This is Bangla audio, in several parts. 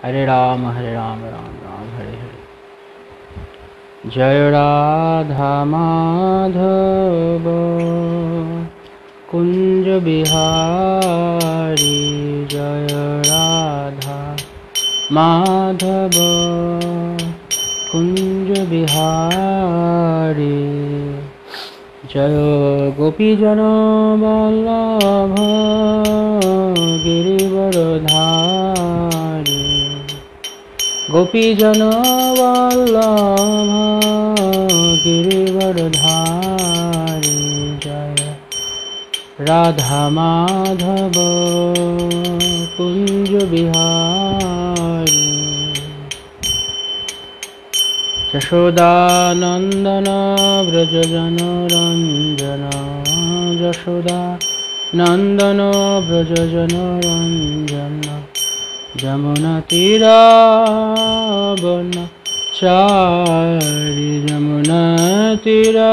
हरे राम राम राम हरे हरे। जय राधा माधव कुंज बिहारी, जय राधा माधव कुंज बिहारी। जय गोपीजन वल्लभ गिरिवरधारी, गोपीजन वल्लभ गिरिवरधारी। जय राधा माधव कुंज बिहारी। यशोदानंदन व्रज जनरंजन, यशोदा नंदन व्रज जनरंजन। जमुना तीरावनचारी, जमुना तीरावनचारी।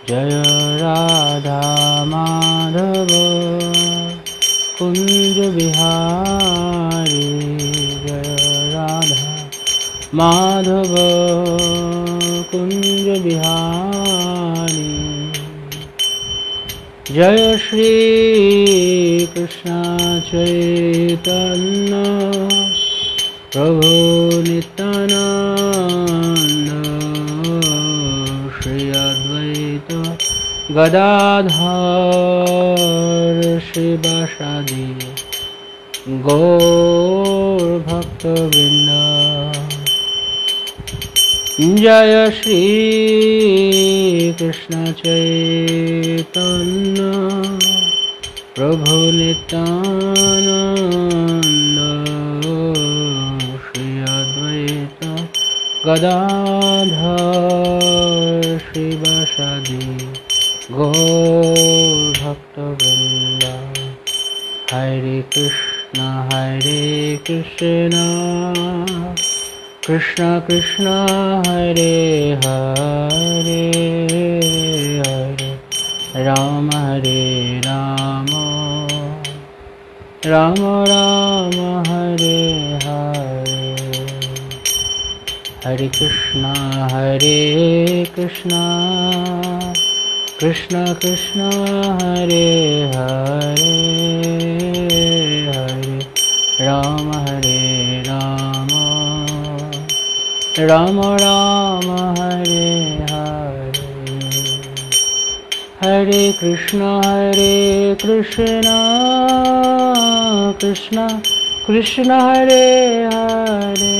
जय राधा माधव कुंज बिहारी, जय राधा माधव कुंज बिहारी। जय श्री कृष्ण चैतन्य प्रभु नित्यानंद, श्री अद्वैत गदाधर शिवासादि गौर भक्तवृंद। जय श्री कृष्ण चैतन्य प्रभु नित्यानंद, श्री अद्वैत गदाधर शिवासादि गौर भक्तवृंद। हरे कृष्ण कृष्ण कृष्ण हरे हरे, हरे राम राम राम हरे हरे। हरे कृष्ण कृष्ण कृष्ण हरे हरे, हरे राम राम राम हरे हरे। हरे कृष्ण कृष्ण कृष्ण हरे हरे,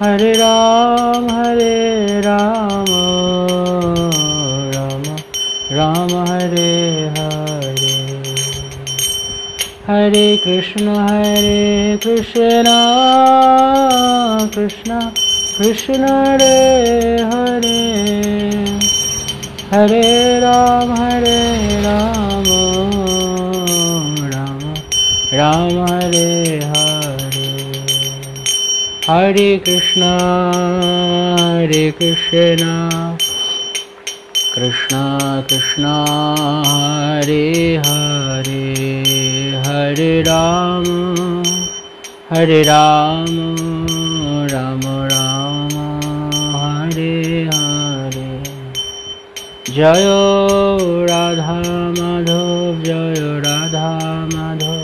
हरे राम राम राम हरे हरे। हरे कृष्ण कृष्ण कृष्ण हरे हरे, हरे राम राम हरे हरे। हरे कृष्ण कृष्ण कृष्ण हरे हरे, हरे राम राम राम हरे हरे। जय राधा माधव, जय राधा माधव,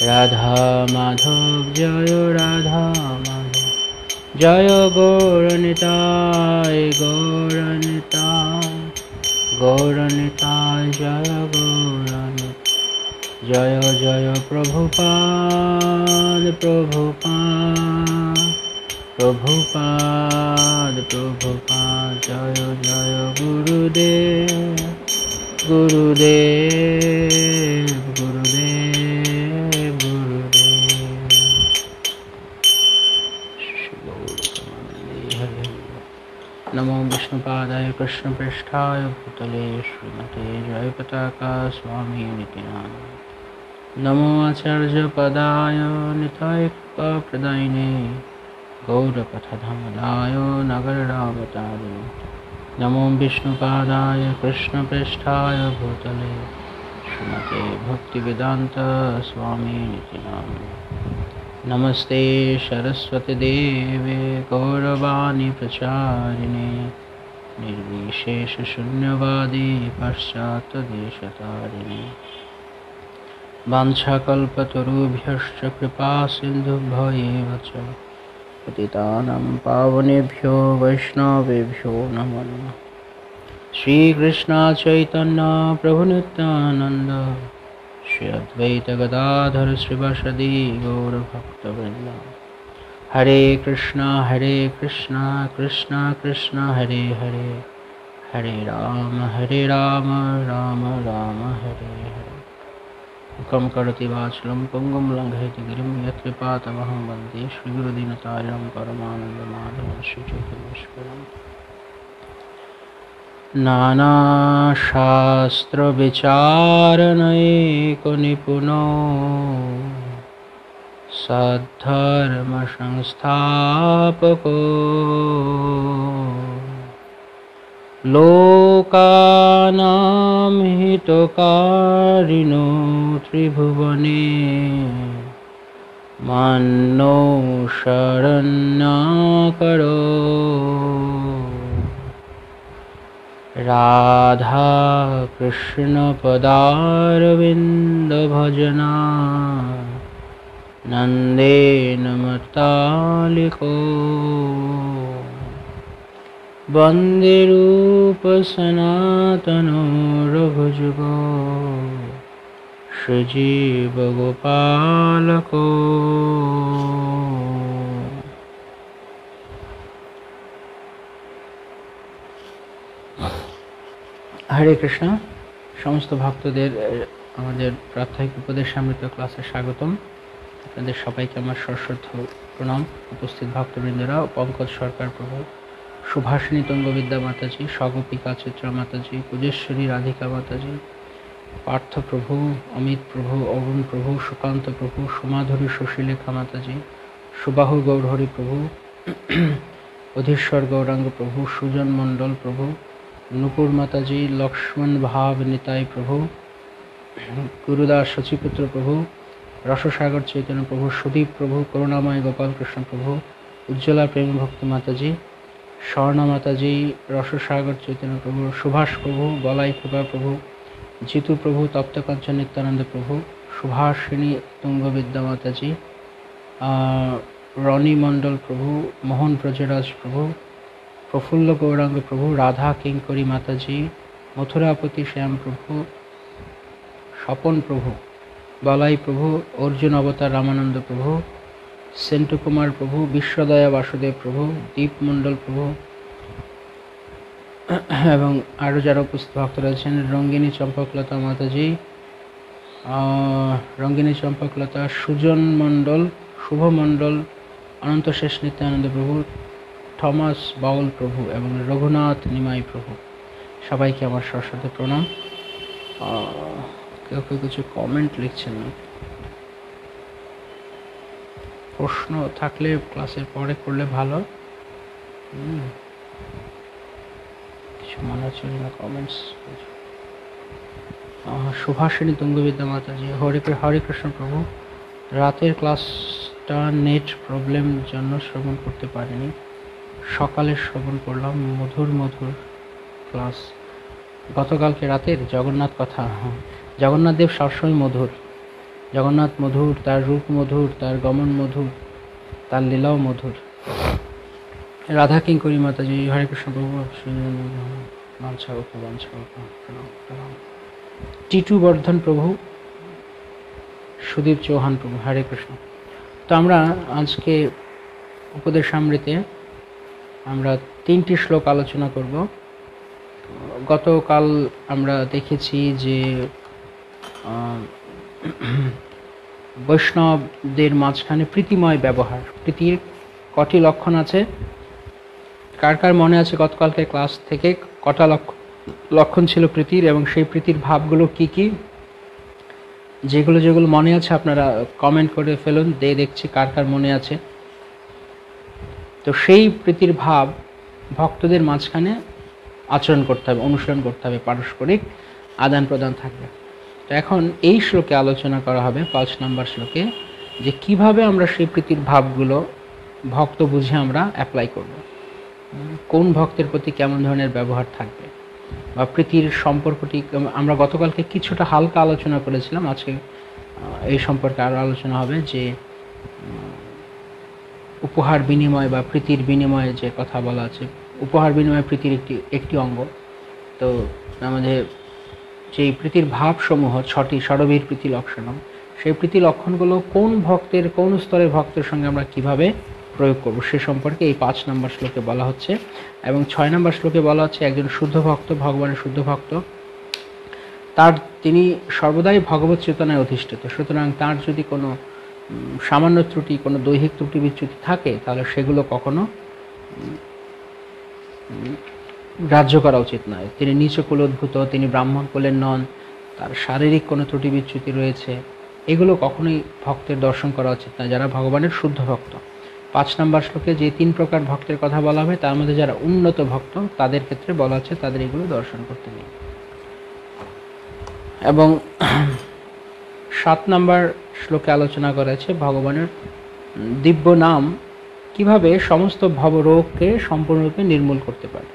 राधा माधव जय राधा माधव। जय गौरनिताय गौरनिताय गौरनिताय, जय गौरनिताय। जय जय प्रभुपाद प्रभुपाद प्रभुपाद प्रभुपाद। जय जय गुरुदेव गुरुदेव गुरुदेव गुरुदेव। नमो विष्णुपादाय कृष्णप्रेष्ठाय भूतले श्रीमते जयपताका स्वामी नित्यानंद। नमो आचार्यपदाय निताय प्रदायिने गौरपथधमलाय नगररावतारिणे। नमो विष्णुपादाय कृष्णप्रेष्ठाय भूतले श्रीमते भक्तिवेदांता स्वामी नित्यानंद। नमस्ते सरस्वती देवे गौरवाणी प्रचारिणे निर्विशेष शून्यवादी पाश्चात्यदेशतारिणे वाञ्छाकल्पतरुभ्यश्च कृपा सिन्धुभ्येव च पतितानां पावनेभ्यो वैष्णवेभ्यो नमो नमः। श्रीकृष्ण चैतन्य प्रभु नित्यानंद श्री अद्वैत गदाधर श्रीवासदि गौरभक्तवृंद। हरे कृष्णा कृष्णा कृष्णा हरे हरे, हरे राम राम राम हरे हरे। मुखं करोति वाचालं पङ्गुं लङ्घयति गिरिं यत्कृपातमहं वन्दे श्रीगुरुदीनतारिणं परमानन्दमाधवं श्रीचैतन्येश्वरम्। नानाशास्त्रविचारणैकनिपुनो सद्धर्मसंस्थापको लोकानां हितकारिणो त्रिभुवने मन्नो शरण्याकरो राधा कृष्ण पदारविन्द भजना नंदेन मत्तालिको वन्दे रूप सनातनो रघुजुगो श्रीजीव गोपालको। हरे कृष्ण। समस्त भक्तদের আমাদের প্রাত্যহিক উপদেশামৃত ক্লাসে স্বাগতম। আপনাদের সবাইকে আমার সশ্রদ্ধ প্রণাম। উপস্থিত ভক্তবৃন্দরা, পঙ্কজ সরকার প্রভু, সুভাষিনী তুঙ্গবিদ্যা মাতাজি, স্বগোপিকা চিত্রা মাতাজি, পূজেশ্বরী রাধিকা মাতাজি, পার্থ প্রভু, অমিত প্রভু, অরুণ প্রভু, সুকান্ত প্রভু, সুমাধুরী শশীলেখা মাতাজি, সুবাহু গৌরহরি প্রভু, অধীশ্বর গৌরাঙ্গ প্রভু, সুজন মণ্ডল প্রভু, নুপুর মাতাজি, লক্ষ্মণ ভাব নিতাই প্রভু, গুরুদাস শচীপুত্র প্রভু, রসসাগর চৈতন্য প্রভু, সুদীপ প্রভু, করুণাময় গোপাল কৃষ্ণ প্রভু, উজ্জ্বলা প্রেম ভক্তি মাতাজি, স্বর্ণা মাতাজি, রসসাগর চৈতন্য প্রভু, সুভাষ প্রভু, বলাই কৃপা প্রভু, জিতু প্রভু, তপ্তকাঞ্চন নিত্যানন্দ প্রভু, সুভাষিনী তুঙ্গবিদ্যা মাতাজি, রনি মণ্ডল প্রভু, মোহন ব্রজরাজ প্রভু, প্রফুল্ল গৌরাঙ্গ প্রভু, রাধা কিঙ্করী মাতাজি, মথুরাপতি শ্যাম প্রভু, স্বপন প্রভু, বলাই প্রভু, অর্জুন অবতার রামানন্দ প্রভু, সেন্টু কুমার প্রভু, বিশ্বদয়া বাসুদেব প্রভু, দীপ মণ্ডল প্রভু এবং আরও যারা উপস্থিত ভক্ত রয়েছেন, রঙ্গিনী চম্পকলতা মাতাজি, রঙ্গিনী চম্পকলতা, সুজন মণ্ডল, শুভ মণ্ডল, অনন্ত শেষ নিত্যানন্দ প্রভু, থমাস বাউল প্রভু এবং রঘুনাথ নিমাই প্রভু। সবাইকে আমার সশ্রদ্ধ প্রণাম। কেউ কেউ কিছু কমেন্ট লিখছেন না, প্রশ্ন থাকলে ক্লাসের পরে করলে ভালো। কিছু মনে হচ্ছে না কমেন্টস। সুভাষিনী তুঙ্গবিদ্যা মাতাজি, হরে কৃষ্ণ প্রভু। রাতের ক্লাসটা নেট প্রবলেম জন্য শ্রবণ করতে পারিনি, সকালে শ্রবণ করলাম। মধুর ক্লাস গতকালকে রাতের জগন্নাথ কথা। জগন্নাথ দেব সবসময় মধুর, জগন্নাথ মধুর, তার রূপ মধুর, তার গমন মধুর, তার লীলাও মধুর। রাধা কিঙ্করী মাতাজি, হরে কৃষ্ণ প্রভু, টিটু বর্ধন প্রভু, সুদীপ চৌহান প্রভু, হরে কৃষ্ণ। তো আমরা আজকে উপদেশামৃতে আমরা 3টি শ্লোক আলোচনা করব। গতকাল আমরা দেখেছি যে বৈষ্ণবদের মাঝখানে প্রীতিময় ব্যবহার, প্রীতির কটি লক্ষণ আছে। কার কার মনে আছে গতকালকে ক্লাস থেকে কটা লক্ষণ ছিল প্রীতির, এবং সেই প্রীতির ভাবগুলো কি কি? যেগুলো মনে আছে আপনারা কমেন্ট করে ফেলুন, দেখছি কার কার মনে আছে। তো সেই প্রীতির ভাব ভক্তদের মাঝখানে আচরণ করতে হবে, অনুসরণ করতে হবে, পারস্পরিক আদান প্রদান থাকবে। তো তো এখন এই শ্লোকে আলোচনা করা হবে 5 নম্বর শ্লোকে যে কিভাবে আমরা সেই প্রীতির ভাবগুলো ভক্ত বুঝে আমরা অ্যাপ্লাই করব, কোন ভক্তের প্রতি কেমন ধরনের ব্যবহার থাকবে বা প্রীতির সম্পর্কটি। আমরা গতকালকে কিছুটা হালকা আলোচনা করেছিলাম, আজকে এই সম্পর্কে আরও আলোচনা হবে যে উপহার বিনিময় বা প্রীতির বিনিময়ে যে কথা বলা আছে, উপহার বিনিময় প্রীতির একটি অঙ্গ। তো আমাদের যেই প্রীতির ভাবসমূহ 6টি ষড়বীর প্রীতি লক্ষণম, সেই প্রীতি লক্ষণগুলো কোন ভক্তের, কোন স্তরের ভক্তের সঙ্গে আমরা কিভাবে প্রয়োগ করব সে সম্পর্কে এই 5 নম্বর শ্লোকে বলা হচ্ছে। এবং 6 নম্বর শ্লোকে বলা হচ্ছে একজন শুদ্ধ ভক্ত, ভগবানের শুদ্ধ ভক্ত, তিনি সর্বদাই ভগবত চেতনায় অধিষ্ঠিত। সুতরাং তার যদি কোনো সামান্য ত্রুটি, কোনো দৈহিক ত্রুটি বিচ্যুতি থাকে, তাহলে সেগুলো কখনো গ্রাহ্য করা উচিত নয়। তিনি নিচ কুলোদ্ভূত, তিনি ব্রাহ্মণ কুলের নন, তার শারীরিক কোনো ত্রুটি বিচ্যুতি রয়েছে, এগুলো কখনোই ভক্তের দর্শন করা উচিত নয় যারা ভগবানের শুদ্ধ ভক্ত। 5 নম্বর শ্লোকে যে 3 প্রকার ভক্তের কথা বলা হবে, তার মধ্যে যারা উন্নত ভক্ত তাদের ক্ষেত্রে বলা আছে তাদের এগুলো দর্শন করতে নেই। এবং 7 নম্বর শ্লোকে আলোচনা করা আছে ভগবানের দিব্য নাম কিভাবে সমস্ত ভবরোগকে সম্পূর্ণরূপে নির্মূল করতে পারে।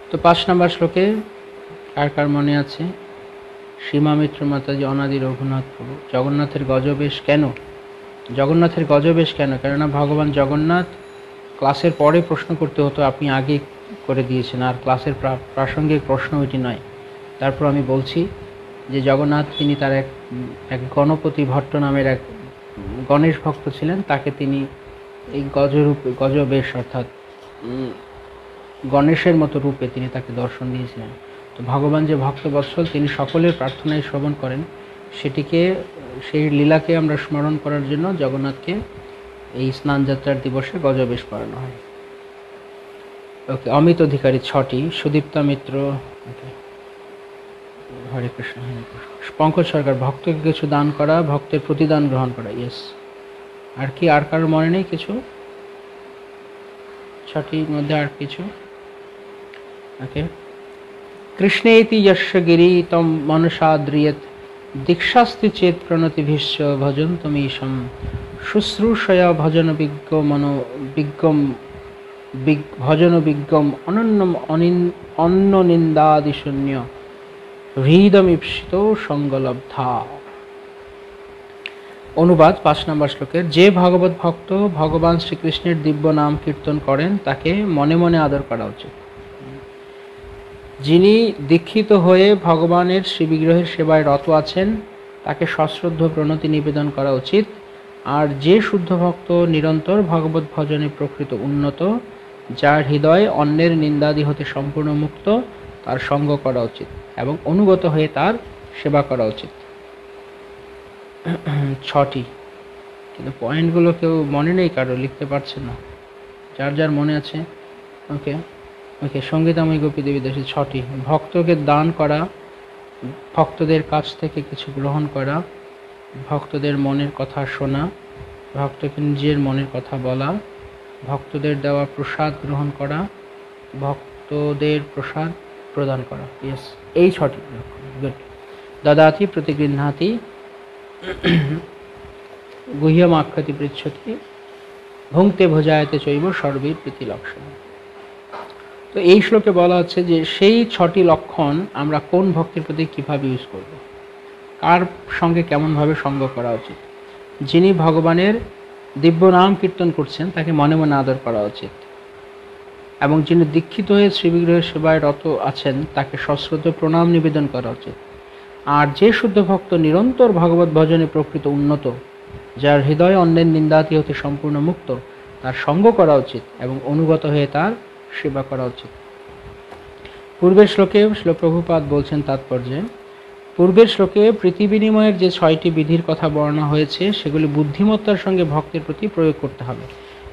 তো 5 নম্বর শ্লোকে কার কার মনে আছে, সীমা মিত্র মাতাজি, অনাদি রঘুনাথ প্রভু, জগন্নাথের গজবেশ কেন? জগন্নাথের গজবেশ কেন? কেননা ভগবান জগন্নাথ ক্লাসের পরে প্রশ্ন করতে হতো, আপনি আগে করে দিয়েছেন, আর ক্লাসের প্রাসঙ্গিক প্রশ্ন ওইটি নয়। তারপর আমি বলছি যে জগন্নাথ তিনি তার এক গণপতি ভট্ট নামের এক গণেশ ভক্ত ছিলেন, তাকে তিনি এই গজবেশ অর্থাৎ গণেশের মতো রূপে তিনি তাকে দর্শন দিয়েছিলেন। তো ভগবান যে ভক্তবৎসল, তিনি সকলের প্রার্থনায় শ্রবণ করেন, সেই লীলাকে আমরা স্মরণ করার জন্য জগন্নাথকে এই স্নানযাত্রার দিবসে গজবেশ করানো হয়। ওকে, অমিত অধিকারী 6টি, সুদীপ্তা মিত্র, হরে কৃষ্ণ হরে কৃষ্ণ। পঙ্কজ সরকার, ভক্তকে কিছু দান করা, ভক্তের প্রতিদান গ্রহণ করা। ইয়েস। আর কি, আর কারোর মনে নেই কিছু? 6টির মধ্যে আর কিছু? ওকে। কৃষ্ণেতি যস্য গিরিতম মনসাদ্রিয়ত দীক্ষাস্তি চেত প্রণতিভিশ্চ ভজন্তমীশম শুশ্রূষয়া ভজন বিজ্ঞম অন্য নিন্দাদিশূন্য হৃদমীপ্সিত সঙ্গলব্ধা। অনুবাদ 5 নম্বর শ্লোকের, যে ভগবত ভক্ত ভগবান শ্রীকৃষ্ণের দিব্য নাম কীর্তন করেন তাকে মনে মনে আদর করা উচিত। যিনি দীক্ষিত হয়ে ভগবানের শ্রীবিগ্রহের সেবায় রত আছেন তাকে সশ্রদ্ধ প্রণতি নিবেদন করা উচিত। আর যে শুদ্ধ ভক্ত নিরন্তর ভগবত ভজনে প্রকৃত উন্নত, যার হৃদয় অন্যের নিন্দাদি হতে সম্পূর্ণ মুক্ত, তার সঙ্গ করা উচিত এবং অনুগত হয়ে তার সেবা করা উচিত। 6টি, কিন্তু পয়েন্টগুলো কেউ মনে নেই, কারো লিখতে পারছে না, যার যার মনে আছে। ওকে ওকে, সঙ্গীতাময়ী গোপী দেবী দাসী 6টি, ভক্তকে দান করা, ভক্তদের কাছ থেকে কিছু গ্রহণ করা, ভক্তদের মনের কথা শোনা, ভক্তকে নিজের মনের কথা বলা, ভক্তদের দেওয়া প্রসাদ গ্রহণ করা, ভক্তদের প্রসাদ প্রদান করা। ইয়েস, এই 6টি লক্ষণ। গুড। দদাতি প্রতিগৃহ্ণাতি গুহ্যমাক্ষতি পৃচ্ছতি ভুঙ্ক্তে ভোজায়তে চৈব সর্বীর প্রীতি লক্ষণ। তো এই শ্লোকে বলা হচ্ছে যে সেই 6টি লক্ষণ আমরা কোন ভক্তির প্রতি কীভাবে ইউজ করব, কার সঙ্গে কেমনভাবে সঙ্গ করা উচিত। যিনি ভগবানের দিব্য নাম কীর্তন করছেন তাকে মনে মনে আদর করা উচিত, এবং যিনি দীক্ষিত হয়ে শ্রীবিগ্রহের সেবায় রত আছেন তাকে সশ্রদ্ধ প্রণাম নিবেদন করা উচিত। আর যে শুদ্ধ ভক্ত নিরন্তর ভগবত ভজনে প্রকৃত উন্নত, যার হৃদয় অন্যের নিন্দাতি হতে সম্পূর্ণ মুক্ত, তার সঙ্গ করা উচিত এবং অনুগত হয়ে তার সেবা করা উচিত। পূর্বের শ্লোকে প্রভুপাদ বলছেন তাৎপর্যে, পূর্বের শ্লোকে প্রীতি বিনিময়ের যে 6টি বিধির কথা বর্ণনা হয়েছে সেগুলি বুদ্ধিমত্তার সঙ্গে ভক্তের প্রতি প্রয়োগ করতে হবে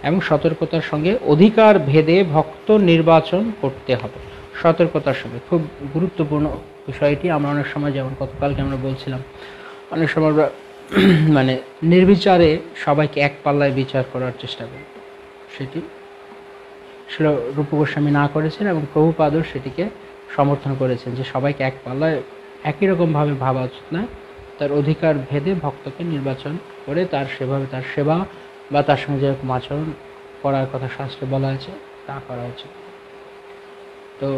এবং সতর্কতার সঙ্গে অধিকার ভেদে ভক্ত নির্বাচন করতে হবে। সতর্কতার সঙ্গে, খুব গুরুত্বপূর্ণ বিষয়টি। আমরা অনেক সময়, যেমন গতকালকে আমরা বলছিলাম, অনেক সময় আমরা মানে নির্বিচারে সবাইকে এক পাল্লায় বিচার করার চেষ্টা করি, সেটি রূপ গোস্বামী না করেছেন এবং প্রভুপাদও সেটিকে সমর্থন করেছেন যে সবাইকে এক পাল্লায় একই রকমভাবে ভাবা উচিত না, তার অধিকার ভেদে ভক্তকে নির্বাচন করে তার সেভাবে তার সেবা বা তার সঙ্গে যেরকম আচরণ করার কথা শাস্ত্রে বলা হয়েছে তা করা উচিত। তো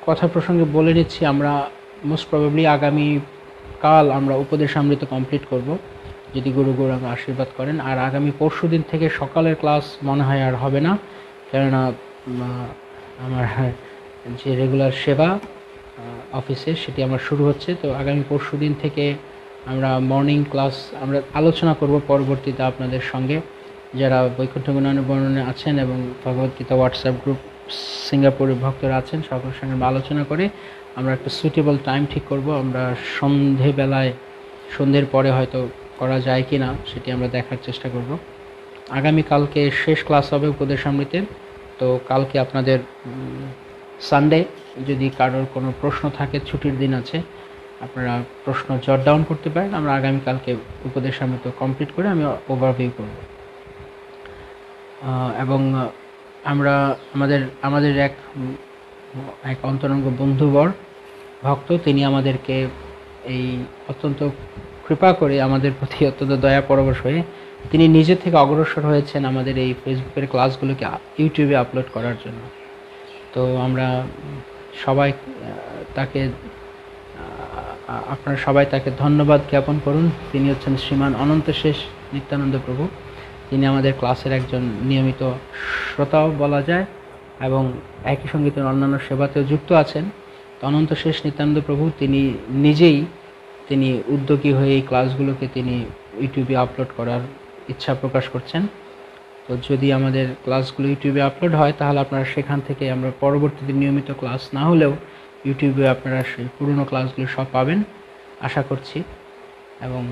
কথা প্রসঙ্গে বলে নিচ্ছি, আমরা মোস্ট প্রবাবলি আগামী কাল আমরা উপদেশামৃত কমপ্লিট করব যদি গুরু গৌরাঙ্গ আশীর্বাদ করেন। আর আগামী পরশু দিন থেকে সকালের ক্লাস মনে হয় আর হবে না, কেননা আমার যে রেগুলার সেবা অফিসে সেটি আমার শুরু হচ্ছে। তো আগামী পরশু দিন থেকে আমরা মর্নিং ক্লাস আমরা আলোচনা করব পরবর্তীতে আপনাদের সঙ্গে, যারা বৈকুণ্ঠ গুণায়নের বর্ণনে আছেন এবং ভগবদ্গীতা হোয়াটসঅ্যাপ গ্রুপ সিঙ্গাপুরের ভক্তরা আছেন, সকলের সঙ্গে আলোচনা করে আমরা একটা সুইটেবল টাইম ঠিক করব। আমরা সন্ধ্যের পরে হয়তো করা যায় কি না সেটি আমরা দেখার চেষ্টা করব। আগামীকালকে শেষ ক্লাস হবে উপদেশামৃতের। তো কালকে আপনাদের সানডে, যদি কারোর কোনো প্রশ্ন থাকে, ছুটির দিন আছে, আপনারা প্রশ্ন জট ডাউন করতে পারেন। আমরা আগামীকালকে উপদেশামৃত কমপ্লিট করে আমি ওভারভিউ করব। এবং আমরা আমাদের এক অন্তরঙ্গ বন্ধুবর ভক্ত, তিনি আমাদেরকে এই অত্যন্ত কৃপা করে আমাদের প্রতি অত্যন্ত দয়া পরবশ হয়ে তিনি নিজে থেকে অগ্রসর হয়েছেন আমাদের এই ফেসবুকের ক্লাসগুলোকে ইউটিউবে আপলোড করার জন্য। তো আমরা সবাই তাকে আপনারা সবাই তাকে ধন্যবাদ জ্ঞাপন করুন। তিনি হচ্ছেন শ্রীমান অনন্তশেষ নিত্যানন্দ প্রভু। তিনি আমাদের ক্লাসের একজন নিয়মিত শ্রোতাও বলা যায় এবং একই সঙ্গে তিনি অন্যান্য সেবাতেও যুক্ত আছেন। তো অনন্তশেষ নিত্যানন্দ প্রভু তিনি নিজেই উদ্যোগী হয়ে এই ক্লাসগুলোকে তিনি ইউটিউবে আপলোড করার ইচ্ছা প্রকাশ করছেন। তো যদি আমাদের ক্লাসগুলো ইউটিউবে আপলোড হয় তাহলে আপনারা সেখান থেকে আমরা পরবর্তীতে নিয়মিত ক্লাস না হলেও ইউটিউবে আপনারা সেই পুরনো ক্লাসগুলো সব পাবেন আশা করছি। এবং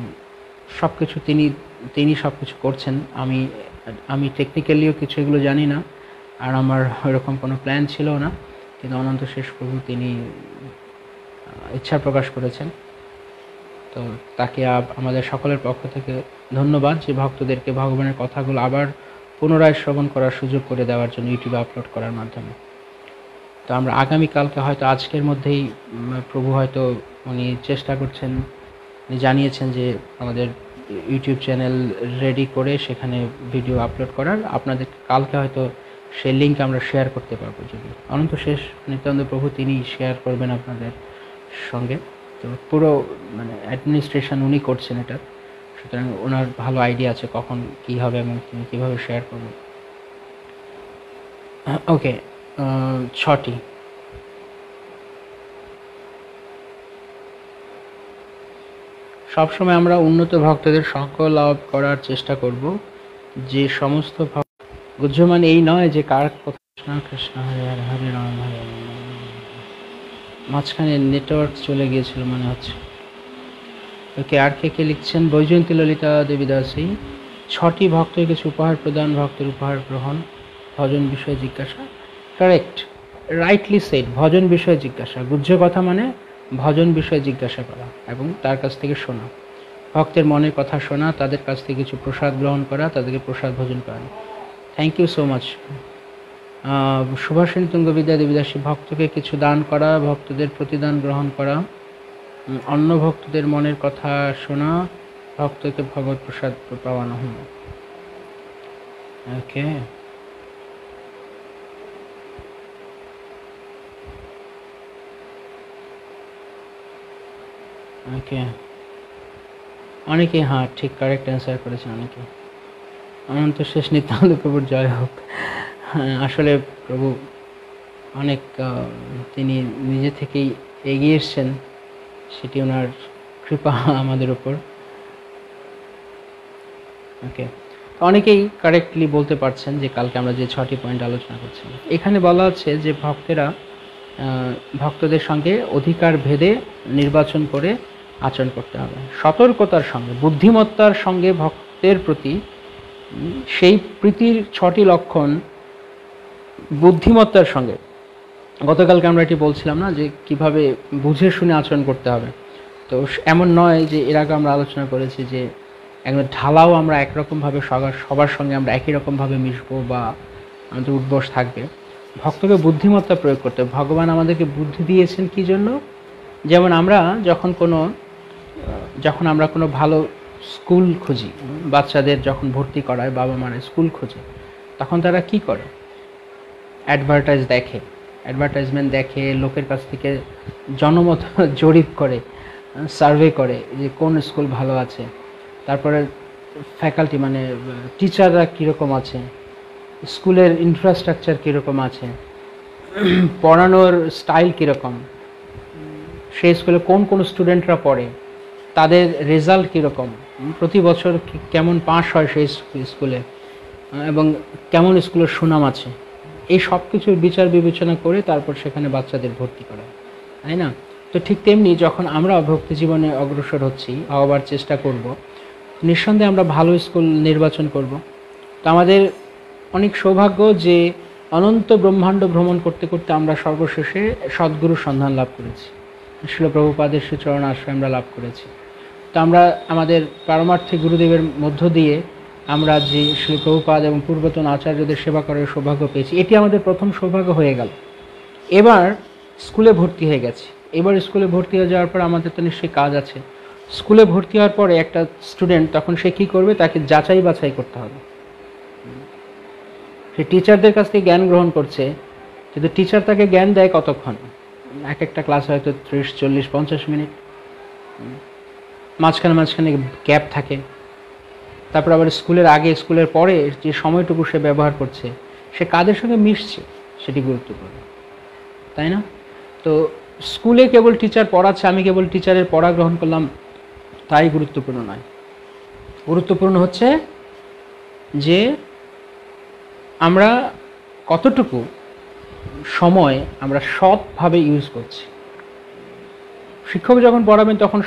সব কিছু তিনি সব কিছু করছেন। আমি টেকনিক্যালিও কিছু এগুলো জানি না, আর আমার ওরকম কোনো প্ল্যান ছিল না, কিন্তু অনন্তশেষ প্রভু তিনি ইচ্ছা প্রকাশ করেছেন। তো তাকে আমাদের সকলের পক্ষ থেকে ধন্যবাদ যে ভক্তদেরকে ভগবানের কথাগুলো আবার পুনরায় শ্রবণ করার সুযোগ করে দেওয়ার জন্য ইউটিউবে আপলোড করার মাধ্যমে। তো আমরা আগামীকালকে হয়তো আজকের মধ্যেই প্রভু হয়তো উনি চেষ্টা করছেন, উনি জানিয়েছেন যে আমাদের ইউটিউব চ্যানেল রেডি করে সেখানে ভিডিও আপলোড করার। আপনাদের কালকে হয়তো সেই লিঙ্ক আমরা শেয়ার করতে পারবো, যদি অনন্তশেষ নিত্যানন্দ প্রভু তিনি শেয়ার করবেন আপনাদের সঙ্গে। তো পুরো অ্যাডমিনিস্ট্রেশন উনি করছেন এটা, সুতরাং ওনার ভালো আইডিয়া আছে কখন কী হবে এবং তিনি কীভাবে শেয়ার করবেন। ওকে, 6টি সবসময় আমরা উন্নত ভক্তদের সঙ্গ লাভ করার চেষ্টা করব। যে সমস্ত গুহ্যমান এই নয় যে কার কথা কৃষ্ণ কৃষ্ণ হরে হরে হরে রাম হরে রাম। মাঝখানে নেটওয়ার্ক চলে গিয়েছিল মনে হচ্ছে। ওকে, আর কে লিখছেন? বৈজয়ন্তী ললিতা দেবীদাসী। 6টি ভক্তের কিছু উপহার প্রদান, ভক্তের উপহার গ্রহণ, ভজন বিষয়ে জিজ্ঞাসা। Correct, rightly shed. ভজন বিষয়ে জিজ্ঞাসা, গুহ্য কথা মানে ভজন বিষয়ে জিজ্ঞাসা করা এবং তার কাছ থেকে শোনা, ভক্তের মনের কথা শোনা, তাদের কাছ থেকে কিছু প্রসাদ গ্রহণ করা, তাদেরকে প্রসাদ ভোজন করা। Thank you so much. Subhashini Tungavidya Devidasi. ভক্তকে কিছু দান করা, ভক্তদের প্রতিদান গ্রহণ করা, অন্য ভক্তদের মনের কথা শোনা, ভক্তকে ভগবত প্রসাদ পাওয়ানো। ওকে, ওকে, অনেকে হ্যাঁ ঠিক কারেক্ট অ্যান্সার করেছেন অনেকে। অনন্তশেষ নিত্যানন্দ প্রভুর জয় হোক। হ্যাঁ, আসলে প্রভু অনেক তিনি নিজে থেকেই এগিয়ে এসছেন, সেটি ওনার কৃপা আমাদের ওপর। ওকে, অনেকেই কারেক্টলি বলতে পারছেন যে কালকে আমরা যে 6টি পয়েন্ট আলোচনা করছি, এখানে বলা হচ্ছে যে ভক্তদের সঙ্গে অধিকার ভেদে নির্বাচন করে আচরণ করতে হবে, সতর্কতার সঙ্গে, বুদ্ধিমত্তার সঙ্গে ভক্তের প্রতি সেই প্রীতির 6টি লক্ষণ বুদ্ধিমত্তার সঙ্গে। গতকালকে আমরা এটি বলছিলাম না যে কিভাবে বুঝে শুনে আচরণ করতে হবে। তো এমন নয় যে এর আগে আমরা আলোচনা করেছি যে একদম ঢালাও আমরা একরকমভাবে সবার সঙ্গে আমরা একই রকমভাবে মিশবো বা আমাদের উদ্বোস থাকবে। ভক্তকে বুদ্ধিমত্তা প্রয়োগ করতে হবে। ভগবান আমাদেরকে বুদ্ধি দিয়েছেন কি জন্য? যেমন আমরা যখন আমরা কোনো ভালো স্কুল খুঁজি, বাচ্চাদের যখন ভর্তি করায় বাবা মারা স্কুল খোঁজে, তখন তারা কি করে? অ্যাডভার্টাইজমেন্ট দেখে, লোকের কাছ থেকে জনমত জরিপ করে, সার্ভে করে যে কোন স্কুল ভালো আছে, তারপরে ফ্যাকাল্টি মানে টিচাররা কীরকম আছে, স্কুলের ইনফ্রাস্ট্রাকচার কীরকম আছে, পড়ানোর স্টাইল কীরকম, সেই স্কুলে কোন কোন স্টুডেন্টরা পড়ে, তাদের রেজাল্ট কীরকম, প্রতি বছর কেমন পাস হয় সেই স্কুলে, এবং কেমন স্কুলের সুনাম আছে, এই সব কিছুর বিচার বিবেচনা করে তারপর সেখানে বাচ্চাদের ভর্তি করা, তাই না? তো ঠিক তেমনি যখন আমরা ভক্তি জীবনে অগ্রসর হচ্ছি, হওয়ার চেষ্টা করব, নিঃসন্দেহে আমরা ভালো স্কুল নির্বাচন করব। তো আমাদের অনেক সৌভাগ্য যে অনন্ত ব্রহ্মাণ্ড ভ্রমণ করতে করতে আমরা সর্বশেষে সদ্গুরুর সন্ধান লাভ করেছি, শ্রীল প্রভুপাদের শ্রীচরণ আশ্রয় আমরা লাভ করেছি। তো আমরা আমাদের পারমার্থিক গুরুদেবের মধ্য দিয়ে আমরা যে শ্রী প্রভুপাদ এবং পূর্বতন আচার্যদের সেবা করার সৌভাগ্য পেয়েছি, এটি আমাদের প্রথম সৌভাগ্য হয়ে গেল। এবার স্কুলে ভর্তি হয়ে গেছি। এবার স্কুলে ভর্তি হয়ে যাওয়ার পর আমাদের তো নিশ্চয়ই কাজ আছে। স্কুলে ভর্তি হওয়ার পরে একটা স্টুডেন্ট তখন সে কী করবে? তাকে যাচাই বাছাই করতে হবে। সে টিচারদের কাছ থেকে জ্ঞান গ্রহণ করছে, কিন্তু টিচার তাকে জ্ঞান দেয় কতক্ষণ? এক একটা ক্লাস হয়তো 30, 40, 50 মিনিট, মাঝখানে গ্যাপ থাকে। তারপর আবার স্কুলের আগে স্কুলের পরে যে সময়টুকু সে ব্যবহার করছে, সে কাদের সঙ্গে মিশছে সেটি গুরুত্বপূর্ণ, তাই না? তো স্কুলে কেবল টিচার পড়াচ্ছে, আমি কেবল টিচারের পড়া গ্রহণ করলাম, তাই গুরুত্বপূর্ণ নয়। গুরুত্বপূর্ণ হচ্ছে যে আমরা কতটুকু সময় আমরা সৎভাবে ইউজ করছি। শিক্ষক যখন পড়াবেন তখন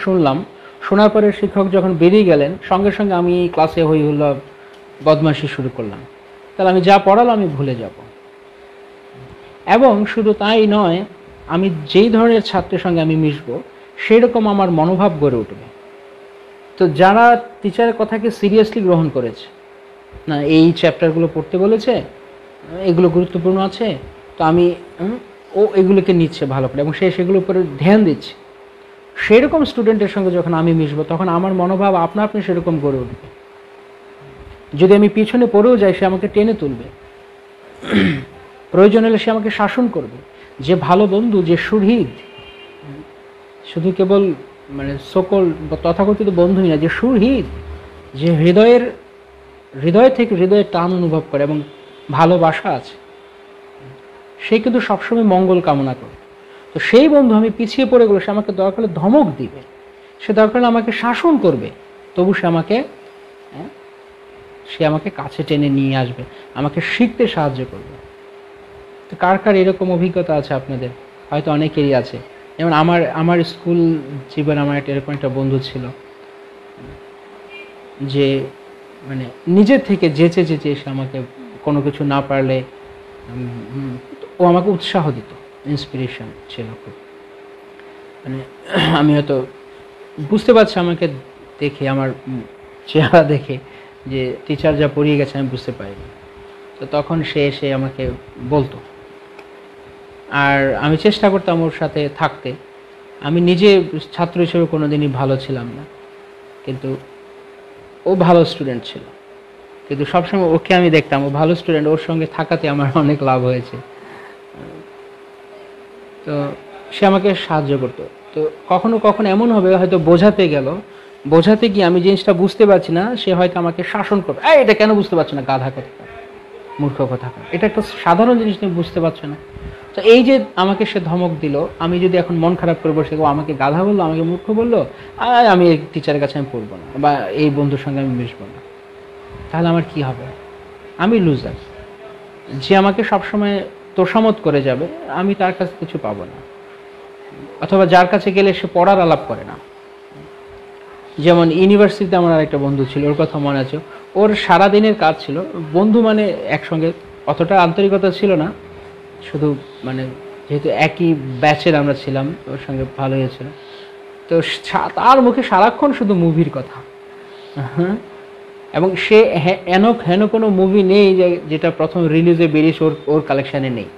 শোনার পরে শিক্ষক যখন বেরিয়ে গেলেন, সঙ্গে সঙ্গে আমি ক্লাসে হই হলো বদমাশি শুরু করলাম, তাহলে আমি যা পড়ালো আমি ভুলে যাব। এবং শুধু তাই নয়, আমি যেই ধরনের ছাত্রের সঙ্গে আমি মিশবো সেই রকম আমার মনোভাব গড়ে উঠবে। তো যারা টিচারের কথাকে সিরিয়াসলি গ্রহণ করেছে, না এই চ্যাপ্টারগুলো পড়তে বলেছে, এগুলো গুরুত্বপূর্ণ আছে, তো আমি এগুলোকে নিচ্ছে ভালো করে এবং সেগুলোর উপরে ধ্যান দিচ্ছে, সেরকম স্টুডেন্টের সঙ্গে যখন আমি মিশবো তখন আমার মনোভাব আপনা আপনি সেরকম গড়ে উঠবে। যদি আমি পিছনে পড়েও যাই, সে আমাকে টেনে তুলবে, প্রয়োজন হলে সে আমাকে শাসন করবে। যে ভালো বন্ধু, যে সুহৃদ, শুধু কেবল মানে সকল তথাকথিত বন্ধুই না, যে সুহৃদ, যে হৃদয় থেকে হৃদয়ের টান অনুভব করে এবং ভালোবাসা আছে, সে কিন্তু সবসময় মঙ্গল কামনা করে। তো সেই বন্ধু আমি পিছিয়ে পড়ে গেলে সে আমাকে দরকার হলে ধমক দিবে, সে দরকার হলে আমাকে শাসন করবে, তবু সে আমাকে কাছে টেনে নিয়ে আসবে, আমাকে শিখতে সাহায্য করবে। তো কার কার এরকম অভিজ্ঞতা আছে আপনাদের? হয়তো অনেকেরই আছে। যেমন আমার স্কুল জীবনে আমার এরকম একটা বন্ধু ছিল, যে মানে নিজের থেকে যেচে এসে আমাকে কোনো কিছু না পারলে ও আমাকে উৎসাহ দিত, ইন্সপিরেশন ছিল খুব। মানে আমি হয়তো বুঝতে পারছি আমাকে দেখে, আমার চেহারা দেখে যে টিচার যা পড়িয়ে গেছে আমি বুঝতে পারিনি, তো তখন সে এসে আমাকে বলতো, আর আমি চেষ্টা করতাম ওর সাথে থাকতে। আমি নিজে ছাত্র হিসেবে কোনো দিনই ভালো ছিলাম না, কিন্তু ও ভালো স্টুডেন্ট ছিল, কিন্তু সবসময় ওকে আমি দেখতাম, ও ভালো স্টুডেন্ট, ওর সঙ্গে থাকাতে আমার অনেক লাভ হয়েছে। তো সে আমাকে সাহায্য করতো। তো কখনো কখনো এমন হবে, হয়তো বোঝাতে গিয়ে আমি জিনিসটা বুঝতে পারছি না, সে হয়তো আমাকে শাসন করবে, এটা কেন বুঝতে পারছো না, গাধা কথা, মূর্খ কথা, এটা একটা সাধারণ জিনিস তুমি বুঝতে পারছো না। তো এই যে আমাকে সে ধমক দিল, আমি যদি এখন মন খারাপ করে বসে আমাকে গাধা বললো, আমাকে মূর্খ বললো, আমি এই টিচারের কাছে আমি পড়বো না, বা এই বন্ধুর সঙ্গে আমি মিশবো না, তাহলে আমার কি হবে? আমি লুজার। যে আমাকে সবসময় তোষামত করে যাবে, আমি তার কাছে কিছু পাবো না। অথবা যার কাছে গেলে সে পড়ার আলাপ করে না। যেমন ইউনিভার্সিটিতে আমার আরেকটা বন্ধু ছিল, ওর কথা মনে আছে। ওর সারাদিনের কাজ ছিল, বন্ধু মানে একসঙ্গে অতটা আন্তরিকতা ছিল না, শুধু মানে যেহেতু একই ব্যাচের আমরা ছিলাম, ওর সঙ্গে ভালো হয়েছিল। তো তার মুখে সারাক্ষণ শুধু মুভির কথা, এবং সে হেন কোনো মুভি নেই যেটা প্রথম রিলিজে বেরিয়েছে ওর কালেকশানে নেই।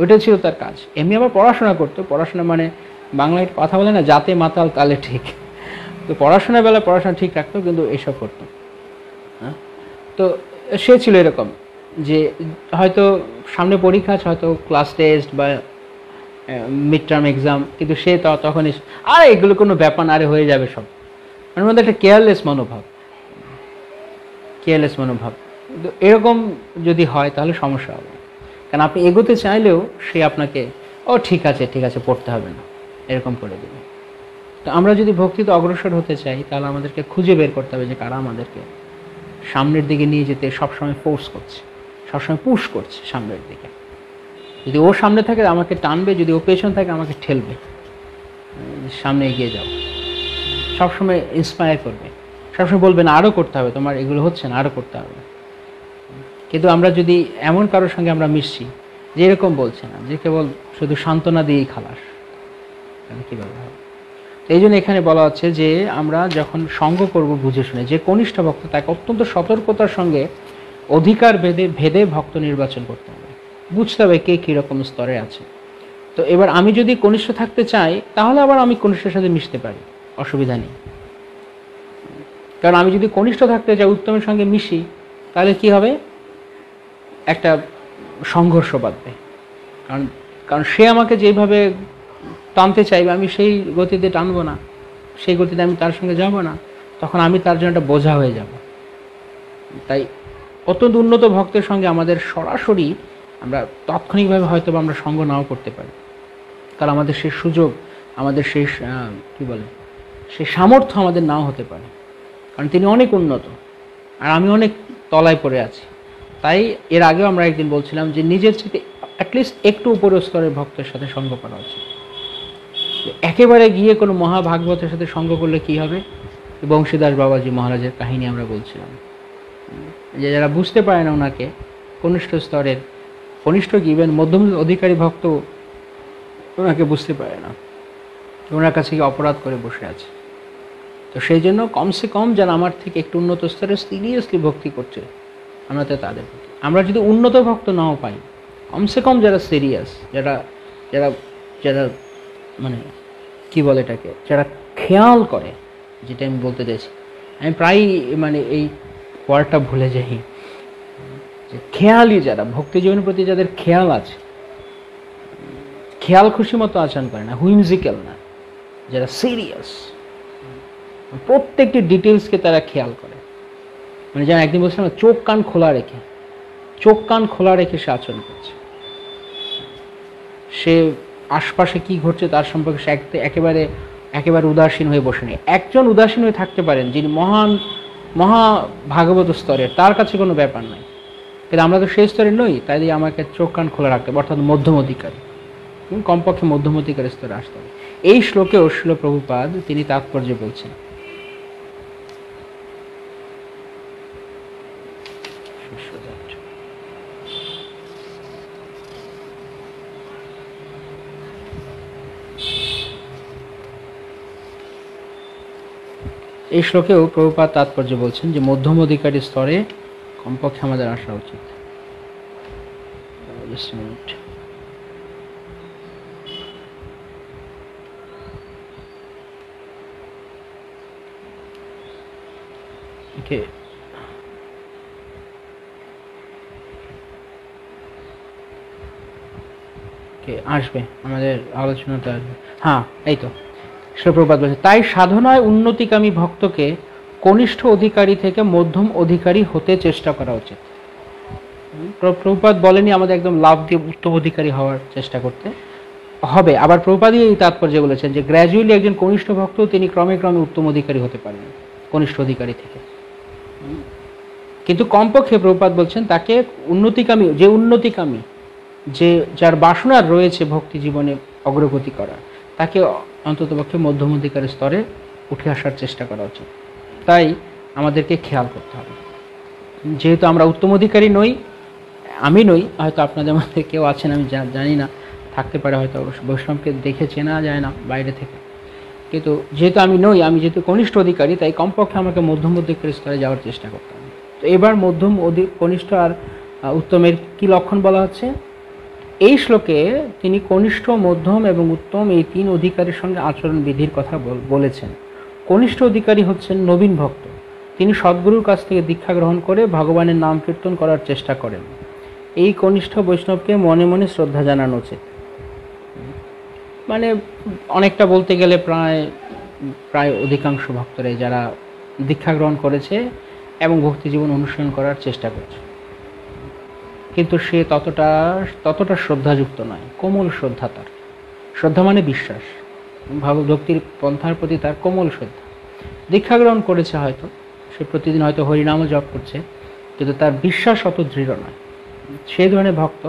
ওইটা ছিল তার কাজ। এমনি আবার পড়াশোনা করতো, পড়াশোনা মানে বাংলায় কথা বলে না, জাতে মাতাল তালে ঠিক। তো পড়াশোনার বেলা পড়াশোনা ঠিক রাখতো, কিন্তু এসব করতো। হ্যাঁ, তো সে ছিল এরকম যে হয়তো সামনে পরীক্ষা আছে, হয়তো ক্লাস টেস্ট বা মিড টার্ম এক্সাম, কিন্তু সে তখন আরে এগুলো কোনো ব্যাপার না, আরে হয়ে যাবে সব। মানে মধ্যে একটা কেয়ারলেস মনোভাব, তো এরকম যদি হয় তাহলে সমস্যা হবে। কারণ আপনি এগোতে চাইলেও সে আপনাকে ও ঠিক আছে পড়তে হবে না এরকম করে দেবে। তো আমরা যদি ভক্তিতে অগ্রসর হতে চাই তাহলে আমাদেরকে খুঁজে বের করতে হবে যে কারা আমাদেরকে সামনের দিকে নিয়ে যেতে সবসময় ফোর্স করছে, সবসময় পুশ করছে সামনের দিকে। যদি ও সামনে থাকে আমাকে টানবে, যদি ও পেছন থাকে আমাকে ঠেলবে, সামনে এগিয়ে যাও। সবসময় ইন্সপায়ার করবে, সবসময় বলবে না আরও করতে হবে, তোমার এগুলো হচ্ছে না, আরও করতে হবে। কিন্তু আমরা যদি এমন কারোর সঙ্গে আমরা মিশছি যে এরকম বলছে না, যে কেবল শুধু সান্ত্বনা দিয়েই খালাস, তাহলে কীভাবে হবে? এই জন্য এখানে বলা হচ্ছে যে আমরা যখন সঙ্গ করব বুঝে শুনে, যে কনিষ্ঠ ভক্ত তাকে অত্যন্ত সতর্কতার সঙ্গে অধিকার ভেদে ভক্ত নির্বাচন করতে হবে, বুঝতে হবে কে কীরকম স্তরে আছে। তো এবার আমি যদি কনিষ্ঠ থাকতে চাই তাহলে আবার আমি কনিষ্ঠের সাথে মিশতে পারি, অসুবিধা নেই। কারণ আমি যদি কনিষ্ঠ থাকতে চাই, উত্তমের সঙ্গে মিশি, তাহলে কি হবে? একটা সংঘর্ষ বাঁধবে। কারণ সে আমাকে যেভাবে টানতে চাইবে আমি সেই গতিতে টানবো না, সেই গতিতে আমি তার সঙ্গে যাব না, তখন আমি তার জন্য একটা বোঝা হয়ে যাব। তাই অত্যন্ত উন্নত ভক্তের সঙ্গে আমাদের সরাসরি আমরা তাৎক্ষণিকভাবে হয়তো আমরা সঙ্গ নাও করতে পারি, কারণ আমাদের সেই সুযোগ, আমাদের সেই সেই সামর্থ্য আমাদের নাও হতে পারে, কারণ তিনি অনেক উন্নত আর আমি অনেক তলায় পড়ে আছি। তাই এর আগেও আমরা একদিন বলছিলাম যে নিজের চেয়ে অ্যাটলিস্ট একটু উপরের স্তরের ভক্তের সাথে সঙ্গ করা উচিত। একেবারে গিয়ে কোনো মহাভাগবতের সাথে সঙ্গ করলে কি হবে? বংশীদাস বাবাজি মহারাজের কাহিনী আমরা বলছিলাম, যে যারা বুঝতে পারে না ওনাকে, কনিষ্ঠ স্তরের, কনিষ্ঠ কি ইভেন মধ্যম অধিকারী ভক্ত ওনাকে বুঝতে পারে না, ওনার কাছে কি অপরাধ করে বসে আছে। তো সেই জন্য কমসে কম যারা আমার থেকে একটু উন্নত স্তরে সিরিয়াসলি ভক্তি করছে, আমরা তো তাদের প্রতি, আমরা যদি উন্নত ভক্ত নাও পাই, কমসে কম যারা সিরিয়াস, যারা যারা যারা মানে কি বলে এটাকে, যারা খেয়াল করে, যেটা আমি বলতে চাইছি, আমি প্রায়ই মানে এই ওয়ার্ডটা ভুলে যাই, যে খেয়ালি যারা, ভক্তি জীবনের প্রতি যাদের খেয়াল আছে, খেয়াল খুশি মতো আচরণ করে না, হুইমজিক্যাল না, যারা সিরিয়াস, প্রত্যেকটি ডিটেলসকে তারা খেয়াল করে। মানে যেন একদিন বলছিলাম চোখ কান খোলা রেখে সে আচরণ করছে, সে আশপাশে কি ঘটছে তার সম্পর্কে সে একেবারে উদাসীন হয়ে বসে নেই। একজন উদাসীন হয়ে থাকতে পারেন যিনি মহা ভাগবত স্তরের, তার কাছে কোনো ব্যাপার নাই, কিন্তু আমরা তো সেই স্তরে নই, তাই দিয়ে আমাকে চোখ কান খোলা রাখতে হবে, অর্থাৎ মধ্যম অধিকারী, কমপক্ষে মধ্যম অধিকারের স্তরে আসতে হবে। এই শ্লোকেও শিল প্রভুপাদ তিনি তাৎপর্য বলছেন। এই শ্লোকেও প্রভুপাদ তাৎপর্য বলছেন যে মধ্যম অধিকারী স্তরে কমপক্ষে আমাদের আসা উচিত। আসবে আমাদের আলোচনাতে আসবে। হ্যাঁ, এই তো শিলপ্রভুপাদ বলছে, তাই সাধনায় উন্নতিকামী ভক্তকে কনিষ্ঠ অধিকারী থেকে মধ্যম অধিকারী হতে চেষ্টা করা উচিত। প্রভুপাদ বলেনি আমাদের একদম লাভ দিয়ে উত্তম অধিকারী হওয়ার চেষ্টা করতে হবে। আবার প্রভুপাদই এই তাৎপর্য বলেছেন যে গ্র্যাজুয়ালি একজন কনিষ্ঠ ভক্ত তিনি ক্রমে উত্তম অধিকারী হতে পারেন কনিষ্ঠ অধিকারী থেকে। কিন্তু কমপক্ষে প্রভুপাদ বলছেন তাকে উন্নতিকামী যে যার বাসনার রয়েছে ভক্তি জীবনে অগ্রগতি করা, তাকে অন্ততপক্ষে মধ্যম অধিকারের স্তরে উঠে আসার চেষ্টা করা উচিত। তাই আমাদেরকে খেয়াল করতে হবে, যেহেতু আমরা উত্তম অধিকারী নই, আমি নই, হয়তো আপনাদের মধ্যে কেউ আছেন আমি জানি না, থাকতে পারে, হয়তো বৈষ্ণবকে দেখে চেনা যায় না বাইরে থেকে, কিন্তু যেহেতু আমি নই, আমি যেহেতু কনিষ্ঠ অধিকারী, তাই কমপক্ষে আমাকে মধ্যম অধিকারী স্তরে যাওয়ার চেষ্টা করতে হবে। তো এবার মধ্যম কনিষ্ঠ আর উত্তমের কি লক্ষণ বলা হচ্ছে? এই শ্লোকে তিনি কনিষ্ঠ, মধ্যম এবং উত্তম এই 3 অধিকারীর সঙ্গে আচরণ বিধির কথা বলেছেন। কনিষ্ঠ অধিকারী হচ্ছেন নবীন ভক্ত। তিনি সদ্গুরুর কাছ থেকে দীক্ষা গ্রহণ করে ভগবানের নাম কীর্তন করার চেষ্টা করেন। এই কনিষ্ঠ বৈষ্ণবকে মনে মনে শ্রদ্ধা জানানো উচিত। মানে অনেকটা বলতে গেলে প্রায় অধিকাংশ ভক্তরাই যারা দীক্ষা গ্রহণ করেছে এবং ভক্তি জীবন অনুসরণ করার চেষ্টা করছে, কিন্তু সে ততটা শ্রদ্ধাযুক্ত নয়। কোমল শ্রদ্ধা তার। শ্রদ্ধা মানে বিশ্বাস, ভক্তির পন্থার প্রতি তার কোমল শ্রদ্ধা। দীক্ষা গ্রহণ করেছে, হয়তো সে প্রতিদিন হয়তো হরিনামও জপ করছে, কিন্তু তার বিশ্বাস অত দৃঢ় নয়। সেই ধরনের ভক্ত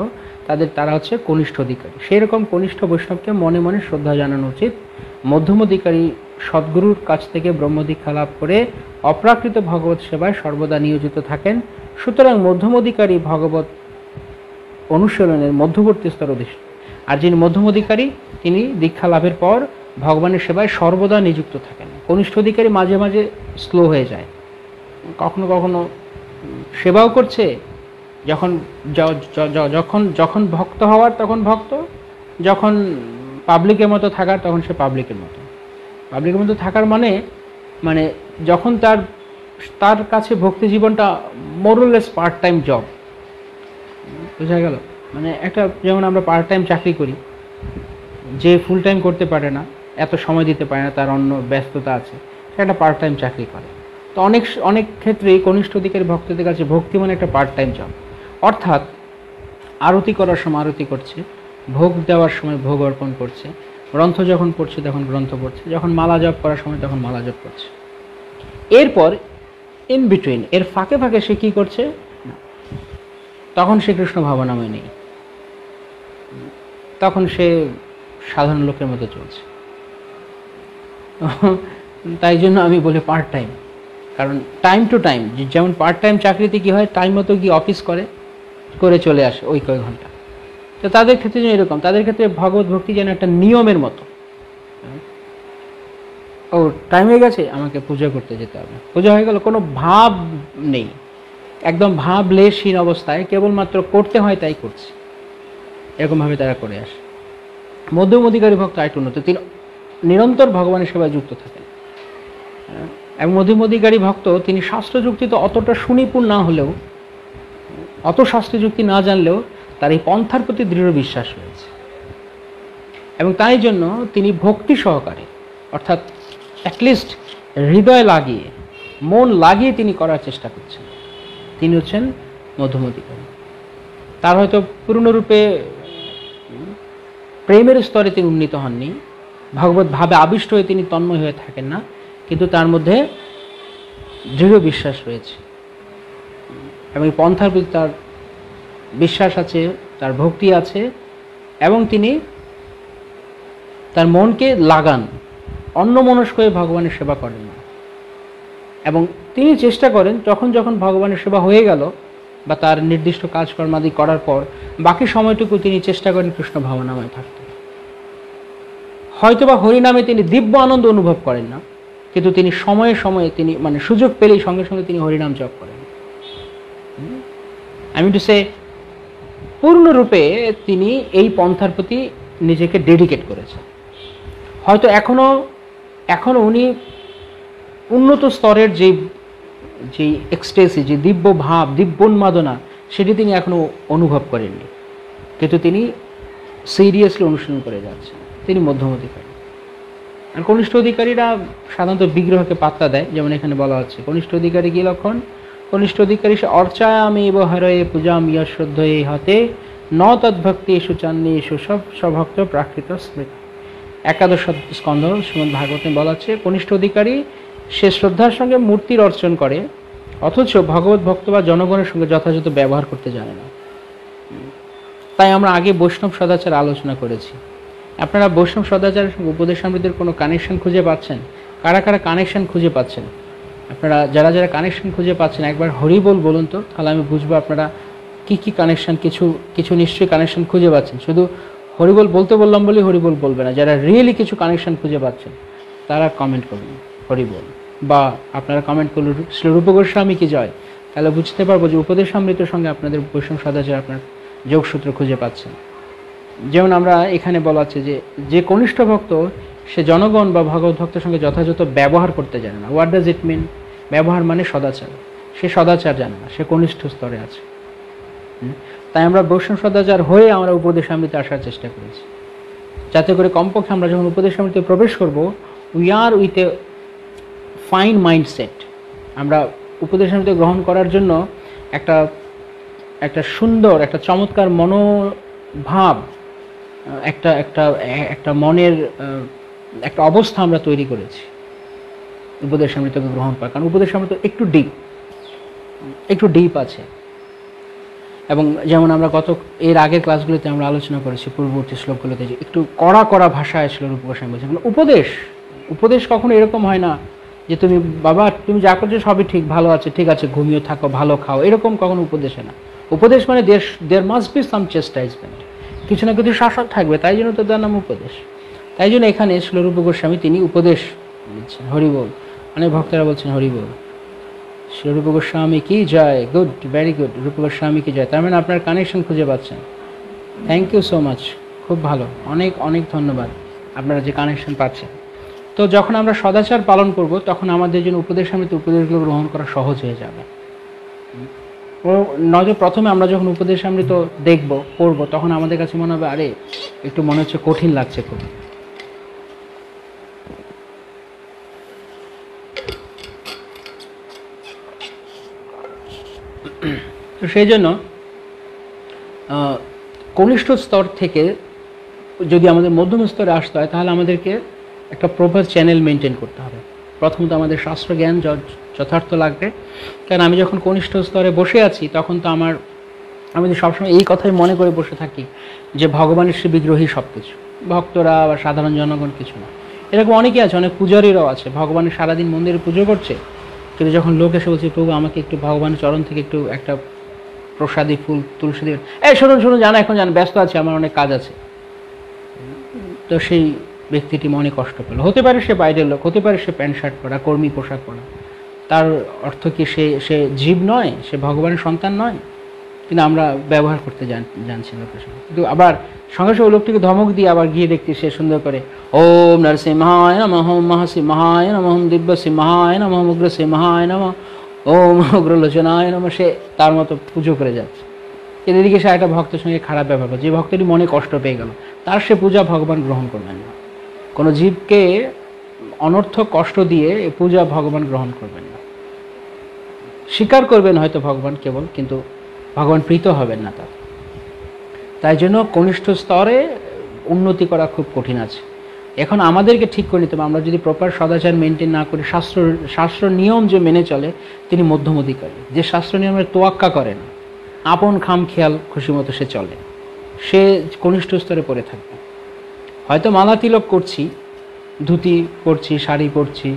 তারা হচ্ছে কনিষ্ঠ অধিকারী। সেই রকম কনিষ্ঠ বৈষ্ণবকে মনে মনে শ্রদ্ধা জানানো উচিত। মধ্যম অধিকারী সদ্গুরুর কাছ থেকে ব্রহ্মদীক্ষা লাভ করে অপ্রাকৃত ভগবত সেবায় সর্বদা নিয়োজিত থাকেন। সুতরাং মধ্যম অধিকারী ভগবত অনুশীলনের মধ্যবর্তী স্তর অধিষ্ঠিত। আর যিনি মধ্যম অধিকারী তিনি দীক্ষা লাভের পর ভগবানের সেবায় সর্বদা নিযুক্ত থাকেন। কনিষ্ঠ অধিকারী মাঝে মাঝে স্লো হয়ে যায়, কখনো কখনো সেবাও করছে, যখন ভক্ত হওয়ার তখন ভক্ত, যখন পাবলিকের মতো থাকার তখন সে পাবলিকের মতো থাকার মানে যখন তার কাছে ভক্তি জীবনটা মোরলেস পার্ট টাইম জব, বোঝা গেল? মানে একটা, যেমন আমরা পার্ট টাইম চাকরি করি, যে ফুল টাইম করতে পারে না, এত সময় দিতে পারে না, তার অন্য ব্যস্ততা আছে, সে একটা পার্ট টাইম চাকরি করে। তো অনেক ক্ষেত্রেই কনিষ্ঠ অধিকারী ভক্তদের কাছে ভক্তি মানে একটা পার্ট টাইম জব। অর্থাৎ আরতি করার সময় আরতি করছে, ভোগ দেওয়ার সময় ভোগ অর্পণ করছে, গ্রন্থ যখন পড়ছে তখন গ্রন্থ পড়ছে, যখন মালা জপ করার সময় তখন মালা জপ করছে। এরপর ইন বিটুইন, এর ফাঁকে ফাঁকে সে কী করছে? তখন সে কৃষ্ণ ভাবনাময় নেই, তখন সে সাধারণ লোকের মতো চলছে। তাই জন্য আমি বলি পার্ট টাইম, কারণ টাইম টু টাইম, যেমন পার্ট টাইম চাকরিতে কী হয়, টাইম মতো গিয়ে অফিস করে চলে আসে ওই কয়েক ঘন্টা। তো তাদের ক্ষেত্রে যেন এরকম, তাদের ক্ষেত্রে ভগবত ভক্তি যেন একটা নিয়মের মতো। ও টাইম হয়ে গেছে, আমাকে পূজা করতে যেতে হবে, পূজা হয়ে গেল, কোনো ভাব নেই, একদম ভাবলেশহীন অবস্থায়, কেবলমাত্র করতে হয় তাই করছে, এরকমভাবে তারা করে আসে। মধ্যম অধিকারী ভক্ত আরেকটু উন্নত, তিনি নিরন্তর ভগবানের সেবায় যুক্ত থাকেন। এবং মধ্যম অধিকারী ভক্ত তিনি শাস্ত্রযুক্তি তো অতটা সুনিপুণ না হলেও, অত শাস্ত্রযুক্তি না জানলেও তার এই পন্থার প্রতি দৃঢ় বিশ্বাস রয়েছে, এবং তাই জন্য তিনি ভক্তি সহকারে, অর্থাৎ অ্যাটলিস্ট হৃদয় লাগিয়ে, মন লাগিয়ে তিনি করার চেষ্টা করছেন। তিনি হচ্ছেন মধ্যম অধিকারী। তার হয়তো পূর্ণরূপে প্রেমের স্তরে তিনি উন্নীত হননি, ভগবত ভাবে আবিষ্ট হয়ে তিনি তন্ময় হয়ে থাকেন না, কিন্তু তার মধ্যে দৃঢ় বিশ্বাস রয়েছে, এবং এই পন্থার প্রতি তার বিশ্বাস আছে, তার ভক্তি আছে, এবং তিনি তার মনকে লাগান, অন্যমনস্ক হয়ে ভগবানের সেবা করেন না। এবং তিনি চেষ্টা করেন যখন ভগবানের সেবা হয়ে গেল বা তার নির্দিষ্ট কাজকর্মাদি করার পর বাকি সময়টুকু তিনি চেষ্টা করেন কৃষ্ণ ভাবনাময় থাকতে। হয়তোবা হরিনামে তিনি দিব্য আনন্দ অনুভব করেন না, কিন্তু তিনি সময়ে সময়ে তিনি মানে সুযোগ পেলেই সঙ্গে সঙ্গে তিনি হরিনাম জপ করেন। আমি টু সে পূর্ণরূপে তিনি এই পন্থার প্রতি নিজেকে ডেডিকেট করেছেন। হয়তো এখনো উনি উন্নত স্তরের যে এক্সটেসি, যে দিব্য ভাব, দিব্য উন্মাদনা, সেটি তিনি এখনো অনুভব করেননি, কিন্তু তিনি সিরিয়াসলি অনুসরণ করে যাচ্ছেন। তিনি মধ্যম অধিকারী। আর কনিষ্ঠ অধিকারীরা সাধারণত বিগ্রহকে পাত্তা দেয়, যেমন এখানে বলা হচ্ছে কনিষ্ঠ অধিকারী কি লক্ষণ? কনিষ্ঠ অধিকারী সে অর্চায়ামি বহরয়ে পূজাম শ্রদ্ধয়ে হাতে ন তদ্ভক্তি এসু চান্নি এসু সব স্বভক্ত প্রাকৃত স্মৃত। একাদশ স্কন্ধ শ্রীমদ্ ভাগবতে বলা হচ্ছে কনিষ্ঠ অধিকারী সে শ্রদ্ধার সঙ্গে মূর্তির অর্চন করে, অথচ ভগবত ভক্ত বা জনগণের সঙ্গে যথাযথ ব্যবহার করতে জানে না। তাই আমরা আগে বৈষ্ণব সদাচার আলোচনা করেছি। আপনারা বৈষ্ণব সদাচারের সঙ্গে উপদেশামৃতের কোনো কানেকশন খুঁজে পাচ্ছেন? কারা কারা কানেকশন খুঁজে পাচ্ছেন? আপনারা যারা কানেকশন খুঁজে পাচ্ছেন একবার হরিবোল বলুন তো, তাহলে আমি বুঝবো আপনারা কি কানেকশন, কিছু নিশ্চয়ই কানেকশন খুঁজে পাচ্ছেন। শুধু হরিবোল বলতে বললাম বলে হরিবোল বলবে না, যারা রিয়েলি কিছু কানেকশন খুঁজে পাচ্ছেন তারা কমেন্ট করুন হরিবোল, বা আপনারা কমেন্ট করুন শ্রী রূপ গোস্বামী কি জয়, তাহলে বুঝতে পারবো যে উপদেশামৃতের সঙ্গে আপনাদের বৈষ্ণব সদাচার আপনার যোগসূত্র খুঁজে পাচ্ছেন। যেমন আমরা এখানে বলা আছে যে যে কনিষ্ঠ ভক্ত সে জনগণ বা ভগবত ভক্তের সঙ্গে যথাযথ ব্যবহার করতে জানে না। হোয়াট ডাজ ইট মিন? ব্যবহার মানে সদাচার। সে সদাচার জানে না, সে কনিষ্ঠ স্তরে আছে। তাই আমরা বৈষ্ণব সদাচার হয়ে আমরা উপদেশামৃতে আসার চেষ্টা করেছি, যাতে করে কমপক্ষে আমরা যখন উপদেশামৃতে প্রবেশ করব, we are with a fine mindset. আমরা উপদেশামৃত গ্রহণ করার জন্য একটা একটা সুন্দর, একটা চমৎকার মনোভাব, একটা একটা একটা মনের একটা অবস্থা আমরা তৈরি করেছি উপদেশামৃতকে গ্রহণ করার। কারণ উপদেশামৃত একটু ডিপ আছে। এবং যেমন আমরা এর আগের ক্লাসগুলোতে আমরা আলোচনা করেছি, পূর্ববর্তী শ্লোকগুলোতে, যে একটু কড়া ভাষায় ছিল রূপ গোস্বামী বলছেন। উপদেশ কখনো এরকম হয় না যে তুমি বাবা তুমি যা করছো সবই ঠিক, ভালো আছে, ঠিক আছে, ঘুমিয়ে থাকো, ভালো খাও, এরকম কখনো উপদেশে না। উপদেশ মানে there must be some chastisement, কিছু না কিছু শাসন থাকবে, তাই জন্য তো তার নাম উপদেশ। তাই জন্য এখানে শ্রীরূপ গোস্বামী তিনি উপদেশ দিচ্ছেন। হরিবোল। অনেক ভক্তরা বলছেন হরিবোল, শ্রীরূপ গোস্বামী কি জয়। গুড, ভেরি গুড, রূপ গোস্বামী কি জয়। তার মানে আপনার কানেকশন খুঁজে পাচ্ছেন। থ্যাংক ইউ সো মাচ, খুব ভালো, অনেক অনেক ধন্যবাদ আপনারা যে কানেকশন পাচ্ছেন। তো যখন আমরা সদাচার পালন করব, তখন আমাদের জন্য উপদেশামৃত উপদেশগুলো গ্রহণ করা সহজ হয়ে যাবে। নজর প্রথমে আমরা যখন উপদেশামৃত দেখব, পড়ব, তখন আমাদের কাছে মনে হবে আরে একটু মনে হচ্ছে কঠিন লাগছে খুব। তো সেই জন্য কনিষ্ঠ স্তর থেকে যদি আমাদের মধ্যম স্তরে আসতে হয়, তাহলে আমাদেরকে একটা প্রপার চ্যানেল মেনটেন করতে হবে। প্রথমত আমাদের শাস্ত্র জ্ঞান যথার্থ লাগবে। কারণ আমি যখন কনিষ্ঠ স্তরে বসে আছি, তখন তো আমি যদি সবসময় এই কথাই মনে করে বসে থাকি যে ভগবানের সে বিগ্রহী সব কিছু, ভক্তরা বা সাধারণ জনগণ কিছু না। এরকম অনেকেই আছে, অনেক পূজারীরাও আছে, ভগবানের সারাদিন মন্দিরে পুজো করছে, কিন্তু যখন লোক এসে বলছে প্রভু আমাকে একটু ভগবানের চরণ থেকে একটু একটা প্রসাদী ফুল তুলসী দেবেন, শুনুন জানা, এখন ব্যস্ত আছে, আমার অনেক কাজ আছে, তো সেই ব্যক্তিটি মনে কষ্ট পেল। হতে পারে সে বাইরের লোক, হতে পারে সে প্যান্ট শার্ট পরা, কর্মী পোশাক পরা, তার অর্থ কি সে জীব নয়, সে ভগবানের সন্তান নয়? কিন্তু আমরা ব্যবহার করতে জানছি লোকের সঙ্গে। কিন্তু আবার সঙ্গে সঙ্গে লোকটিকে ধমক দিয়ে আবার গিয়ে দেখতে সে সুন্দর করে ওম নরসিংহায় নমঃ, মহাসিংহায় নমঃ, দিব্য সিংহায় নমঃ, উগ্র সিংহায় নমঃ, ওম উগ্রলোচনায় নমঃ, সে তার মতো পুজো করে যাচ্ছে। কিন্তু এদিকে সে একটা ভক্তের সঙ্গে খারাপ ব্যবহার করে, যে ভক্তটি মনে কষ্ট পেয়ে গেল, তার সে পূজা ভগবান গ্রহণ করবেন না। কোনো জীবকে অনর্থক কষ্ট দিয়ে পূজা ভগবান গ্রহণ করবেন না। স্বীকার করবেন হয়তো ভগবান কেবল, কিন্তু ভগবান প্রীত হবেন না তার। তাই জন্য কনিষ্ঠ স্তরে উন্নতি করা খুব কঠিন আছে। এখন আমাদেরকে ঠিক করে নিতে হবে, আমরা যদি প্রপার সদাচার মেনটেন না করি, শাস্ত্র নিয়ম যে মেনে চলে, তিনি মধ্যম অধিকারী। যে শাস্ত্র নিয়মের তোয়াক্কা করেন, আপন খাম খেয়াল খুশি মতো সে চলে, সে কনিষ্ঠ স্তরে পড়ে থাকবে। হয়তো মালা তিলক করছি, ধুতি পরছি, শাড়ি পরছি,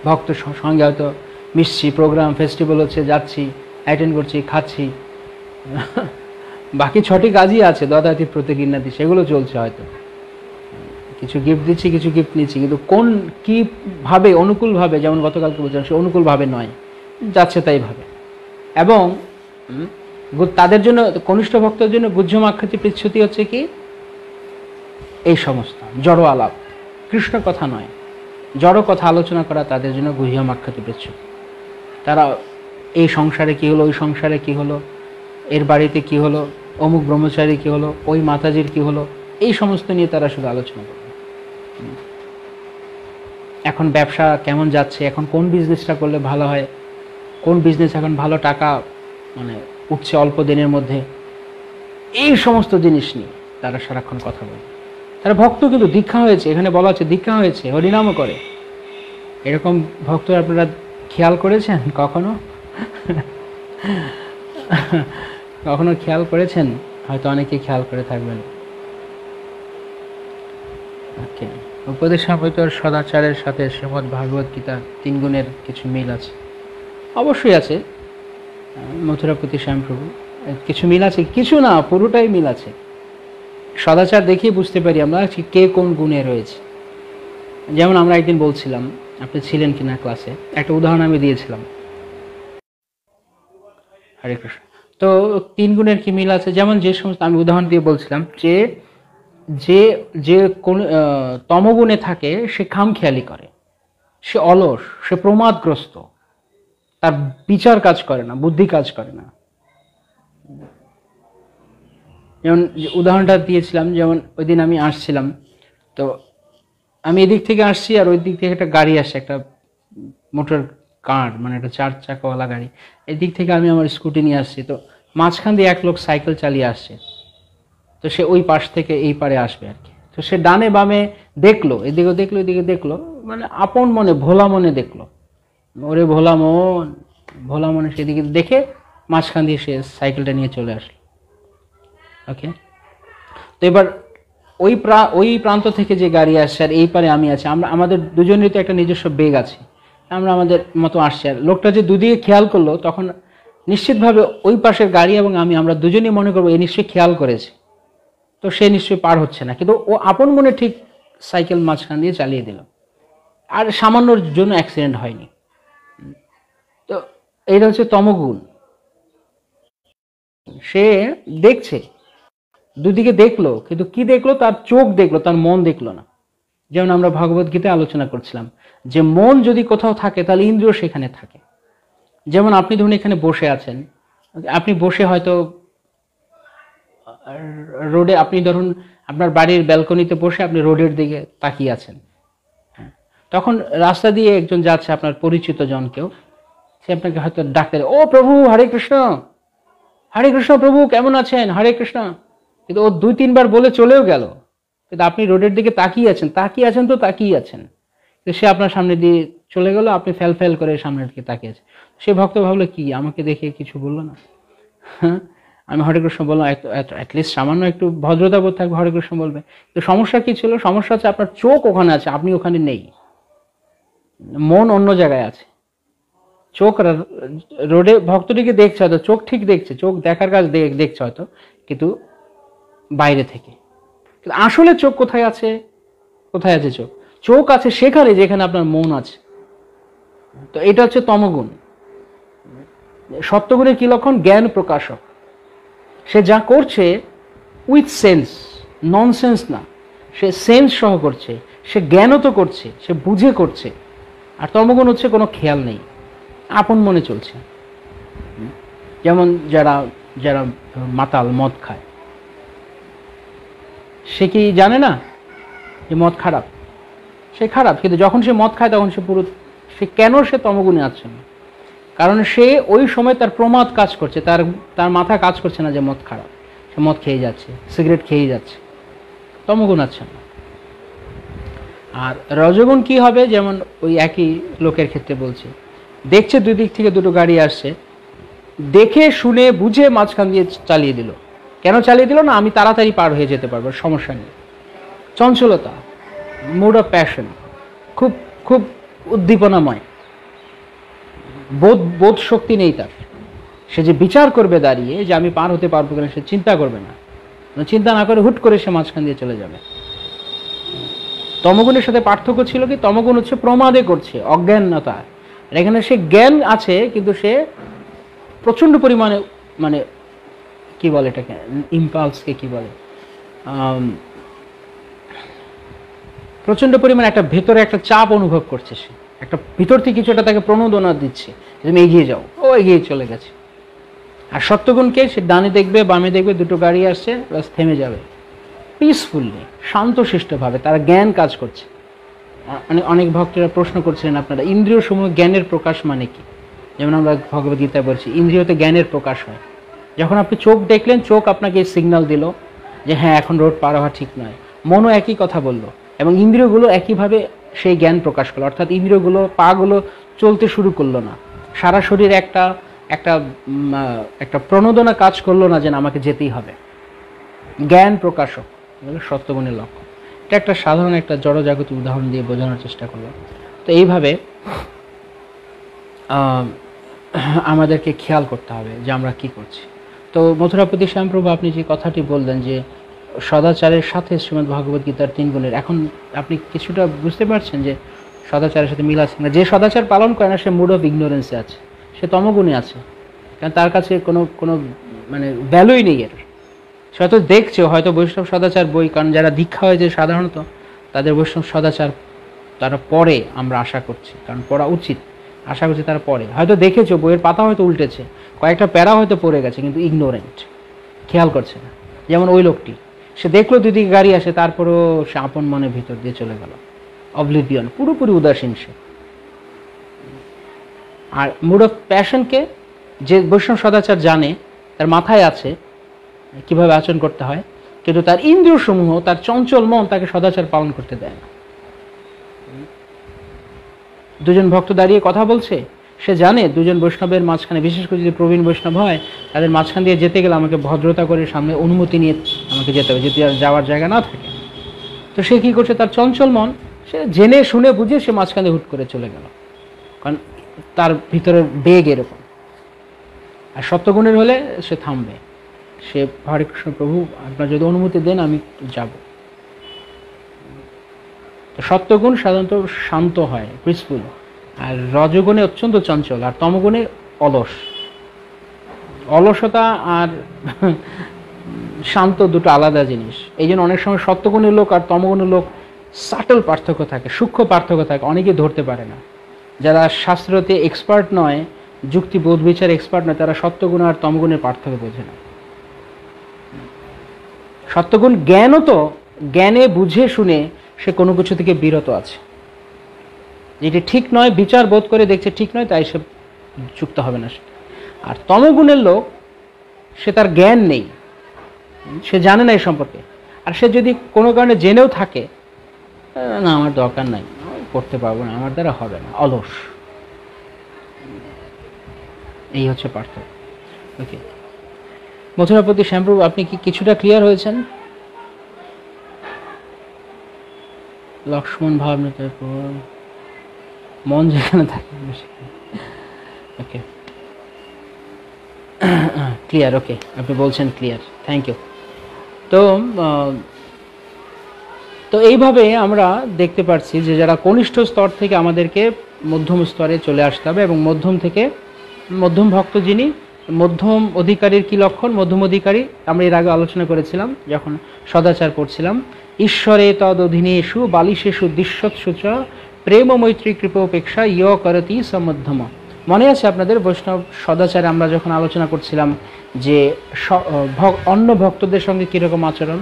ভক্ত সঙ্গে হয়তো মিশছি, প্রোগ্রাম ফেস্টিভ্যাল হচ্ছে যাচ্ছি, অ্যাটেন্ড করছি, খাচ্ছি, বাকি 6টি কাজই আছে, দদাতি প্রতিগিন্নাতি, সেগুলো চলছে। হয়তো কিছু গিফট দিচ্ছি, কিছু গিফট নিচ্ছি, কিন্তু কীভাবে অনুকূলভাবে, যেমন গতকালকে বলছিলাম, সে অনুকূলভাবে নয়, যাচ্ছে তাই ভাবে। এবং তাদের জন্য, কনিষ্ঠ ভক্তের জন্য গুহ্যমাখ্যাতি পৃচ্ছতি হচ্ছে কি, এই সমস্ত জড় আলাপ, কৃষ্ণ কথা নয়, জড় কথা আলোচনা করা তাদের জন্য গুহ্যমাখ্যাতি পৃচ্ছতি। তারা এই সংসারে কি হলো, ওই সংসারে কি হলো, এর বাড়িতে কি হলো, অমুক ব্রহ্মচারী কি হলো, ওই মাতাজির কি হলো, এই সমস্ত নিয়ে তারা শুধু আলোচনা করবে। এখন ব্যবসা কেমন যাচ্ছে, এখন কোন বিজনেসটা করলে ভালো হয়, কোন বিজনেস এখন ভালো টাকা উঠছে অল্প দিনের মধ্যে, এই সমস্ত জিনিস নিয়ে তারা সারাক্ষণ কথা বলে। তারা ভক্ত, কিন্তু দীক্ষা হয়েছে, এখানে বলা হচ্ছে দীক্ষা হয়েছে, হরিনামও করে। এরকম ভক্ত আপনারা খেয়াল করেছেন কখনো? কখনো খেয়াল করেছেন? হয়তো অনেকেই খেয়াল করে থাকবেন। ওকে, উপদেশামৃত সদাচারের সাথে শ্রীমদ্ ভাগবত গীতা 3 গুণের কিছু মিল আছে, অবশ্যই আছে। মথুরাপতি শ্যামপ্রভু কিছু মিল আছে, কিছু না, পুরোটাই মিল আছে। সদাচার দেখেই বুঝতে পারি আমরা কে কোন গুণে রয়েছে। যেমন আমরা একদিন বলছিলাম, আপনি ছিলেন কিনা ক্লাসে, একটা উদাহরণ আমি দিয়েছিলাম। হরে কৃষ্ণ। তো 3 গুণের কি মিল আছে? যেমন যে সমস্ত আমি উদাহরণ দিয়ে বলছিলাম যে যে যে কোন তমগুণে থাকে সে খামখেয়ালি করে, সে অলস, সে প্রমাদগ্রস্ত, তার বিচার কাজ করে না, বুদ্ধি কাজ করে না। যেমন উদাহরণটা দিয়েছিলাম, যেমন ওই দিন আমি আসছিলাম, তো আমি এদিক থেকে আসছি আর ওই দিক থেকে একটা গাড়ি আসছে, একটা মোটর কার, মানে একটা 4 চাকাওয়ালা গাড়ি। এদিক থেকে আমি আমার স্কুটি নিয়ে আসছি, তো মাঝখান দিয়ে এক লোক সাইকেল চালিয়ে আসছে। তো সে ওই পাশ থেকে এই পারে আসবে আর কি। তো সে ডানে বামে দেখলো, এদিকে দেখলো এদিকে দেখলো, মানে আপন মনে ভোলা মনে দেখলো, ওরে ভোলা মন, ভোলা মনে সেদিকে দেখে মাঝখান দিয়ে সে সাইকেলটা নিয়ে চলে আসলো। ওকে, তো এবার ওই প্রান্ত থেকে যে গাড়ি আসছে আর এই পারে আমি আছি, আমরা আমাদের দুজনেরই তো একটা নিজস্ব বেগ আছে, আমরা আমাদের মতো আসছি। আর লোকটা যে দুদিকে খেয়াল করলো, তখন নিশ্চিতভাবে ওই পাশের গাড়ি এবং আমরা দুজনেই মনে করবো এ নিশ্চয়ই খেয়াল করেছে, তো সে নিশ্চয়ই পার হচ্ছে না, কিন্তু ও আপন মনে ঠিক সাইকেল মাঝখান দিয়ে চালিয়ে দিল, আর সামান্যর জন্য অ্যাক্সিডেন্ট হয়নি। তো এইটা হচ্ছে তমগুণ। সে দেখছে, দুদিকে দেখলো, কিন্তু কি দেখলো? তার চোখ দেখলো, তার মন দেখলো না। যেমন আমরা ভগবত গীতায় আলোচনা করছিলাম যে মন যদি কোথাও থাকে তাহলে ইন্দ্রিয় সেখানে থাকে। যেমন আপনি ধরুন এখানে বসে আছেন, আপনি বসে হয়তো রোডে, আপনি ধরুন আপনার বাড়ির ব্যালকনিতে বসে আপনি রোডের দিকে তাকিয়ে আছেন, তখন রাস্তা দিয়ে একজন যাচ্ছে, আপনার পরিচিত জন কেউ, সে আপনাকে হয়তো ডাকতে, ও প্রভু হরে কৃষ্ণ, হরে কৃষ্ণ প্রভু কেমন আছেন, হরে কৃষ্ণ। কিন্তু ও 2-3 বার বলে চলেও গেল, কিন্তু আপনি রোডের দিকে তাকিয়ে আছেন তো তাকিয়ে আছেন, কিন্তু সে আপনার সামনে দিয়ে চলে গেল, আপনি ফেল করে সামনের দিকে তাকিয়ে আছেন। সে ভক্ত ভাবলো কি, আমাকে দেখে কিছু বললো না, হ্যাঁ আমি হরে কৃষ্ণ বললাম, অ্যাটলিস্ট সামান্য একটু ভদ্রতা বোধ থাকবে, হরে কৃষ্ণ বলবে। তো সমস্যা কি ছিল? সমস্যা হচ্ছে আপনার চোখ ওখানে আছে, আপনি ওখানে নেই, মন অন্য জায়গায় আছে। চোখ রোডে ভক্তটিকে দেখছে হয়তো, চোখ ঠিক দেখছে, চোখ দেখার কাজ দেখছে হয়তো, কিন্তু বাইরে থেকে। কিন্তু আসলে চোখ কোথায় আছে? কোথায় আছে চোখ? চোখ আছে সেখানে যেখানে আপনার মন আছে। তো এটা হচ্ছে তমগুণ। সত্যগুণের কি লক্ষণ? জ্ঞান প্রকাশক। সে যা করছে উইথ সেন্স, ননসেন্স না, সে সেন্স সহ করছে, সে জ্ঞানত করছে, সে বুঝে করছে। আর তমগুণ হচ্ছে কোনো খেয়াল নেই, আপন মনে চলছে। যেমন যারা যারা মাতাল, মদ খায়, সে কি জানে না যে মদ খারাপ? সে খারাপ, কিন্তু যখন সে মদ খায় তখন সে কেন সে তমগুণে আছে না? কারণ সে ওই সময় তার প্রমাদ কাজ করছে, তার মাথা কাজ করছে না যে মদ খারাপ, সে মদ খেয়ে যাচ্ছে, সিগারেট খেয়ে যাচ্ছে, তমগুণ আছে না। আর রজগুণ কি হবে? যেমন ওই একই লোকের ক্ষেত্রে বলছে, দেখছে দুই দিক থেকে দুটো গাড়ি আসছে, দেখে শুনে বুঝে মাঝখান দিয়ে চালিয়ে দিল। কেন চালিয়ে দিল না? আমি তাড়াতাড়ি পার হয়ে যেতে পারবো, সমস্যা নেই। চঞ্চলতা, মুড অফ প্যাশন, খুব খুব উদ্দীপনাময়, বোধ শক্তি নেই তার। সে যে বিচার করবে দাঁড়িয়ে যে আমি পার হতে পারবো কিনা, সে চিন্তা করবে না, চিন্তা না করে হুট করে সে মাঝখান দিয়ে চলে যাবে। তমগুণের সাথে পার্থক্য ছিল কি? তমগুণ হচ্ছে প্রমাদে করছে, অজ্ঞানতা। এখানে সে জ্ঞান আছে, কিন্তু সে প্রচন্ড পরিমাণে, মানে কি বলে এটাকে, ইম্পালসকে কি বলে, প্রচন্ড পরিমাণে একটা ভেতরে একটা চাপ অনুভব করছে, সে একটা ভিতর থেকে কিছু একটা তাকে প্রণোদনা দিচ্ছে, তুমি এগিয়ে যাও, ও এগিয়ে চলে গেছে। আর সত্যগুণকে সে ডানে দেখবে, বামে দেখবে, দুটো গাড়ি আসছে, প্লাস থেমে যাবে পিসফুলি, শান্তশিষ্টভাবে, তার জ্ঞান কাজ করছে। অনেক ভক্তরা প্রশ্ন করছিলেন আপনারা, ইন্দ্রিয় সমূহ জ্ঞানের প্রকাশ মানে কি? যেমন আমরা ভগবদ্গীতায় বলছি, ইন্দ্রিয়তে জ্ঞানের প্রকাশ হয়। যখন আপনি চোখ দেখলেন, চোখ আপনাকে সিগন্যাল দিল যে হ্যাঁ এখন রোড পার হওয়া ঠিক নয়, মনও একই কথা বলল, এবং ইন্দ্রিয়গুলো একইভাবে সেই জ্ঞান প্রকাশ করলো। অর্থাৎ ইন্দ্রিয়গুলো, পাগুলো চলতে শুরু করলো না, সারা শরীর একটা একটা একটা প্রণোদনা কাজ করলো না যে আমাকে যেতেই হবে। জ্ঞান প্রকাশক, এগুলো সত্যগুণের লক্ষ্য। এটা একটা সাধারণ একটা জড়জাগতিক উদাহরণ দিয়ে বোঝানোর চেষ্টা করলাম। তো এইভাবে আমাদেরকে খেয়াল করতে হবে যে আমরা কি করছি। তো মথুরাপতি শ্যামপ্রভু আপনি যে কথাটি বললেন যে সদাচারের সাথে শ্রীমদ্ ভগবদ্গীতার 3 গুণের, এখন আপনি কিছুটা বুঝতে পারছেন যে সদাচারের সাথে মিল আছে না? যে সদাচার পালন করে না সে মুড অফ ইগনোরেন্সে আছে, সে তমগুণে আছে, কারণ তার কাছে কোনো মানে ভ্যালুই নেই এর। সে হয়তো দেখছে, হয়তো বৈষ্ণব সদাচার বই, কারণ যারা দীক্ষা হয়েছে সাধারণত তাদের বৈষ্ণব সদাচার তারা পড়ে, আমরা আশা করছি, কারণ পড়া উচিত, আশা করছি তারা পড়ে। হয়তো দেখেছো বইয়ের পাতা হয়তো উল্টেছে, কয়েকটা প্যারা হয়তো পড়ে গেছে, কিন্তু ইগনোরেন্ট, খেয়াল করছে না। যেমন ওই লোকটি, সে দেখলো দুদিকে গাড়ি আসে, তারপরেও সে আপন মনের ভিতর দিয়ে চলে গেল, অবলিভিয়ন, পুরোপুরি উদাসীন সে। আর মুড অফ প্যাশনকে যে বৈষ্ণব সদাচার জানে, তার মাথায় আছে কিভাবে আচরণ করতে হয়, কিন্তু তার ইন্দ্রিয় সমূহ, তার চঞ্চল মন তাকে সদাচার পালন করতে দেয় না। দুজন ভক্ত দাঁড়িয়ে কথা বলছে, সে জানে দুজন বৈষ্ণবের মাঝখানে, বিশেষ করে যদি প্রবীণ বৈষ্ণব হয়, তাদের মাঝখান দিয়ে যেতে গেলে আমাকে ভদ্রতা করে সামনে অনুমতি নিয়ে আমাকে যেতে হবে, যদি আর যাওয়ার জায়গা না থাকে। তো সে কী করছে, তার চঞ্চল মন, সে জেনে শুনে বুঝে সে মাঝখানে হুট করে চলে গেল, কারণ তার ভিতরের বেগ এরকম। আর সত্যগুণের হলে সে থামবে, সে হরে কৃষ্ণ প্রভু আপনার যদি অনুমতি দেন আমি যাব। সত্যগুণ সাধারণত শান্ত হয়, পিসফুল, আর রজগুণে অত্যন্ত চঞ্চল, আর তমগুণে অলস। অলসতা আর শান্ত দুটো আলাদা জিনিস। এই জন্য অনেক সময় সত্যগুণের লোক আর তমগুণের লোক সাটল পার্থক্য থাকে, সূক্ষ্ম পার্থক্য থাকে, অনেকে ধরতে পারে না। যারা শাস্ত্রতে এক্সপার্ট নয়, যুক্তি বোধ বিচার এক্সপার্ট নয়, তারা সত্যগুণ আর তমগুণের পার্থক্য বোঝে না। সত্যগুণ জ্ঞানও তো, জ্ঞানে বুঝে শুনে সে কোনো কিছু থেকে বিরত আছে, যেটি ঠিক নয় বিচার বোধ করে দেখছে ঠিক নয়, তাই সে যুক্ত হবে না। আর তমগুণের লোক, সে তার জ্ঞান নেই, সে জানে না এই সম্পর্কে, আর সে যদি কোনো কারণে জেনেও থাকে, না আমার দরকার নাই, করতে পারবো না, আমার দ্বারা হবে না, অলস। এই হচ্ছে পার্থক্য। ওকে, মথুরাপতি শ্যামপ্রভু, আপনি কি কিছুটা ক্লিয়ার হয়েছেন? লক্ষ্মণ ভাবনাতে মন যেখানে থাকে, ওকে ক্লিয়ার, ওকে আপনি বলছেন ক্লিয়ার, থ্যাংক ইউ। তো তো এইভাবে আমরা দেখতে পাচ্ছি যে যারা কনিষ্ঠ স্তর থেকে আমাদেরকে মধ্যম স্তরে চলে আসতে হবে, এবং মধ্যম থেকে মধ্যম ভক্ত যিনি, মধ্যম অধিকারীর কি লক্ষণ? মধ্যম অধিকারী আমরা এর আগে আলোচনা করেছিলাম যখন সদাচার পড়ছিলাম, ঈশ্বরে তদ অধীনেষু বালিশেষু দৃশ্যৎসু চ প্রেম মৈত্রী কৃপোপেক্ষা ইয় করতি সমধ্যম। মনে আছে আপনাদের বৈষ্ণব সদাচারে আমরা যখন আলোচনা করছিলাম যে অন্য ভক্তদের সঙ্গে কীরকম আচরণ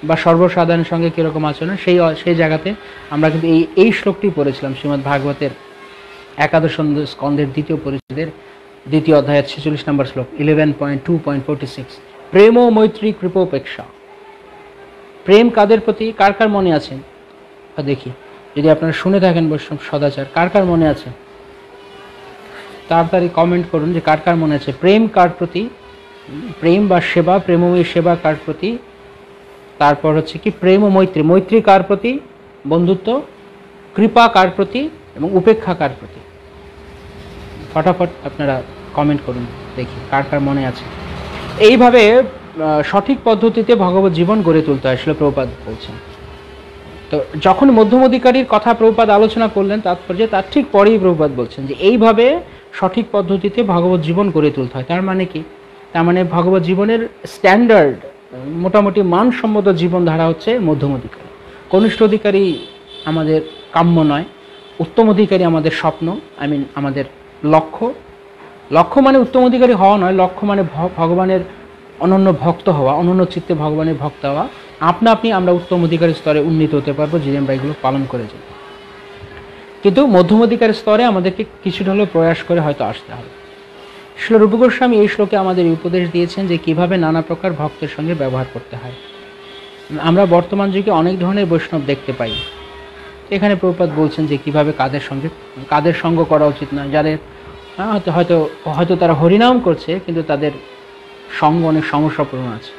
বা সর্বসাধারণের সঙ্গে কীরকম আচরণ, সেই জায়গাতে আমরা কিন্তু এই শ্লোকটি পড়েছিলাম শ্রীমদ্ ভাগবতের একাদশ স্কন্ধের দ্বিতীয় পরিচ্ছেদের দ্বিতীয় অধ্যায়ের 46 নম্বর শ্লোক 11.2.46, প্রেম ও মৈত্রী কৃপোপেক্ষা। প্রেম কাদের প্রতি? কার কার মনে আছে? দেখি, যদি আপনারা শুনে থাকেন বৈষ্ণব সদাচার, কার কার মনে আছে? তাড়াতাড়ি কমেন্ট করুন যে কার কার মনে আছে। প্রেম কার প্রতি? প্রেম বা সেবা, প্রেমময়ী সেবা কার প্রতি? তারপর হচ্ছে কি প্রেম ও মৈত্রী, মৈত্রী কার প্রতি? বন্ধুত্ব। কৃপা কার প্রতি? এবং উপেক্ষা কার প্রতি? ফটাফট আপনারা কমেন্ট করুন, দেখি কার কার মনে আছে। এইভাবে সঠিক পদ্ধতিতে ভগবত জীবন গড়ে তুলতে হয়, আসলে প্রভুপাদ বলছেন। তো যখন মধ্যম অধিকারীর কথা প্রভুপাদ আলোচনা করলেন তাৎপর্যে, তার ঠিক পরেই প্রভুপাদ বলছেন যে এইভাবে সঠিক পদ্ধতিতে ভগবত জীবন গড়ে তুলতে হয়। তার মানে কি? তার মানে ভগবত জীবনের স্ট্যান্ডার্ড, মোটামুটি মানসম্মত জীবনধারা হচ্ছে মধ্যম অধিকারী। কনিষ্ঠ অধিকারী আমাদের কাম্য নয়, উত্তম অধিকারী আমাদের স্বপ্ন, আমাদের লক্ষ্য। লক্ষ্য মানে উত্তম অধিকারী হওয়া নয়, লক্ষ্য মানে ভগবানের অনন্য ভক্ত হওয়া, অনন্য চিত্তে ভগবানের ভক্ত হওয়া। আপনা আপনি আমরা উত্তম অধিকারী স্তরে উন্নীত হতে পারবো যদি আমরা এগুলো পালন করে যাই। কিন্তু মধ্যম অধিকারী স্তরে আমাদেরকে কিছুটা হলেও প্রয়াস করে হয়তো আসতে হবে। শ্রীল রূপ গোস্বামী এই শ্লোকে আমাদের উপদেশ দিয়েছেন যে কিভাবে নানা প্রকার ভক্তের সঙ্গে ব্যবহার করতে হয়। আমরা বর্তমান যুগে অনেক ধরনের বৈষ্ণব দেখতে পাই, এখানে প্রভুপাদ বলছেন যে কিভাবে কাদের সঙ্গ করা উচিত না, যাদের হয়তো তারা হরিনাম করছে কিন্তু তাদের সঙ্গ অনেক সমস্যাপূর্ণ আছে,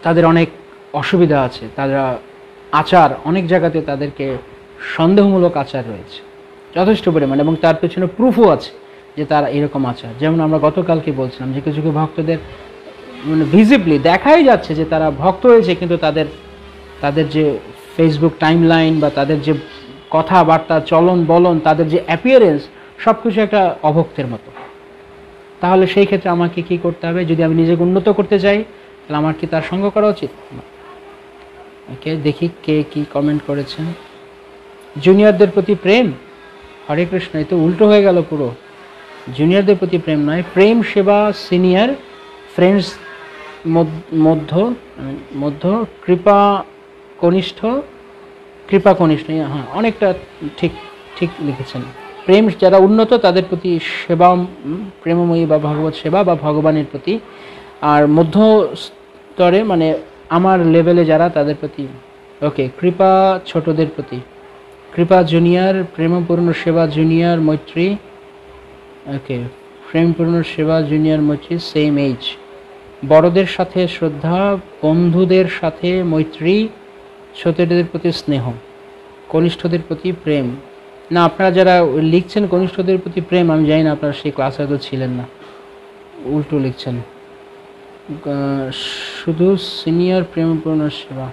তাদের অনেক অসুবিধা আছে, তারা আচার অনেক জায়গাতে তাদেরকে সন্দেহমূলক আচার রয়েছে যথেষ্ট পরিমাণে, এবং তার পেছনে প্রুফও আছে যে তারা এরকম আচার। যেমন আমরা গতকালকে বলছিলাম যে কিছু ভক্তদের মানে ভিজিবলি দেখাই যাচ্ছে যে তারা ভক্ত হয়েছে, কিন্তু তাদের যে ফেসবুক টাইমলাইন বা তাদের যে কথাবার্তা, চলন বলন, তাদের যে অ্যাপিয়ারেন্স, সব কিছু একটা অভক্তের মতো। তাহলে সেই ক্ষেত্রে আমাকে কি করতে হবে? যদি আমি নিজেকে উন্নত করতে চাই তাহলে আমার কি তার সঙ্গ করা উচিত? ওকে, দেখি কে কি কমেন্ট করেছেন। জুনিয়রদের প্রতি প্রেম, হরে কৃষ্ণ, এই তো উল্টো হয়ে গেল পুরো। জুনিয়রদের প্রতি প্রেম নয়, প্রেম সেবা সিনিয়র ফ্রেন্ডস মধ্য মধ্য কৃপা কনিষ্ঠ, কৃপা কনিষ্ঠ, হ্যাঁ অনেকটা ঠিক ঠিক লিখেছেন। প্রেম যারা উন্নত তাদের প্রতি সেবা, প্রেমময়ী বা ভগবত সেবা বা ভগবানের প্রতি। আর মধ্য স্তরে মানে আমার লেভেলে যারা তাদের প্রতি ওকে কৃপা ছোটদের প্রতি, কৃপা জুনিয়র প্রেমপূর্ণ সেবা জুনিয়র মৈত্রী, ওকে প্রেমপূর্ণ সেবা জুনিয়র মৈত্রী সেম এজ, বড়দের সাথে শ্রদ্ধা, বন্ধুদের সাথে মৈত্রী, ছোটদের প্রতি স্নেহ, কনিষ্ঠদের প্রতি প্রেম। না, আপনারা যারা লিখছেন কনিষ্ঠদের প্রতি প্রেম, আমি জানি না আপনারা সেই ক্লাসে হয়তো ছিলেন না, উল্টো লিখছেন। শুধু সিনিয়র প্রেমপূর্ণ সেবা,